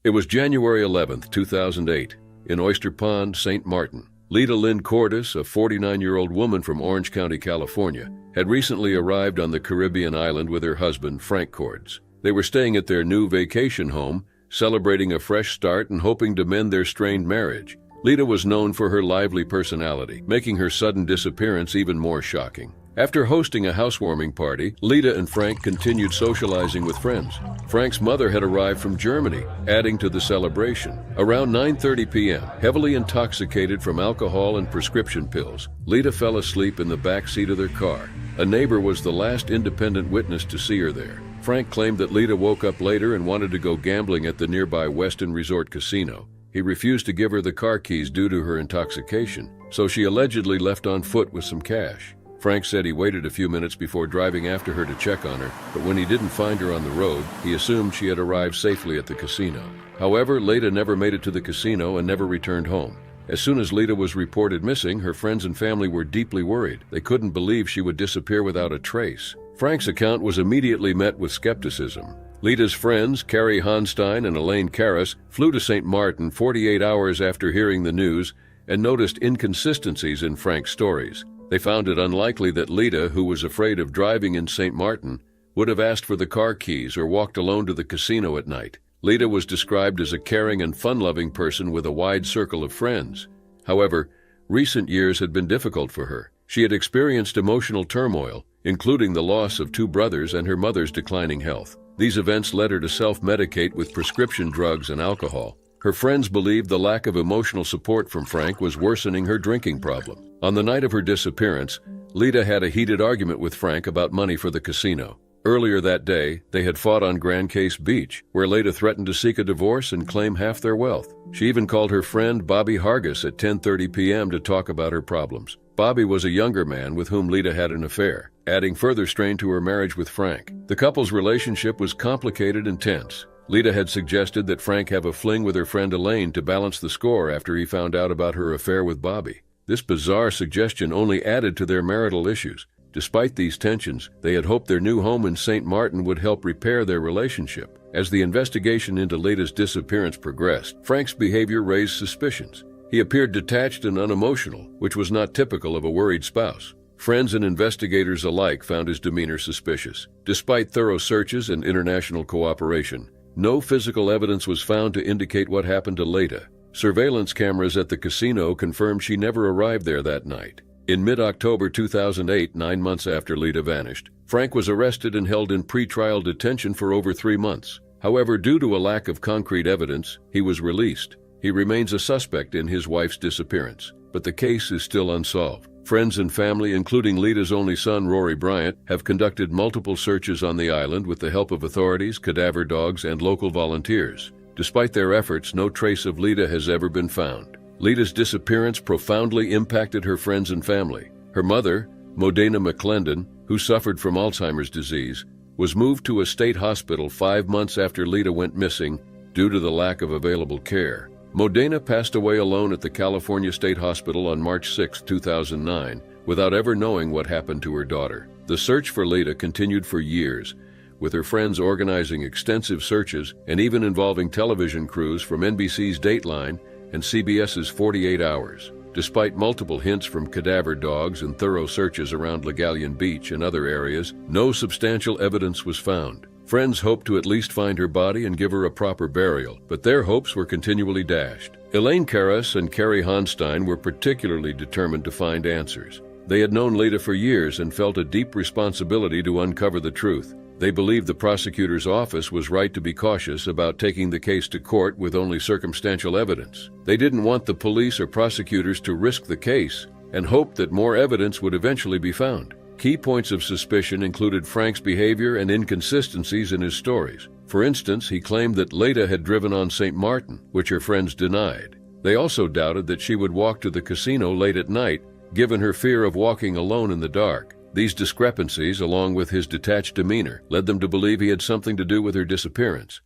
It was January 11, 2008, in Oyster Pond, St. Martin. Lita Lynn Cordes, a 49-year-old woman from Orange County, California, had recently arrived on the Caribbean island with her husband, Frank Cordes. They were staying at their new vacation home, celebrating a fresh start and hoping to mend their strained marriage. Lita was known for her lively personality, making her sudden disappearance even more shocking. After hosting a housewarming party, Lita and Frank continued socializing with friends. Frank's mother had arrived from Germany, adding to the celebration. Around 9:30 p.m., heavily intoxicated from alcohol and prescription pills, Lita fell asleep in the back seat of their car. A neighbor was the last independent witness to see her there. Frank claimed that Lita woke up later and wanted to go gambling at the nearby Westin Resort Casino. He refused to give her the car keys due to her intoxication, so she allegedly left on foot with some cash. Frank said he waited a few minutes before driving after her to check on her, but when he didn't find her on the road, he assumed she had arrived safely at the casino. However, Lita never made it to the casino and never returned home. As soon as Lita was reported missing, her friends and family were deeply worried. They couldn't believe she would disappear without a trace. Frank's account was immediately met with skepticism. Lita's friends, Carrie Honstein and Elaine Karras, flew to St. Martin 48 hours after hearing the news and noticed inconsistencies in Frank's stories. They found it unlikely that Lita, who was afraid of driving in St. Martin, would have asked for the car keys or walked alone to the casino at night. Lita was described as a caring and fun-loving person with a wide circle of friends. However, recent years had been difficult for her. She had experienced emotional turmoil, including the loss of 2 brothers and her mother's declining health. These events led her to self-medicate with prescription drugs and alcohol. Her friends believed the lack of emotional support from Frank was worsening her drinking problem. On the night of her disappearance, Lita had a heated argument with Frank about money for the casino. Earlier that day, they had fought on Grand Case Beach, where Lita threatened to seek a divorce and claim half their wealth. She even called her friend Bobby Hargis at 10:30 p.m. to talk about her problems. Bobby was a younger man with whom Lita had an affair, adding further strain to her marriage with Frank. The couple's relationship was complicated and tense. Lita had suggested that Frank have a fling with her friend Elaine to balance the score after he found out about her affair with Bobby. This bizarre suggestion only added to their marital issues. Despite these tensions, they had hoped their new home in St. Martin would help repair their relationship. As the investigation into Lita's disappearance progressed, Frank's behavior raised suspicions. He appeared detached and unemotional, which was not typical of a worried spouse. Friends and investigators alike found his demeanor suspicious. Despite thorough searches and international cooperation, no physical evidence was found to indicate what happened to Lita. Surveillance cameras at the casino confirmed she never arrived there that night. In mid-October 2008, 9 months after Lita vanished, Frank was arrested and held in pretrial detention for over 3 months. However, due to a lack of concrete evidence, he was released. He remains a suspect in his wife's disappearance, but the case is still unsolved. Friends and family, including Lita's only son, Rory Bryant, have conducted multiple searches on the island with the help of authorities, cadaver dogs, and local volunteers. Despite their efforts, no trace of Lita has ever been found. Lita's disappearance profoundly impacted her friends and family. Her mother, Modena McClendon, who suffered from Alzheimer's disease, was moved to a state hospital 5 months after Lita went missing due to the lack of available care. Modena passed away alone at the California State Hospital on March 6, 2009, without ever knowing what happened to her daughter. The search for Lita continued for years, with her friends organizing extensive searches and even involving television crews from NBC's Dateline and CBS's 48 Hours. Despite multiple hints from cadaver dogs and thorough searches around Legalian Beach and other areas, no substantial evidence was found. Friends hoped to at least find her body and give her a proper burial, but their hopes were continually dashed. Elaine Karras and Carrie Honstein were particularly determined to find answers. They had known Lita for years and felt a deep responsibility to uncover the truth. They believed the prosecutor's office was right to be cautious about taking the case to court with only circumstantial evidence. They didn't want the police or prosecutors to risk the case and hoped that more evidence would eventually be found. Key points of suspicion included Frank's behavior and inconsistencies in his stories. For instance, he claimed that Lita had driven on St. Martin, which her friends denied. They also doubted that she would walk to the casino late at night, given her fear of walking alone in the dark. These discrepancies, along with his detached demeanor, led them to believe he had something to do with her disappearance.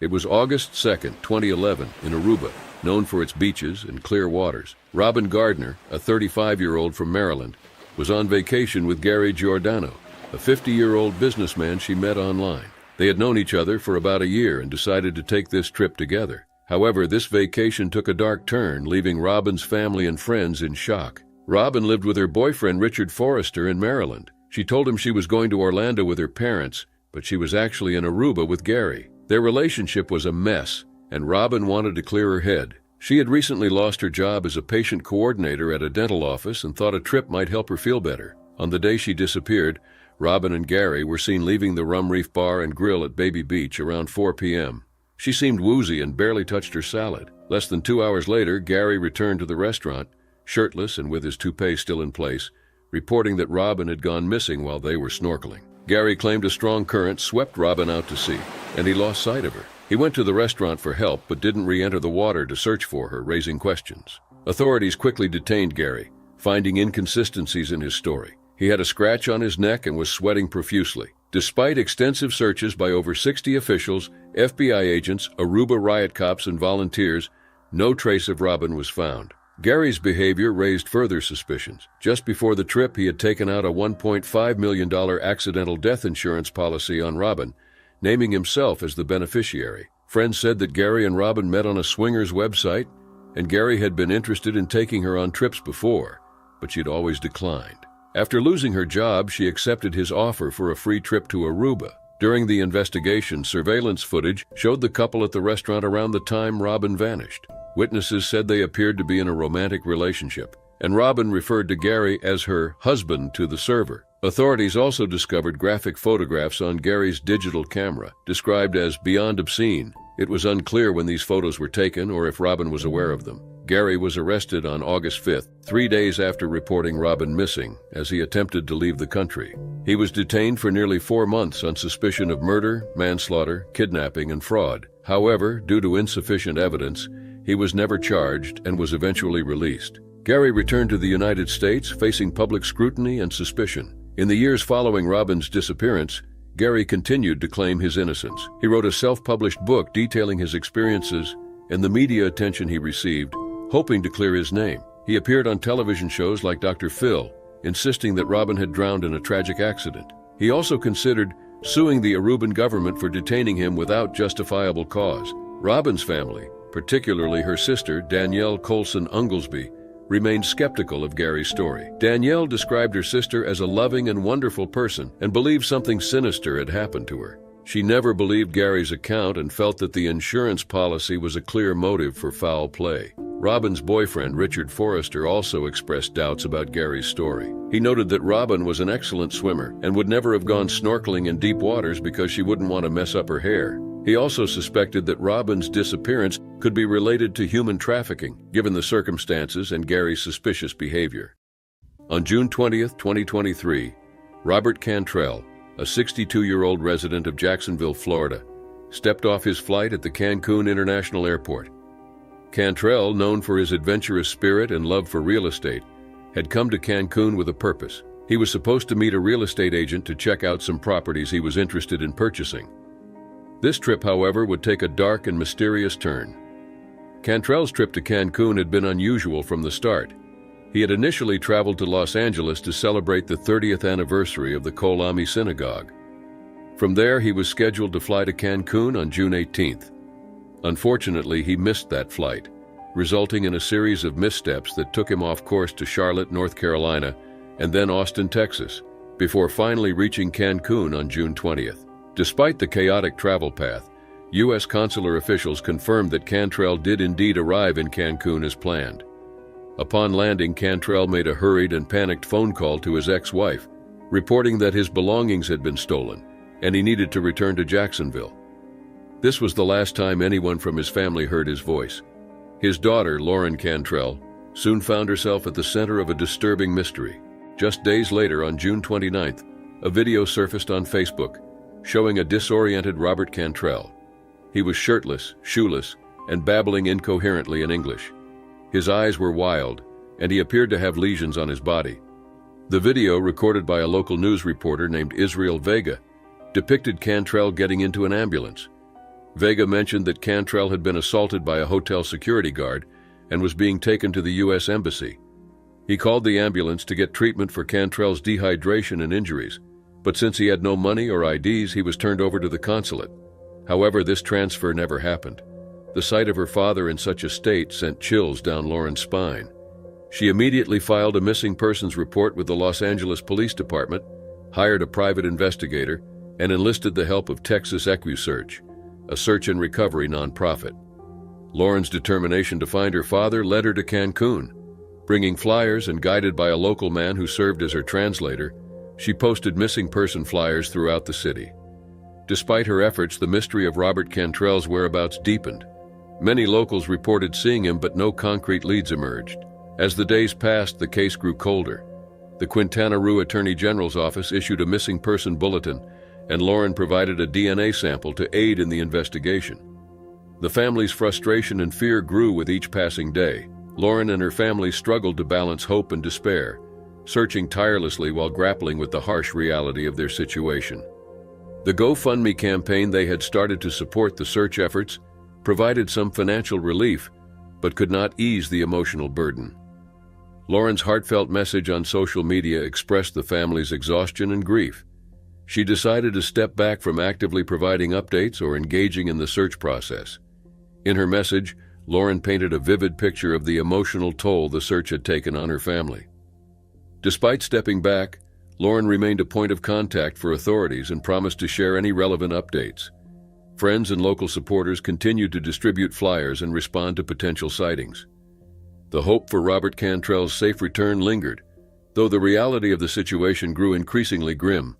It was August 2, 2011, in Aruba, known for its beaches and clear waters. Robin Gardner, a 35-year-old from Maryland, was on vacation with Gary Giordano, a 50-year-old businessman she met online. They had known each other for about a year and decided to take this trip together. However, this vacation took a dark turn, leaving Robin's family and friends in shock. Robin lived with her boyfriend Richard Forrester in Maryland. She told him she was going to Orlando with her parents, but she was actually in Aruba with Gary. Their relationship was a mess, and Robin wanted to clear her head. She had recently lost her job as a patient coordinator at a dental office and thought a trip might help her feel better. On the day she disappeared, Robin and Gary were seen leaving the Rum Reef Bar and Grill at Baby Beach around 4 p.m. She seemed woozy and barely touched her salad. Less than 2 hours later, Gary returned to the restaurant, shirtless and with his toupee still in place, reporting that Robin had gone missing while they were snorkeling. Gary claimed a strong current swept Robin out to sea, and he lost sight of her. He went to the restaurant for help but didn't re-enter the water to search for her, raising questions. Authorities quickly detained Gary, finding inconsistencies in his story. He had a scratch on his neck and was sweating profusely. Despite extensive searches by over 60 officials, FBI agents, Aruba riot cops, and volunteers, no trace of Robin was found. Gary's behavior raised further suspicions. Just before the trip, he had taken out a $1.5 million accidental death insurance policy on Robin, naming himself as the beneficiary. Friends said that Gary and Robin met on a swingers website, and Gary had been interested in taking her on trips before, but she'd always declined. After losing her job, she accepted his offer for a free trip to Aruba. During the investigation, surveillance footage showed the couple at the restaurant around the time Robin vanished. Witnesses said they appeared to be in a romantic relationship, and Robin referred to Gary as her husband to the server. Authorities also discovered graphic photographs on Gary's digital camera, described as beyond obscene. It was unclear when these photos were taken or if Robin was aware of them. Gary was arrested on August 5th, 3 days after reporting Robin missing, as he attempted to leave the country. He was detained for nearly 4 months on suspicion of murder, manslaughter, kidnapping, and fraud. However, due to insufficient evidence, he was never charged and was eventually released. Gary returned to the United States, facing public scrutiny and suspicion. In the years following Robin's disappearance, Gary continued to claim his innocence. He wrote a self-published book detailing his experiences and the media attention he received, hoping to clear his name. He appeared on television shows like Dr. Phil, insisting that Robin had drowned in a tragic accident. He also considered suing the Aruban government for detaining him without justifiable cause. Robin's family, particularly her sister, Danielle Colson Unglesby, remained skeptical of Gary's story. Danielle described her sister as a loving and wonderful person and believed something sinister had happened to her. She never believed Gary's account and felt that the insurance policy was a clear motive for foul play. Robin's boyfriend, Richard Forrester, also expressed doubts about Gary's story. He noted that Robin was an excellent swimmer and would never have gone snorkeling in deep waters because she wouldn't want to mess up her hair. He also suspected that Robin's disappearance could be related to human trafficking, given the circumstances and Gary's suspicious behavior. On June 20th, 2023, Robert Cantrell, a 62-year-old resident of Jacksonville, Florida, stepped off his flight at the Cancun International Airport. Cantrell, known for his adventurous spirit and love for real estate, had come to Cancun with a purpose. He was supposed to meet a real estate agent to check out some properties he was interested in purchasing. This trip, however, would take a dark and mysterious turn. Cantrell's trip to Cancun had been unusual from the start. He had initially traveled to Los Angeles to celebrate the 30th anniversary of the Kol Ami Synagogue. From there, he was scheduled to fly to Cancun on June 18th. Unfortunately, he missed that flight, resulting in a series of missteps that took him off course to Charlotte, North Carolina, and then Austin, Texas, before finally reaching Cancun on June 20th. Despite the chaotic travel path, U.S. consular officials confirmed that Cantrell did indeed arrive in Cancun as planned. Upon landing, Cantrell made a hurried and panicked phone call to his ex-wife, reporting that his belongings had been stolen, and he needed to return to Jacksonville. This was the last time anyone from his family heard his voice. His daughter, Lauren Cantrell, soon found herself at the center of a disturbing mystery. Just days later, on June 29th, a video surfaced on Facebook, showing a disoriented Robert Cantrell. He was shirtless, shoeless, and babbling incoherently in English. His eyes were wild, and he appeared to have lesions on his body. The video, recorded by a local news reporter named Israel Vega, depicted Cantrell getting into an ambulance. Vega mentioned that Cantrell had been assaulted by a hotel security guard and was being taken to the U.S. Embassy. He called the ambulance to get treatment for Cantrell's dehydration and injuries, but since he had no money or IDs, he was turned over to the consulate. However, this transfer never happened. The sight of her father in such a state sent chills down Lauren's spine. She immediately filed a missing persons report with the Los Angeles Police Department, hired a private investigator, and enlisted the help of Texas EquuSearch, a search and recovery nonprofit. Lauren's determination to find her father led her to Cancun. Bringing flyers and guided by a local man who served as her translator, she posted missing person flyers throughout the city. Despite her efforts, the mystery of Robert Cantrell's whereabouts deepened. Many locals reported seeing him, but no concrete leads emerged. As the days passed, the case grew colder. The Quintana Roo Attorney General's office issued a missing person bulletin, and Lauren provided a DNA sample to aid in the investigation. The family's frustration and fear grew with each passing day. Lauren and her family struggled to balance hope and despair, searching tirelessly while grappling with the harsh reality of their situation. The GoFundMe campaign they had started to support the search efforts provided some financial relief, but could not ease the emotional burden. Lauren's heartfelt message on social media expressed the family's exhaustion and grief. She decided to step back from actively providing updates or engaging in the search process. In her message, Lauren painted a vivid picture of the emotional toll the search had taken on her family. Despite stepping back, Lauren remained a point of contact for authorities and promised to share any relevant updates. Friends and local supporters continued to distribute flyers and respond to potential sightings. The hope for Robert Cantrell's safe return lingered, though the reality of the situation grew increasingly grim.